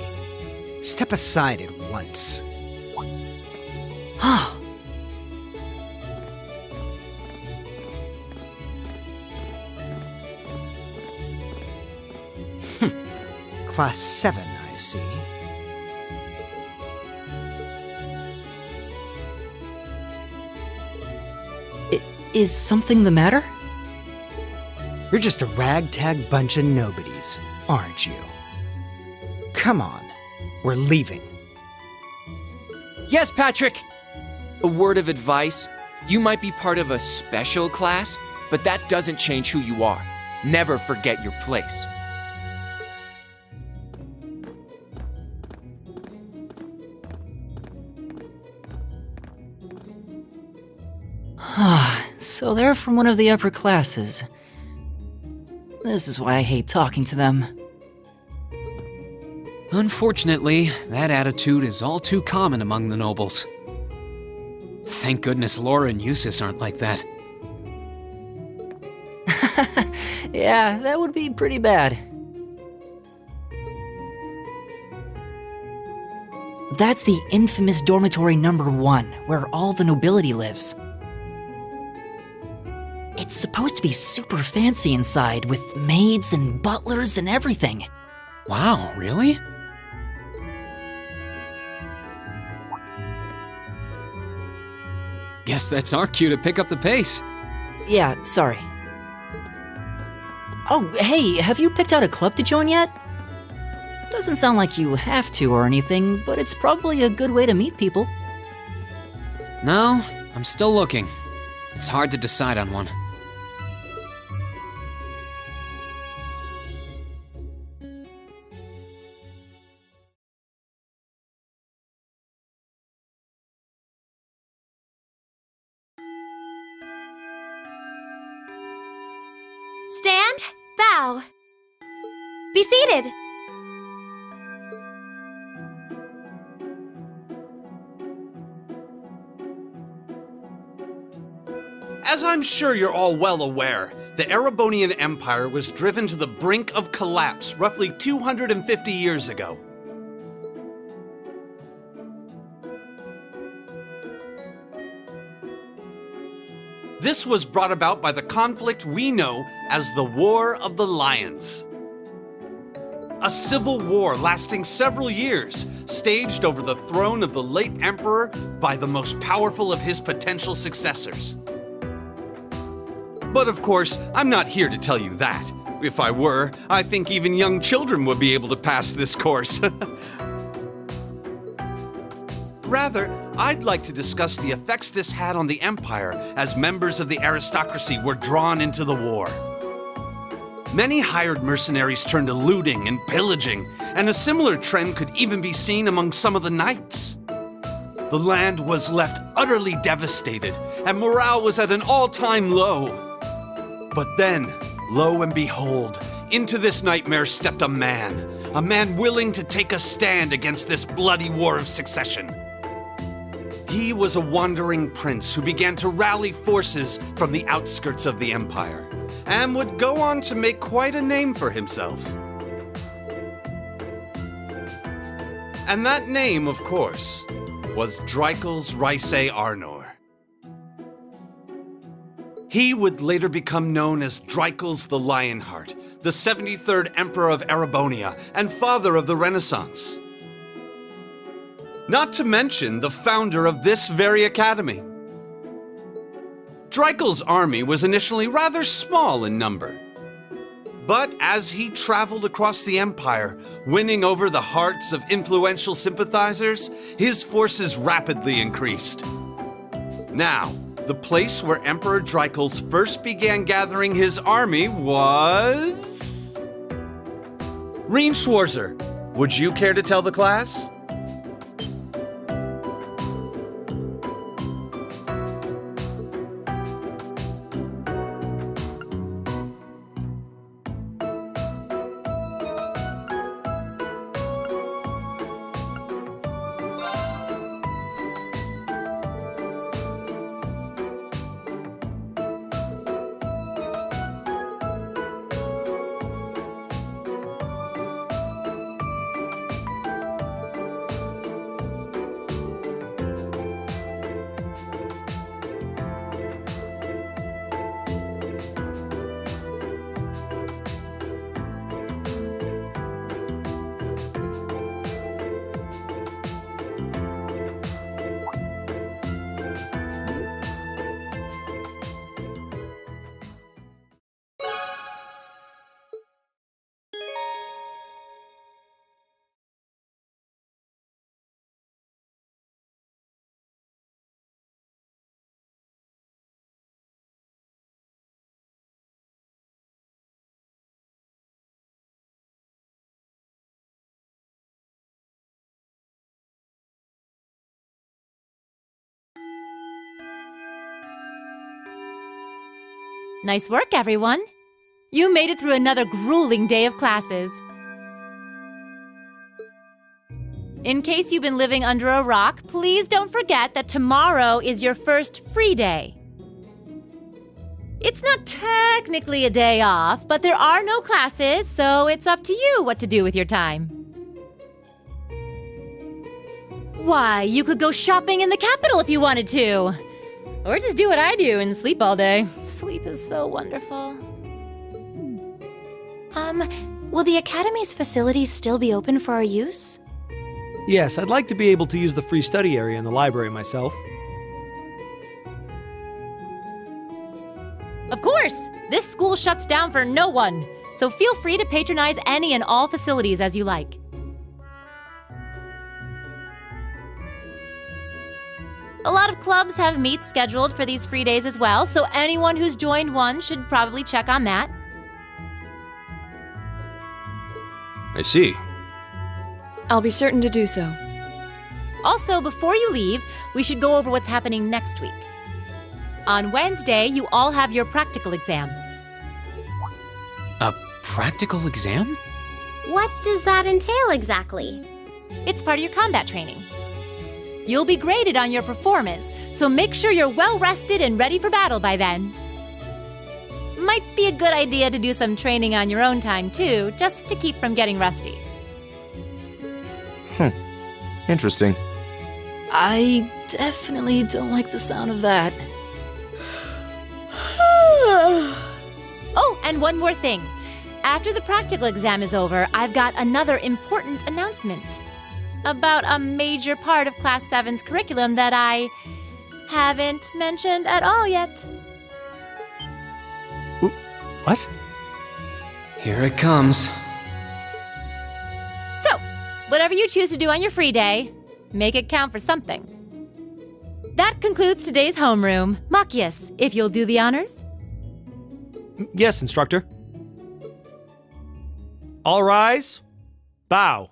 Step aside at once. Class 7, I see. Is something the matter? You're just a ragtag bunch of nobodies, aren't you? Come on, we're leaving. Yes, Patrick! A word of advice. You might be part of a special class, but that doesn't change who you are. Never forget your place. So they're from one of the upper classes. This is why I hate talking to them. Unfortunately, that attitude is all too common among the nobles. Thank goodness Laura and Eustace aren't like that. Yeah, that would be pretty bad. That's the infamous dormitory number 1, where all the nobility lives. It's supposed to be super fancy inside, with maids and butlers and everything. Wow, really? Guess that's our cue to pick up the pace. Yeah, sorry. Oh, hey, have you picked out a club to join yet? Doesn't sound like you have to or anything, but it's probably a good way to meet people. No, I'm still looking. It's hard to decide on one. Stand, bow. Be seated. As I'm sure you're all well aware, the Erebonian Empire was driven to the brink of collapse roughly 250 years ago. This was brought about by the conflict we know as the War of the Lions. A civil war lasting several years, staged over the throne of the late emperor by the most powerful of his potential successors. But of course, I'm not here to tell you that. If I were, I think even young children would be able to pass this course. Rather, I'd like to discuss the effects this had on the Empire as members of the aristocracy were drawn into the war. Many hired mercenaries turned to looting and pillaging, and a similar trend could even be seen among some of the knights. The land was left utterly devastated, and morale was at an all-time low. But then, lo and behold, into this nightmare stepped a man willing to take a stand against this bloody war of succession. He was a wandering prince who began to rally forces from the outskirts of the empire, and would go on to make quite a name for himself. And that name, of course, was Dreikel's Rhysei Arnor. He would later become known as Dreikel's the Lionheart, the 73rd Emperor of Erebonia, and father of the Renaissance. Not to mention the founder of this very academy. Dreikel's army was initially rather small in number. But as he traveled across the empire, winning over the hearts of influential sympathizers, his forces rapidly increased. Now, the place where Emperor Dreikel's first began gathering his army was... Rienschwarzer. Would you care to tell the class? Nice work, everyone. You made it through another grueling day of classes. In case you've been living under a rock, please don't forget that tomorrow is your first free day. It's not technically a day off, but there are no classes, so it's up to you what to do with your time. Why, you could go shopping in the capital if you wanted to. Or just do what I do and sleep all day. Sleep is so wonderful. Will the Academy's facilities still be open for our use? Yes, I'd like to be able to use the free study area in the library myself. Of course! This school shuts down for no one, so feel free to patronize any and all facilities as you like. A lot of clubs have meets scheduled for these free days as well, so anyone who's joined one should probably check on that. I see. I'll be certain to do so. Also, before you leave, we should go over what's happening next week. On Wednesday, you all have your practical exam. A practical exam? What does that entail exactly? It's part of your combat training. You'll be graded on your performance, so make sure you're well rested and ready for battle by then. Might be a good idea to do some training on your own time too, just to keep from getting rusty. Interesting. I definitely don't like the sound of that. Oh, and one more thing. After the practical exam is over, I've got another important announcement about a major part of Class 7's curriculum that I haven't mentioned at all yet. What? Here it comes. So, whatever you choose to do on your free day, make it count for something. That concludes today's homeroom. Machias, if you'll do the honors. Yes, instructor. All rise. Bow.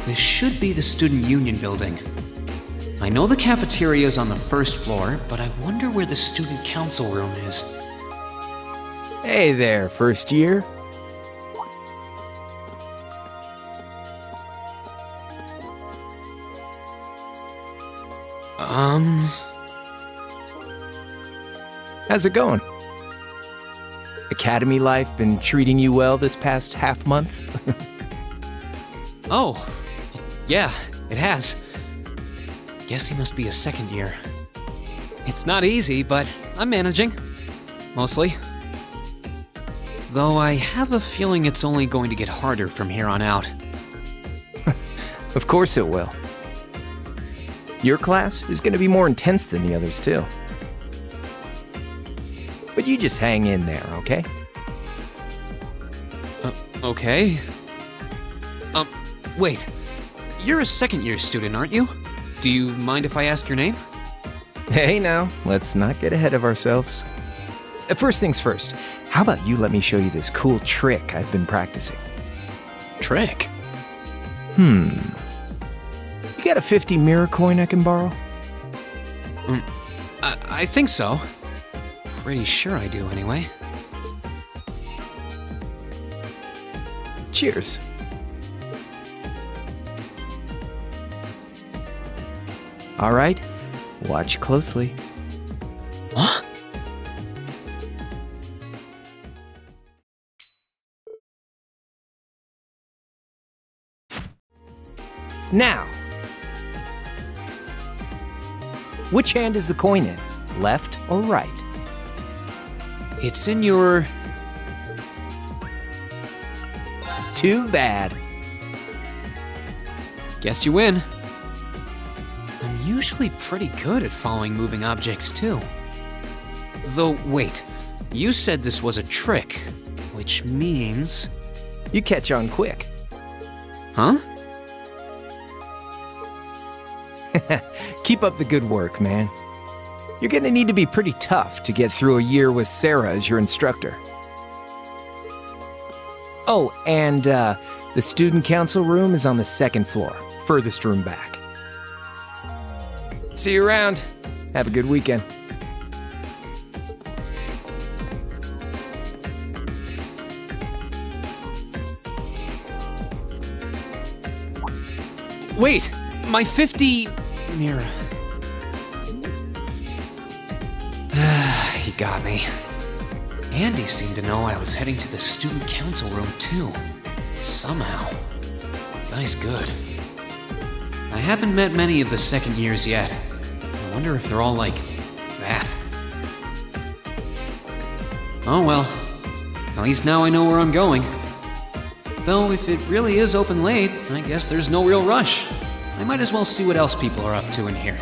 This should be the Student Union building. I know the cafeteria is on the first floor, but I wonder where the Student Council room is. Hey there, first year. How's it going? Academy life been treating you well this past half month? Oh, yeah, it has. Guess he must be a second year. It's not easy, but I'm managing. Mostly. Though I have a feeling it's only going to get harder from here on out. Of course it will. Your class is going to be more intense than the others, too. But you just hang in there, okay? Okay. Wait. You're a second-year student, aren't you? Do you mind if I ask your name? Hey now, let's not get ahead of ourselves. First things first, how about you let me show you this cool trick I've been practicing? Trick? You got a 50 mirror coin I can borrow? I think so. Pretty sure I do, anyway. Cheers. All right, watch closely. What? Now, which hand is the coin in? Left or right? It's in your... Too bad. Guess you win. I'm usually pretty good at following moving objects, too. Though, wait. You said this was a trick, which means... You catch on quick. Huh? Keep up the good work, man. You're gonna need to be pretty tough to get through a year with Sarah as your instructor. Oh, and the student council room is on the second floor, furthest room back. See you around. Have a good weekend. Wait! My 50... mirror. He got me. Andy seemed to know I was heading to the student council room too. Somehow. Guy's good. I haven't met many of the second years yet. I wonder if they're all like that. Oh well. At least now I know where I'm going. Though if it really is open late, I guess there's no real rush. I might as well see what else people are up to in here.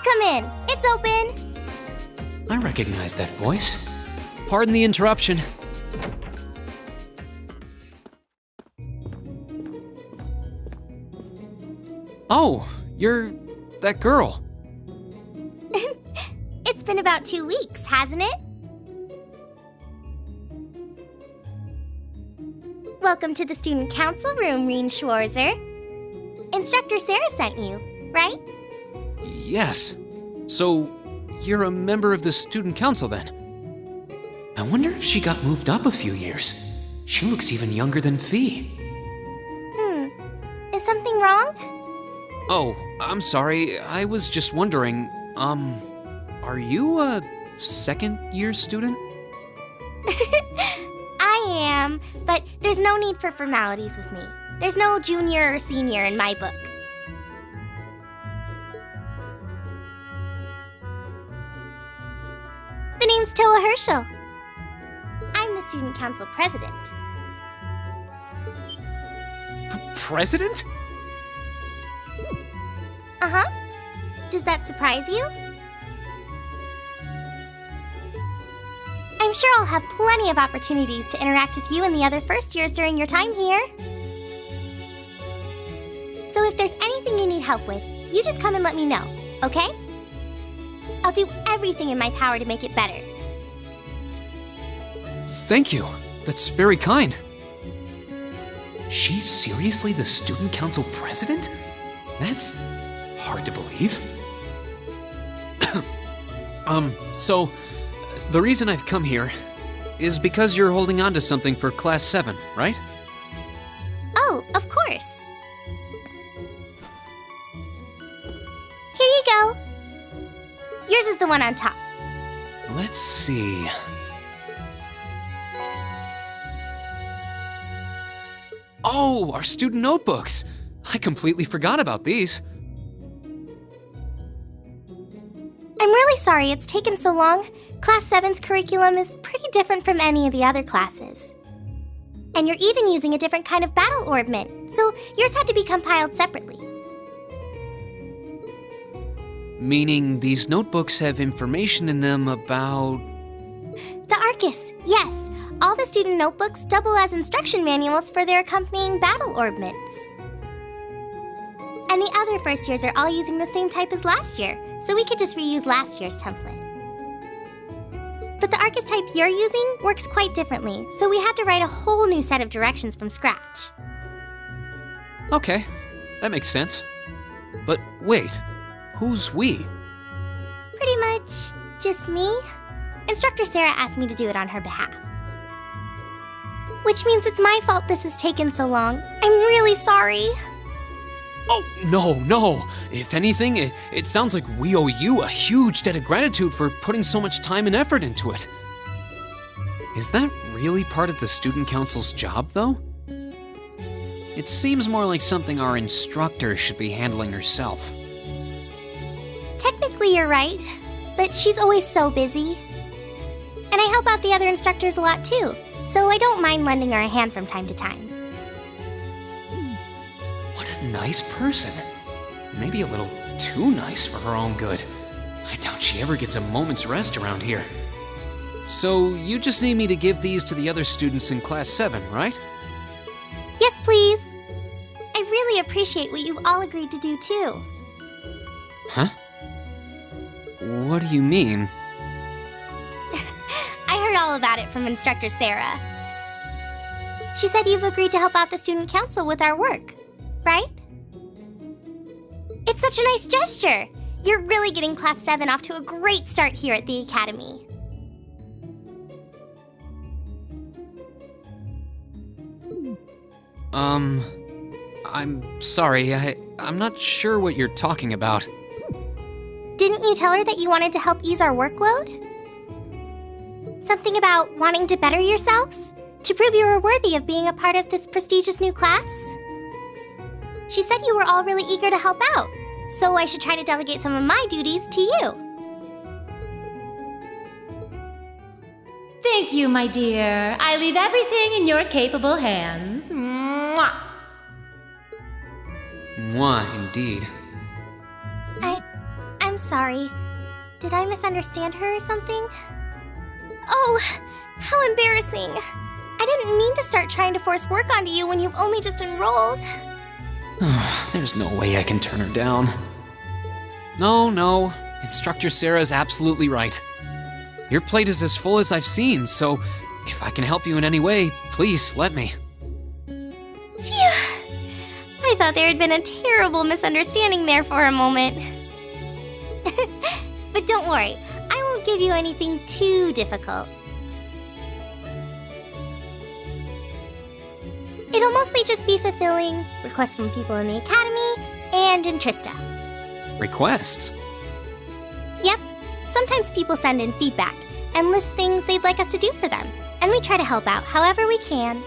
Come in. It's open. I recognize that voice. Pardon the interruption. Oh, you're that girl. It's been about 2 weeks, hasn't it? Welcome to the Student Council room, Reen Schwarzer. Instructor Sarah sent you, right? Yes. So, you're a member of the student council then? I wonder if she got moved up a few years. She looks even younger than Fee. Is something wrong? Oh, I'm sorry. I was just wondering, are you a second-year student? I am, but there's no need for formalities with me. There's no junior or senior in my book. The name's Toa Herschel. I'm the student council president. President? Uh-huh. Does that surprise you? I'm sure I'll have plenty of opportunities to interact with you and the other first years during your time here. So if there's anything you need help with, you just come and let me know, okay? I'll do everything in my power to make it better. Thank you. That's very kind. She's seriously the student council president? That's hard to believe. So, the reason I've come here is because you're holding on to something for Class 7, right? Oh, of course. Here you go. Yours is the one on top. Let's see. Oh, our student notebooks! I completely forgot about these. I'm really sorry it's taken so long. Class 7's curriculum is pretty different from any of the other classes. And you're even using a different kind of battle orbment, so yours had to be compiled separately. Meaning these notebooks have information in them about... The Arcus, yes. All the student notebooks double as instruction manuals for their accompanying battle orbments. And the other first years are all using the same type as last year, so we could just reuse last year's template. But the Arcus type you're using works quite differently, so we had to write a whole new set of directions from scratch. Okay, that makes sense. But wait, who's we? Pretty much just me. Instructor Sarah asked me to do it on her behalf. Which means it's my fault this has taken so long. I'm really sorry. Oh, no. If anything, it sounds like we owe you a huge debt of gratitude for putting so much time and effort into it. Is that really part of the student council's job, though? It seems more like something our instructor should be handling herself. Technically, you're right, but she's always so busy. And I help out the other instructors a lot, too, so I don't mind lending her a hand from time to time. What a nice person. Maybe a little too nice for her own good. I doubt she ever gets a moment's rest around here. So, you just need me to give these to the other students in Class 7, right? Yes, please. I really appreciate what you've all agreed to do, too. Huh? What do you mean? I heard all about it from Instructor Sarah. She said you've agreed to help out the student council with our work, right? It's such a nice gesture. You're really getting Class 7 off to a great start here at the Academy. I'm sorry, I'm not sure what you're talking about. Didn't you tell her that you wanted to help ease our workload? Something about wanting to better yourselves? To prove you were worthy of being a part of this prestigious new class? She said you were all really eager to help out, so I should try to delegate some of my duties to you. Thank you, my dear. I leave everything in your capable hands. Mwah! Mwah, indeed. I'm sorry. Did I misunderstand her or something? Oh, how embarrassing. I didn't mean to start trying to force work onto you when you've only just enrolled. There's no way I can turn her down. No. Instructor Sarah's absolutely right. Your plate is as full as I've seen, so if I can help you in any way, please let me. thought there had been a terrible misunderstanding there for a moment. But don't worry, I won't give you anything too difficult. It'll mostly just be fulfilling requests from people in the Academy and in Trista. Requests? Yep. Sometimes people send in feedback and list things they'd like us to do for them, and we try to help out however we can.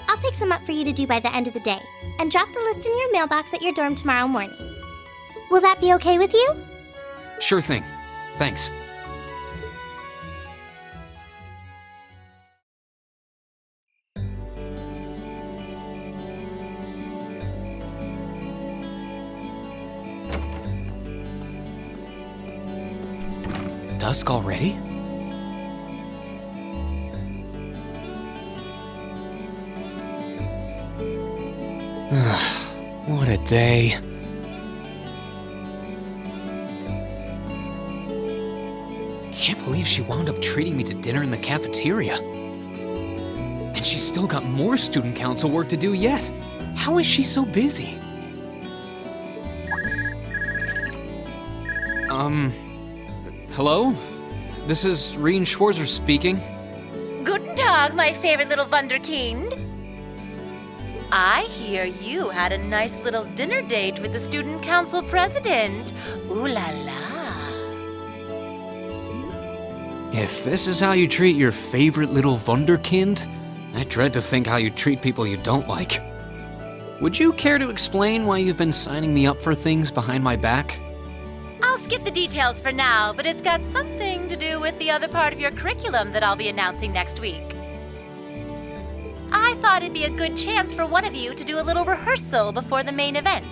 I'll pick some up for you to do by the end of the day, and drop the list in your mailbox at your dorm tomorrow morning. Will that be okay with you? Sure thing. Thanks. Dusk already? What a day. Can't believe she wound up treating me to dinner in the cafeteria. And she's still got more student council work to do yet. How is she so busy? Hello? This is Rien Schwarzer speaking. Guten Tag, my favorite little Wunderkind. I hear you had a nice little dinner date with the student council president. Ooh la la. If this is how you treat your favorite little Wunderkind, I dread to think how you treat people you don't like. Would you care to explain why you've been signing me up for things behind my back? I'll skip the details for now, but it's got something to do with the other part of your curriculum that I'll be announcing next week. I thought it'd be a good chance for one of you to do a little rehearsal before the main event.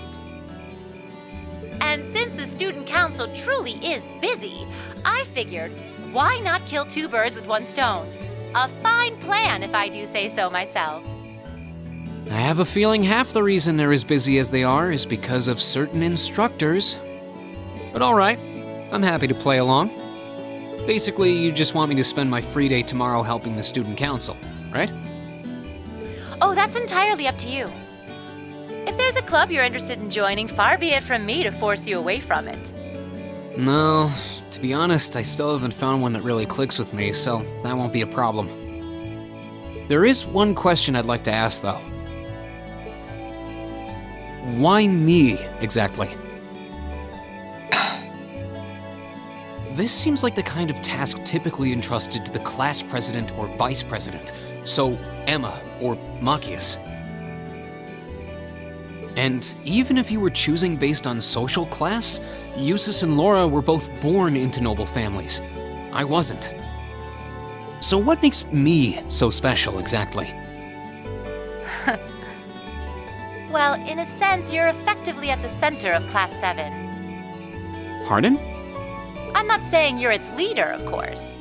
And since the student council truly is busy, I figured, why not kill two birds with one stone? A fine plan, if I do say so myself. I have a feeling half the reason they're as busy as they are is because of certain instructors. But alright, I'm happy to play along. Basically, you just want me to spend my free day tomorrow helping the student council, right? Oh, that's entirely up to you. If there's a club you're interested in joining, far be it from me to force you away from it. No, to be honest, I still haven't found one that really clicks with me, so that won't be a problem. There is one question I'd like to ask, though. Why me, exactly? This seems like the kind of task typically entrusted to the class president or vice president, so Emma or Machias. And even if you were choosing based on social class, Eustace and Laura were both born into noble families. I wasn't. So what makes me so special, exactly? Well, in a sense, you're effectively at the center of Class 7. Pardon? I'm not saying you're its leader, of course.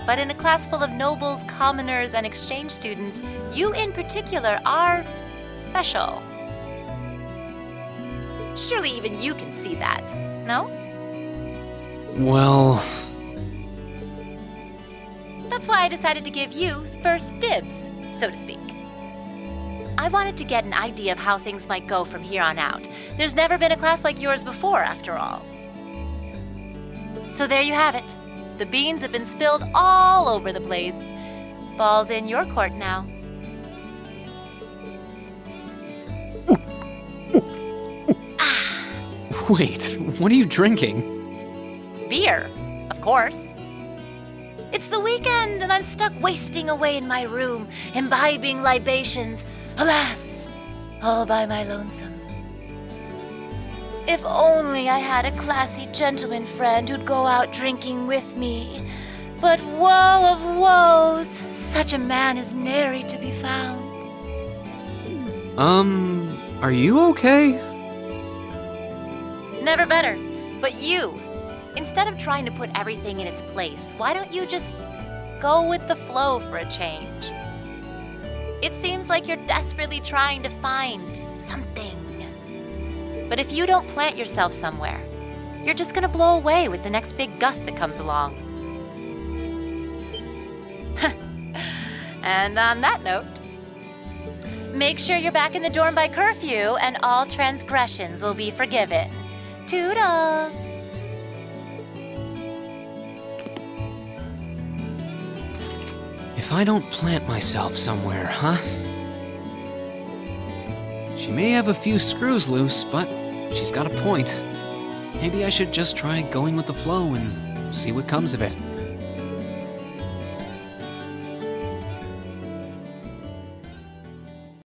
But in a class full of nobles, commoners, and exchange students, you in particular are special. Surely even you can see that, no? Well... That's why I decided to give you first dibs, so to speak. I wanted to get an idea of how things might go from here on out. There's never been a class like yours before, after all. So there you have it. The beans have been spilled all over the place. Ball's in your court now. Wait, what are you drinking? Beer, of course. It's the weekend and I'm stuck wasting away in my room, imbibing libations. Alas, all by my lonesome. If only I had a classy gentleman friend who'd go out drinking with me. But woe of woes, such a man is nary to be found. Are you okay? Never better. But you, instead of trying to put everything in its place, why don't you just go with the flow for a change? It seems like you're desperately trying to find something. But if you don't plant yourself somewhere, you're just gonna blow away with the next big gust that comes along. And on that note, Make sure you're back in the dorm by curfew, and all transgressions will be forgiven. Toodles! If I don't plant myself somewhere, huh? She may have a few screws loose, but she's got a point. Maybe I should just try going with the flow and see what comes of it.